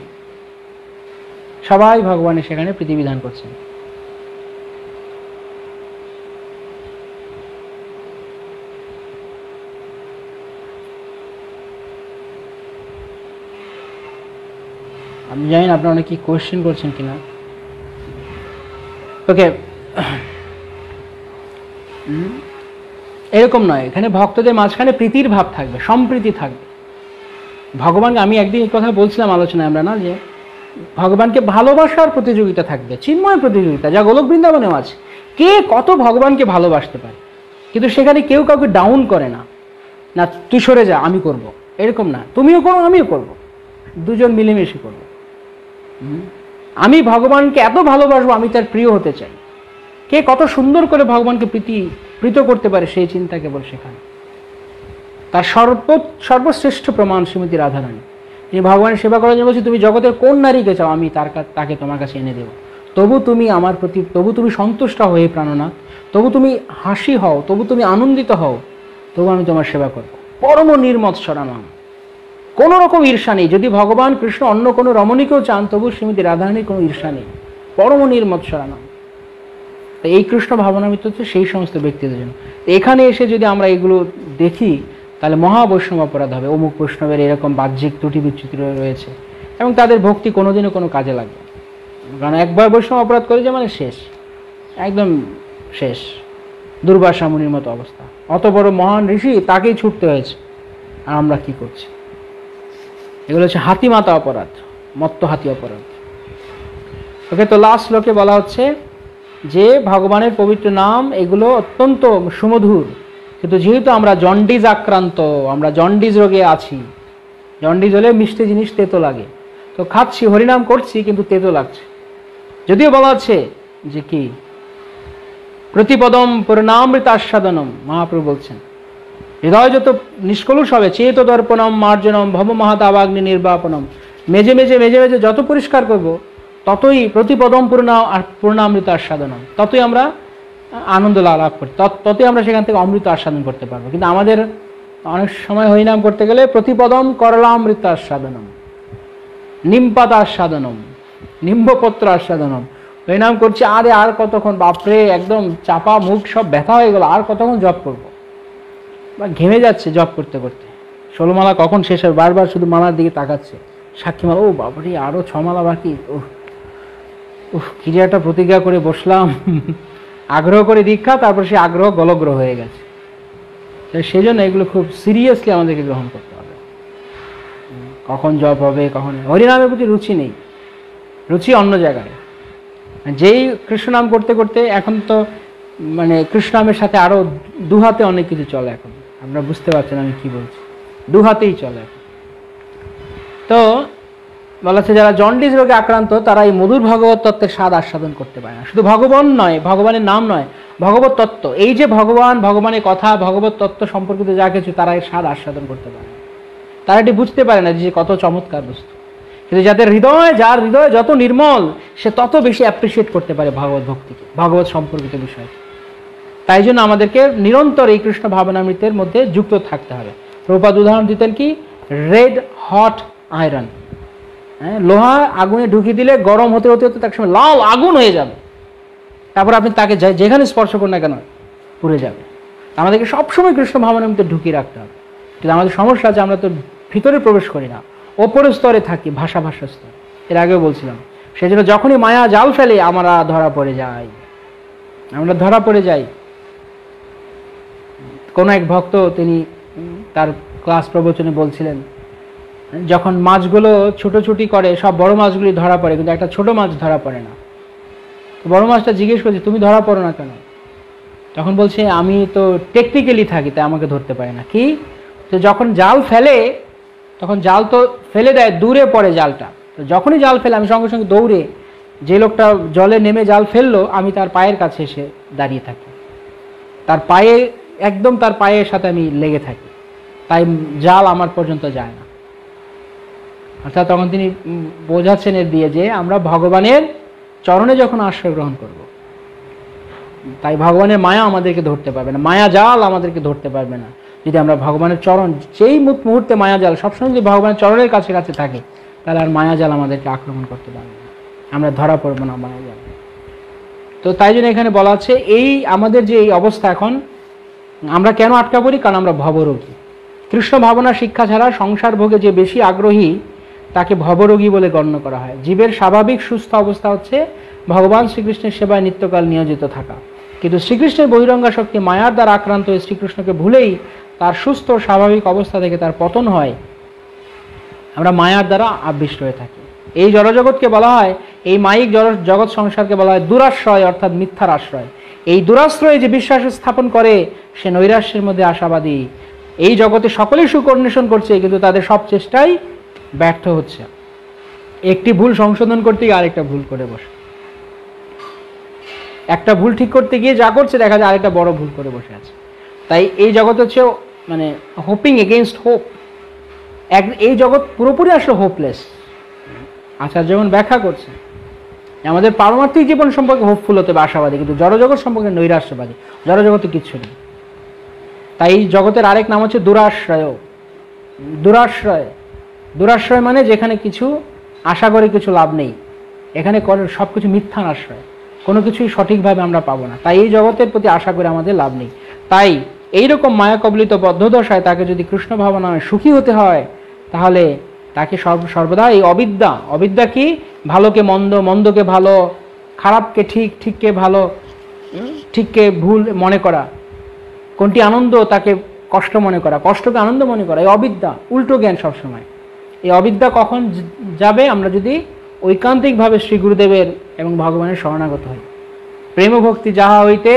সবাই ভগবানের সেখানে প্রীতিবিধান করছেন। আমি জানি না আপনারা অনেকে কোয়েশ্চেন করছেন কিনা। ওকে, এরকম নয়, এখানে ভক্তদের মাঝখানে প্রীতির ভাব থাকবে, সম্প্রীতি থাকবে। ভগবানকে আমি একদিন এই কথা বলছিলাম আলোচনায় আমরা, না, যে ভগবানকে ভালোবাসার প্রতিযোগিতা থাকবে, চিন্ময় প্রতিযোগিতা, যা গোলক বৃন্দাবনেও আছে। কে কত ভগবানকে ভালোবাসতে পারে, কিন্তু সেখানে কেউ কাউকে ডাউন করে না, না তুই সরে যা আমি করব, এরকম না, তুমিও করো আমিও করব, দুজন মিলেমিশে করব। আমি ভগবানকে এত ভালোবাসবো, আমি তার প্রিয় হতে চাই। কে কত সুন্দর করে ভগবানকে প্রীত করতে পারে, সেই চিন্তা কেবল সেখানে। তার সর্বশ্রেষ্ঠ প্রমাণ শ্রীমতী রাধারানী। তিনি ভগবানের সেবা করার জন্য বলছি, তুমি জগতের কোন নারীকে চাও, আমি তাকে তোমার কাছে এনে দেব। তবু তুমি আমার প্রতি, তবু তুমি সন্তুষ্ট হও হে প্রাণনাথ, তবু তুমি হাসি হও, তবু তুমি আনন্দিত হও, তবু আমি তোমার সেবা করব। পরম নির্মৎসরণম, কোনো রকম ঈর্ষা নেই। যদি ভগবান কৃষ্ণ অন্য কোনো রমণীকেও চান, তবু শ্রীমতী রাধারানীর কোনো ঈর্ষা নেই, পরম নির্মৎসরণম। তো এই কৃষ্ণ ভাবনামৃত হচ্ছে সেই সমস্ত ব্যক্তিদের জন্য। এখানে এসে যদি আমরা এগুলো দেখি, তাহলে মহাবৈষ্ণব অপরাধ হবে। অমুক বৈষ্ণবের এরকম বাহ্যিক ত্রুটি বিচ্যুতি রয়েছে, এবং তাদের ভক্তি কোনোদিনও কোনো কাজে লাগবে। কারণ একবার বৈষ্ণব অপরাধ করেছে মানে শেষ, একদম শেষ। দুর্বাসা মুনির মতো অবস্থা, অত বড় মহান ঋষি, তাকেই ছুটতে হয়েছে, আর আমরা কি করছি? এগুলো হচ্ছে হাতিমাতা অপরাধ, মত্ত হাতি অপরাধ। ওকে, তো লাস্ট শ্লোকে বলা হচ্ছে যে ভগবানের পবিত্র নাম এগুলো অত্যন্ত সুমধুর, কিন্তু যেহেতু আমরা জন্ডিস আক্রান্ত, আমরা জন্ডিস রোগে আছি, জন্ডিস হলে মিষ্টি জিনিস তেতো লাগে, তো খাচ্ছি, হরিনাম করছি, কিন্তু তেতো লাগছে। যদিও বলা আছে যে কি, প্রতিপদম পূর্ণামৃত আস্বাদনম, মহাপ্রভু বলছেন হৃদয় যত নিষ্কলুষ হবে, চেত দর্পণম মার্জনম ভব মহাদাবাগ্নি নির্বাপনম, মেজে মেজে মেজে মেজে যত পরিষ্কার করব, ততই প্রতিপদম পূর্ণামৃত আস্বাদনম, ততই আমরা আনন্দ লাভ করি, ততই আমরা সেখান থেকে অমৃত আস্বাদন করতে পারবো। কিন্তু আমাদের অনেক সময় হরিনাম করতে গেলে প্রতিপদম করলামৃত আস্বাদনম, নিমপাত আস্বাদনম, নিম্বপত্র আস্বাদনম, হরিনাম করছি, আরে আর কতক্ষণ, বাপরে একদম চাপা মুখ সব ব্যথা হয়ে গেল, আর কতক্ষণ জপ করবো, বা ঘেমে যাচ্ছে জপ করতে করতে, 16 মালা কখন শেষ হবে, বারবার শুধু মালার দিকে তাকাচ্ছে, সাক্ষী মালা, ও বাবারে আরো 6 মালা বাকি, ক্রিয়াটা প্রতিজ্ঞা করে বসলাম, আগ্রহ করে দীক্ষা, তারপর সে আগ্রহ গলগ্রহ হয়ে গেছে। সেই জন্য এগুলো খুব সিরিয়াসলি আমাদেরকে গ্রহণ করতে হবে। কখন জপ হবে, কখন, হরিনামের প্রতি রুচি নেই, রুচি অন্য জায়গায়। যেই কৃষ্ণ নাম করতে করতে, এখন তো মানে কৃষ্ণ নামের সাথে আরো দুহাতে অনেক কিছু চলে, এখন আপনারা বুঝতে পারছেন আমি কি বলছি, দুহাতেই চলে এখন। তো বলা হচ্ছে যারা জন্ডিস রোগে আক্রান্ত তারা এই মধুর ভগবত তত্ত্বের স্বাদ আস্বাদন করতে পারে না। শুধু ভগবান নয়, ভগবানের নাম নয়, ভগবত তত্ত্ব, এই যে ভগবান, ভগবানের কথা, ভগবত তত্ত্ব সম্পর্কিত যা কিছু, তারা এর স্বাদ আস্বাদন করতে পারে না। তারা এটি বুঝতে পারে না যে কত চমৎকার বস্তু। কিন্তু যাদের হৃদয়, যার হৃদয় যত নির্মল, সে তত বেশি অ্যাপ্রিসিয়েট করতে পারে ভগবত ভক্তিকে, ভগবত সম্পর্কিত বিষয়কে। তাই জন্য আমাদেরকে নিরন্তর এই কৃষ্ণ ভাবনামৃতের মধ্যে যুক্ত থাকতে হবে। প্রভুপাদ উদাহরণ দিতেন কি, রেড হট আয়রন, লোহা আগুনে ঢুকিয়ে দিলে গরম হতে হতে হতে তার সময় লাল আগুন হয়ে যাবে, তারপর আপনি তাকে যেখানে স্পর্শ করুন না কেন পুড়ে যাবে। আমাদেরকে সবসময় কৃষ্ণ ভাবনামৃতে ঢুকিয়ে রাখতে হবে। কিন্তু আমাদের সমস্যা আছে, আমরা তো ভিতরে প্রবেশ করি না, ওপরের স্তরে থাকি, ভাষা স্তর। এর আগেও বলছিলাম, সেই জন্য যখনই মায়া জাল ফেলে আমরা ধরা পড়ে যাই। কোন এক ভক্ত তিনি তার ক্লাস প্রবচনে বলছিলেন, যখন মাছগুলো ছুটোছুটি করে সব বড় মাছগুলি ধরা পড়ে, কিন্তু একটা ছোট মাছ ধরা পড়ে না। বড় মাছটা জিজ্ঞেস করছে, তুমি ধরা পড়ো না কেন? তখন বলছে, আমি তো টেকনিক্যালি থাকি, তাই আমাকে ধরতে পারে না। কি? তো যখন জাল ফেলে তখন জাল তো ফেলে দেয়, দূরে পড়ে জালটা। তো যখনই জাল ফেলে আমি সঙ্গে সঙ্গে দৌড়ে, যে লোকটা জলে নেমে জাল ফেললো, আমি তার পায়ের কাছে এসে দাঁড়িয়ে থাকি, তার পায়ে, একদম তার পায়ের সাথে আমি লেগে থাকি, তাই জাল আমার পর্যন্ত যায় না। অর্থাৎ তখন তিনি বোঝাচ্ছেন এর দিয়ে যে আমরা ভগবানের চরণে যখন আশ্রয় গ্রহণ করব, তাই ভগবানের মায়া আমাদেরকে ধরতে পারবে না, মায়া জাল আমাদেরকে ধরতে পারবে না। যদি আমরা ভগবানের চরণ, যেই মুহূর্তে মায়া জাল সবসময় যদি ভগবানের চরণের কাছে কাছে থাকে, তাহলে আর মায়া জাল আমাদেরকে আক্রমণ করতে পারবে না, আমরা ধরা পড়বো না মায়া জাল। তো তাই জন্য এখানে বলা আছে, এই আমাদের যে এই অবস্থা এখন, আমরা কেন আটকা পড়ি? কারণ আমরা ভবরোগী। কৃষ্ণ ভাবনা শিক্ষা ছাড়া সংসার ভোগে যে বেশি আগ্রহী, তাকে ভবরোগী বলে গণ্য করা হয়। জীবের স্বাভাবিক সুস্থ অবস্থা হচ্ছে ভগবান শ্রীকৃষ্ণের সেবায় নিত্যকাল নিয়োজিত থাকা। কিন্তু শ্রীকৃষ্ণের বহিরঙ্গা শক্তি মায়ার দ্বারা আক্রান্ত হয়ে শ্রীকৃষ্ণকে ভুলেই তার সুস্থ স্বাভাবিক অবস্থা থেকে তার পতন হয়। আমরা মায়ার দ্বারা আবিষ্ট হয়ে থাকি। এই জড়জগৎকে বলা হয়, এই মায়িক জগৎ সংসারকে বলা হয় দুরাশ্রয়, অর্থাৎ মিথ্যার আশ্রয়। এই দুরাশ্রয়ে যে বিশ্বাস স্থাপন করে, সে নৈরাশ্যের মধ্যে আশাবাদী। এই জগতে সকলেই সুখ অন্বেষণ করছে, কিন্তু তাদের সব চেষ্টাই ব্যর্থ হচ্ছে। একটি ভুল সংশোধন করতে গিয়ে আরেকটা ভুল করে বসে, একটা ভুল ঠিক করতে গিয়ে যা করছে দেখা যায় আরেকটা বড় ভুল করে বসে আছে। তাই এই জগৎ হচ্ছে মানে হোপিং এগেইনস্ট হোপ। এই জগৎ পুরোপুরি আসলে হোপলেস। আচার্য যেমন ব্যাখ্যা করছে, আমাদের পারমার্থিক জীবন সম্পর্কে হোপফুল হতে হবে, আশাবাদী, কিন্তু জড়জগৎ সম্পর্কে নৈরাশ্যবাদী। জড়জগতে কিচ্ছু নেই। তাই জগতের আরেক নাম হচ্ছে দুরাশ্রয়। দুরাশ্রয় মানে যেখানে কিছু আশা করে কিছু লাভ নেই, এখানে সব কিছু মিথ্যার আশ্রয়, কোনো কিছুই সঠিকভাবে আমরা পাবো না। তাই এই জগতের প্রতি আশা করে আমাদের লাভ নেই। তাই এইরকম মায়া কবলিত বদ্ধদশায় তাকে যদি কৃষ্ণ ভাবনায় সুখী হতে হয়, তাহলে তাকে সর্বদা এই অবিদ্যা কি, ভালোকে মন্দ, মন্দকে ভালো, খারাপকে ঠিক, ঠিককে ভালো, ঠিককে ভুল মনে করা, কোনটি আনন্দ তাকে কষ্ট মনে করা, কষ্টকে আনন্দ মনে করা, এই অবিদ্যা, উল্টো জ্ঞান সবসময়। এই অবিদ্যা কখন যাবে? আমরা যদি ঐকান্তিকভাবে শ্রী গুরুদেবের এবং ভগবানের শরণাগত হই। প্রেম ভক্তি যাহা হইতে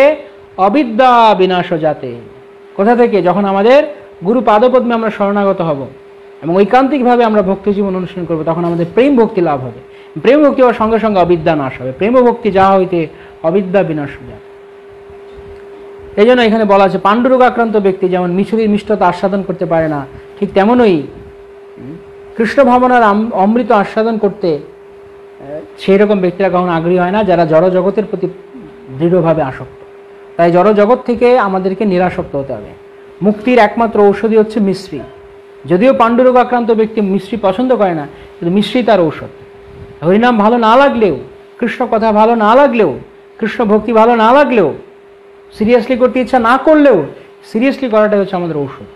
অবিদ্যা বিনাশ যাতে। কোথা থেকে? যখন আমাদের গুরু পাদপদ্মে আমরা শরণাগত হব এবং ঐকান্তিকভাবে আমরা ভক্তি জীবন অনুসরণ করবো, তখন আমাদের প্রেম ভক্তি লাভ হবে। প্রেম ভক্তি হওয়ার সঙ্গে সঙ্গে অবিদ্যা নাশ হবে। প্রেম ভক্তি যাহা হইতে অবিদ্যা বিনাশ যাতে। এই জন্য এখানে বলা আছে, পাণ্ডুরোগ আক্রান্ত ব্যক্তি যেমন মিছরির মিষ্টতা আস্বাদন করতে পারে না, ঠিক তেমনই কৃষ্ণ ভাবনার অমৃত আস্বাদন করতে সেই রকম ব্যক্তিরা কখনো আগ্রহী হয় না, যারা জড় জগতের প্রতি দৃঢ়ভাবে আসক্ত। তাই জড় জগৎ থেকে আমাদেরকে নিরাসক্ত হতে হবে। মুক্তির একমাত্র ঔষধি হচ্ছে মিশ্রি। যদিও পাণ্ডুরোগ আক্রান্ত ব্যক্তি মিশ্রি পছন্দ করে না, কিন্তু মিশ্রি তার ঔষধ। হরিনাম ভালো না লাগলেও, কৃষ্ণ কথা ভালো না লাগলেও, কৃষ্ণ ভক্তি ভালো না লাগলেও, সিরিয়াসলি করতে ইচ্ছা না করলেও, সিরিয়াসলি করাটাই হচ্ছে আমাদের ঔষধ।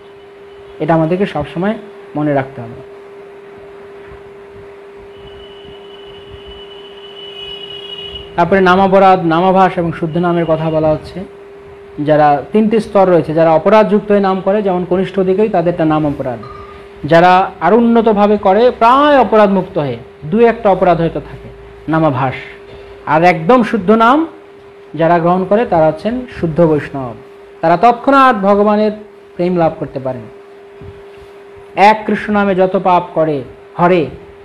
এটা আমাদেরকে সবসময় মনে রাখতে হবে। তারপরে নামাপরাধ, নামাভাস এবং শুদ্ধ নামের কথা বলা হচ্ছে। যারা তিনটি স্তর রয়েছে, যারা অপরাধযুক্ত হয়ে নাম করে, যেমন কনিষ্ঠ অধিকারী, তাদেরটা নাম অপরাধ। যারা আরো উন্নতভাবে করে, প্রায় অপরাধ মুক্ত হয়ে, দু একটা অপরাধ হয়তো থাকে, নামাভাস। আর একদম শুদ্ধ নাম যারা গ্রহণ করে, তারা হচ্ছেন শুদ্ধ বৈষ্ণব। তারা তৎক্ষণাৎ ভগবানের প্রেম লাভ করতে পারেন। এক কৃষ্ণ নামে যত পাপ করে হরে,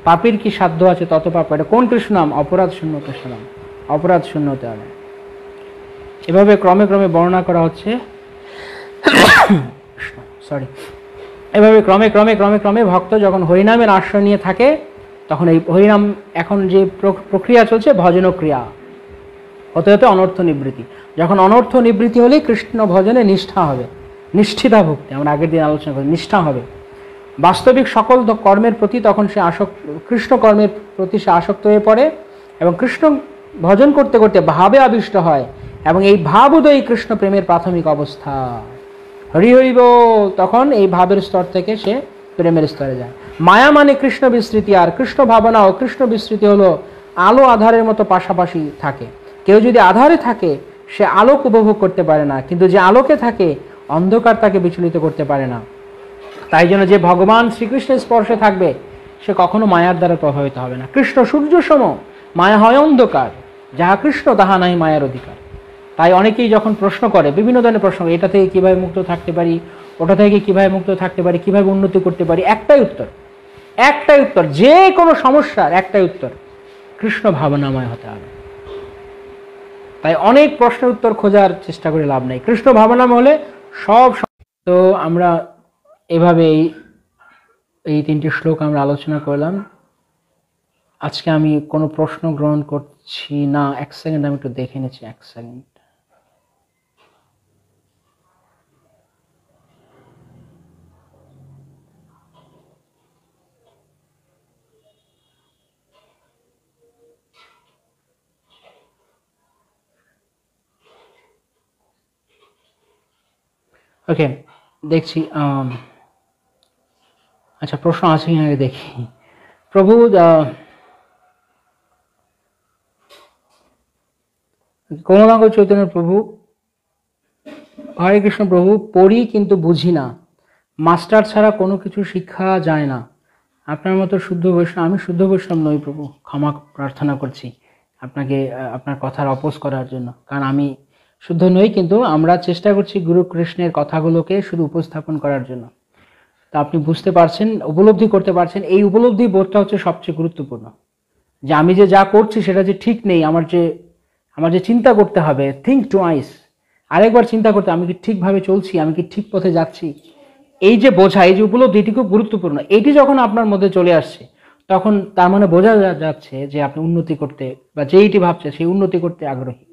পাপীর কি সাধ্য আছে তত পাপ, এটা কোন কৃষ্ণ নাম? অপরাধ শূন্য কৃষ্ণ নাম, অপরাধ শূন্য হতে হবে। এভাবে ক্রমে ক্রমে বর্ণনা করা হচ্ছে, সরি, এভাবে ক্রমে ক্রমে ক্রমে ক্রমে ভক্ত যখন হরিনামের আশ্রয় নিয়ে থাকে তখন এই হরিনাম, এখন যে প্রক্রিয়া চলছে ভজন ক্রিয়া, হতে হতে অনর্থ নিবৃত্তি। যখন অনর্থ নিবৃত্তি হলেই কৃষ্ণ ভজনে নিষ্ঠা হবে, নিষ্ঠিতা ভক্তি, আমরা আগের দিন আলোচনা করি, নিষ্ঠা হবে বাস্তবিক সকল কর্মের প্রতি। তখন সে কৃষ্ণ কর্মের প্রতি সে আসক্ত হয়ে পড়ে এবং কৃষ্ণ ভজন করতে করতে ভাবে আবিষ্ট হয়, এবং এই ভাব উদয়ী কৃষ্ণ প্রেমের প্রাথমিক অবস্থা। হরি হরি বল। তখন এই ভাবের স্তর থেকে সে প্রেমের স্তরে যায়। মায়া মানে কৃষ্ণ বিস্মৃতি, আর কৃষ্ণ ভাবনা ও কৃষ্ণ বিস্মৃতি হলো আলো আধারের মতো পাশাপাশি থাকে। কেউ যদি আধারে থাকে সে আলোক উপভোগ করতে পারে না, কিন্তু যে আলোকে থাকে অন্ধকার তাকে বিচলিত করতে পারে না। তাই জন্য যে ভগবান শ্রীকৃষ্ণের স্পর্শে থাকবে সে কখনো মায়ার দ্বারা প্রভাবিত হবে না। কৃষ্ণ সূর্য সম, মায়া হয় অন্ধকার, যাহা কৃষ্ণ তাহা নাই মায়ার অধিকার। তাই অনেকেই যখন প্রশ্ন করে, বিভিন্ন ধরনের প্রশ্ন, এটা থেকে কিভাবে মুক্ত থাকতে পারি, ওটা থেকে কিভাবে মুক্ত থাকতে পারি, কিভাবে উন্নতি করতে পারি, একটাই উত্তর, যে কোনো সমস্যার একটাই উত্তর, কৃষ্ণ ভাবনাময় হতে হবে। তাই অনেক প্রশ্নের উত্তর খোঁজার চেষ্টা করে লাভ নেই, কৃষ্ণ ভাবনাময় হলে সব। তো আমরা এভাবে এই তিনটি শ্লোক আমরা আলোচনা করলাম। আজকে আমি কোনো প্রশ্ন গ্রহণ করছি না। এক সেকেন্ড, আমি একটু দেখে নিচ্ছি, এক সেকেন্ড। ওকে, দেখছি। আচ্ছা, প্রশ্ন আছে কিনা দেখি। প্রভু, কমলাঙ্গ চৈতন্য প্রভু, হরে কৃষ্ণ প্রভু, পড়ি কিন্তু বুঝি না, মাস্টার ছাড়া কোনো কিছু শিক্ষা যায় না। আপনার মতো শুদ্ধ বৈষ্ণব, আমি শুদ্ধ বৈষ্ণব নই প্রভু, ক্ষমা প্রার্থনা করছি আপনাকে আপনার কথার অপোজ করার জন্য, কারণ আমি শুদ্ধ নই, কিন্তু আমরা চেষ্টা করছি গুরু কৃষ্ণের কথাগুলোকে শুধু উপস্থাপন করার জন্য। তা আপনি বুঝতে পারছেন, উপলব্ধি করতে পারছেন, এই উপলব্ধি বোধটা হচ্ছে সবচেয়ে গুরুত্বপূর্ণ, যে আমি যে যা করছি সেটা যে ঠিক নেই, আমার যে চিন্তা করতে হবে, থিঙ্ক টুয়াইস, আরেকবার চিন্তা করতে, আমি কি ঠিকভাবে চলছি, আমি কি ঠিক পথে যাচ্ছি, এই যে বোঝা, এই যে উপলব্ধি, এটি খুব গুরুত্বপূর্ণ। এটি যখন আপনার মধ্যে চলে আসছে তখন তার মানে বোঝা যাচ্ছে যে আপনি উন্নতি করতে, বা যেইটি ভাবছে সেই উন্নতি করতে আগ্রহী।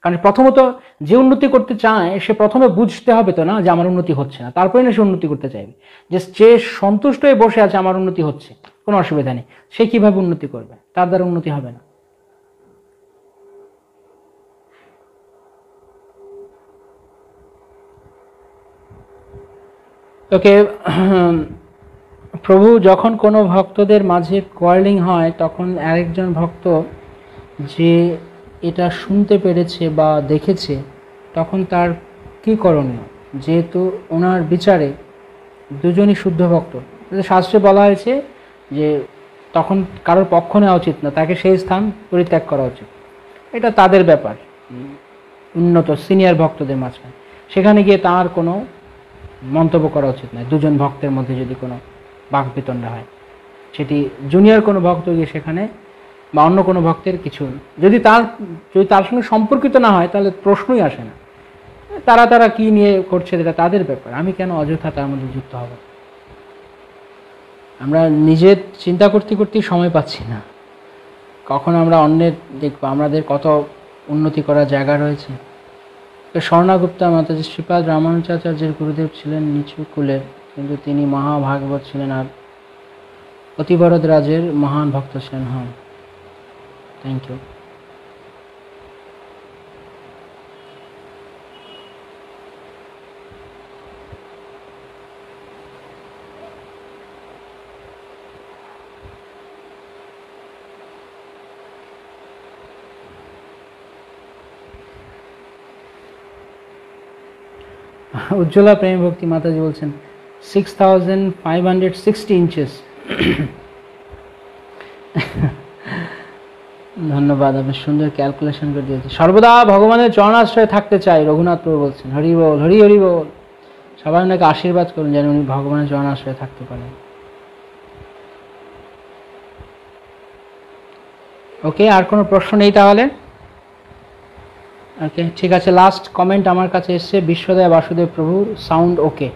কারণ প্রথমত যে উন্নতি করতে চায় সে প্রথমে বুঝতে হবে তো না যে আমার উন্নতি হচ্ছে না, তারপরে না সে উন্নতি করতে চাইবে। যে সন্তুষ্ট হয়ে বসে আছে আমার উন্নতি হচ্ছে, কোনো অসুবিধা নেই, সে কিভাবে উন্নতি করবে? তার দ্বারা উন্নতি হবে না। ওকে প্রভু, যখন কোনো ভক্তদের মাঝে কোয়ার্লিং হয় তখন আরেকজন ভক্ত যে এটা শুনতে পেরেছে বা দেখেছে, তখন তার কি করণীয়? যেহেতু ওনার বিচারে দুজনই শুদ্ধ ভক্ত, শাস্ত্রে বলা হয়েছে যে তখন কারোর পক্ষ নেওয়া উচিত না, তাকে সেই স্থান পরিত্যাগ করা উচিত। এটা তাদের ব্যাপার, উন্নত সিনিয়র ভক্তদের মাঝখানে, সেখানে গিয়ে তার কোনো মন্তব্য করা উচিত নয়। দুজন ভক্তের মধ্যে যদি কোনো বাকবিতণ্ডা হয়, সেটি জুনিয়র কোনো ভক্ত গিয়ে সেখানে, বা অন্য কোনো ভক্তের কিছু, যদি তার সঙ্গে সম্পর্কিত না হয় তাহলে প্রশ্নই আসে না। তারা কি নিয়ে করছে এটা তাদের ব্যাপার, আমি কেন অযথা তার মধ্যে যুক্ত হব? আমরা নিজের চিন্তা করতে করতেই সময় পাচ্ছি না, কখন আমরা অন্যের দেখবো। আমাদের কত উন্নতি করার জায়গা রয়েছে। স্বর্ণাগুপ্তা মাতাজি, শ্রীপাদ রামানুজাচার্যের গুরুদেব ছিলেন নিচু কুলের, কিন্তু তিনি মহাভাগবত ছিলেন আর অতিবরদ রাজের মহান ভক্ত ছিলেন। হ্যাঁ, থ্যাংক ইউ। উজ্জ্বলা প্রেম ভক্তি মাতাজি বলছেন 6560 ইঞ্চেস। ধন্যবাদ, আপনি সুন্দর ক্যালকুলেশন করে দিয়েছেন। সর্বদা ভগবানের চরণাশ্রয়ে থাকতে চাই, রঘুনাথ প্রভু বলছেন। হরি বল, হরি হরি বল। সবাই ওনাকে আশীর্বাদ করুন যেন উনি ভগবানের চরণাশ্রয়ে থাকতে পারেন। ওকে, আর কোনো প্রশ্ন নেই তাহলে? ওকে, ঠিক আছে। লাস্ট কমেন্ট আমার কাছে এসছে, বিশ্বদয় বাসুদেব প্রভু সাউন্ড ওকে,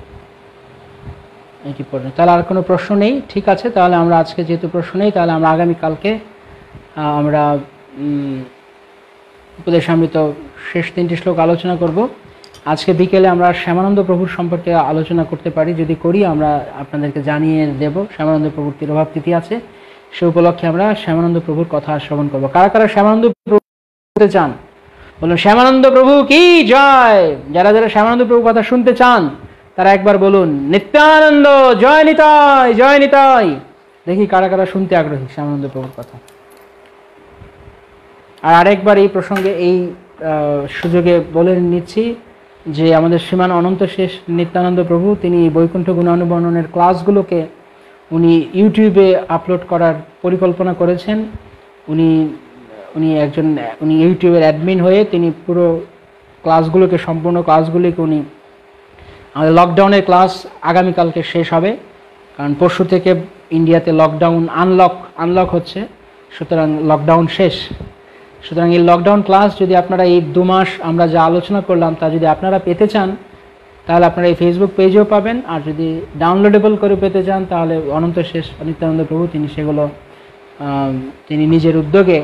এটি পড়ে। তাহলে আর কোনো প্রশ্ন নেই, ঠিক আছে। তাহলে আমরা আজকে যেহেতু প্রশ্ন নেই, তাহলে আমরা আগামীকালকে আমরা উপদেশামৃত শেষ 3টি শ্লোক আলোচনা করব। আজকে বিকেলে আমরা শ্যামানন্দ প্রভুর সম্পর্কে আলোচনা করতে পারি, যদি করি আমরা আপনাদেরকে জানিয়ে দেব। শ্যামানন্দ প্রভুর তিরোভাব তিথি আছে, সে উপলক্ষে আমরা শ্যামানন্দ প্রভুর কথা শ্রবণ করব। কারা কারা শ্যামানন্দ প্রভু শুনতে চান বলুন শ্যামানন্দ প্রভু কি জয়। যারা যারা শ্যামানন্দ প্রভুর কথা শুনতে চান তারা একবার বলুন নিত্যানন্দ জয় নিতাই, জয় নিতাই। দেখি কারা কারা শুনতে আগ্রহী শ্যামানন্দ প্রভুর কথা। আর আরেকবার এই প্রসঙ্গে এই সুযোগে বলে নিচ্ছি যে আমাদের শ্রীমান অনন্ত শেষ নিত্যানন্দ প্রভু তিনি বৈকুণ্ঠ গুণানুবর্ণনের ক্লাসগুলোকে উনি ইউটিউবে আপলোড করার পরিকল্পনা করেছেন। উনি ইউটিউবের অ্যাডমিন হয়ে তিনি পুরো ক্লাসগুলোকে, সম্পূর্ণ ক্লাসগুলিকে উনি, আমাদের লকডাউনের ক্লাস আগামীকালকে শেষ হবে, কারণ পরশু থেকে ইন্ডিয়াতে লকডাউন আনলক হচ্ছে, সুতরাং লকডাউন শেষ। সুতরাং এই লকডাউন ক্লাস যদি আপনারা এই 2 মাস আমরা যা আলোচনা করলাম তা যদি আপনারা পেতে চান তাহলে আপনারা এই ফেসবুক পেজেও পাবেন, আর যদি ডাউনলোডেবল করে পেতে চান তাহলে অনন্ত শেষ নিত্যানন্দ প্রভু তিনি সেগুলো তিনি নিজের উদ্যোগে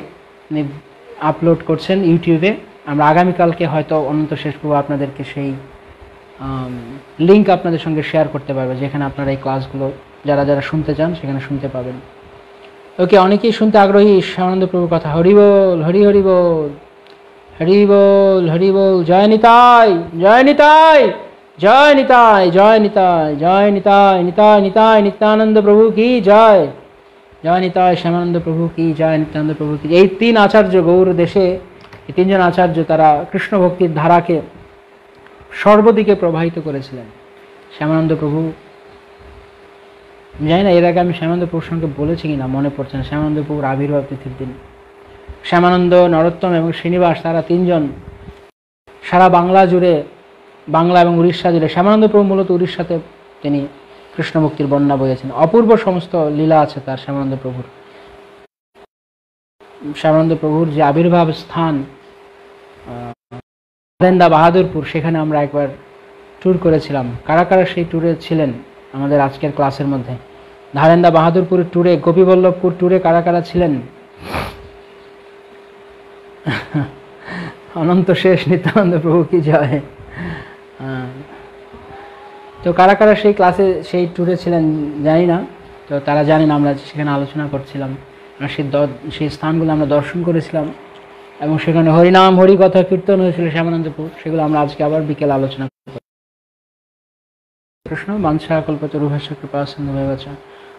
আপলোড করছেন ইউটিউবে। আমরা আগামীকালকে হয়তো অনন্ত শেষ প্রভু আপনাদেরকে সেই লিঙ্ক আপনাদের সঙ্গে শেয়ার করতে পারবে, যেখানে আপনারা এই ক্লাসগুলো যারা যারা শুনতে চান সেখানে শুনতে পাবেন। ওকে, অনেকেই শুনতে আগ্রহী শ্যামানন্দ প্রভুর কথা। হরি বল, হরি হরি বল, হরি বল, হরি বল। জয় নিতাই, জয় নিতাই, জয় নিতাই, জয় নিতাই, জয় নিতাই, নিতাই নিতাই নিত্যানন্দ প্রভু কি জয়, জয় নিতাই শ্যামানন্দ প্রভু কি জয়, নিত্যানন্দ প্রভু কি। এই 3 আচার্য গৌর দেশে, এই 3 জন আচার্য তারা কৃষ্ণ ভক্তির ধারাকে সর্বদিকে প্রবাহিত করেছিলেন। শ্যামানন্দ প্রভু, জানি না এর আগে আমি শ্যামানন্দ প্রভুর সঙ্গে বলেছি কিনা মনে পড়ছে না, শ্যামানন্দ প্রভুর আবির্ভাব তিথির দিন শ্যামানন্দ, নরোত্তম এবং শ্রীনিবাস তারা 3 জন সারা বাংলা জুড়ে, বাংলা এবং উড়িষ্যা জুড়ে, শ্যামানন্দ প্রভু মূলত উড়িষ্যাতে তিনি কৃষ্ণ ভক্তির বন্যা বইয়েছেন। অপূর্ব সমস্ত লীলা আছে তার শ্যামানন্দ প্রভুর। শ্যামানন্দ প্রভুর যে আবির্ভাব স্থান ধারেন্দা বাহাদুরপুর, সেখানে আমরা একবার ট্যুর করেছিলাম। কারা কারা সেই ট্যুরে ছিলেন আমাদের আজকের ক্লাসের মধ্যে? ধারেন্দা বাহাদুরপুর ট্যুরে, গোপীবল্লভপুর ট্যুরে কারা কারা ছিলেন? অনন্ত শেষ নিত্যানন্দ প্রভু কি জয়। তো কারা কারা সেই ক্লাসে, সেই ট্যুরে ছিলেন জানি না, তো তারা জানেন আমরা সেখানে আলোচনা করছিলাম। সেই স্থানগুলো আমরা দর্শন করেছিলাম এবং সেখানে হরিনাম হরি কথা কীর্তন হয়েছিল শ্যামানন্দপুর, সেগুলো আমরা আজকে আবার বিকেল আলোচনা করব। কৃষ্ণ বাঞ্ছা কল্পতরুভ্যশ্চ কৃপা সিন্ধুভ্যশ্চ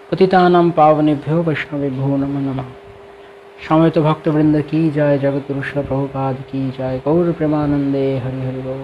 পতিতানাং পাবনেভ্যো বৈষ্ণবেভ্যো নমো নমঃ। সমবেত ভক্তবৃন্দ কি জয়, জগৎগুরু শ্রীল প্রভুপাদ কি জয়, গৌর প্রেমানন্দে হরি হরি বল।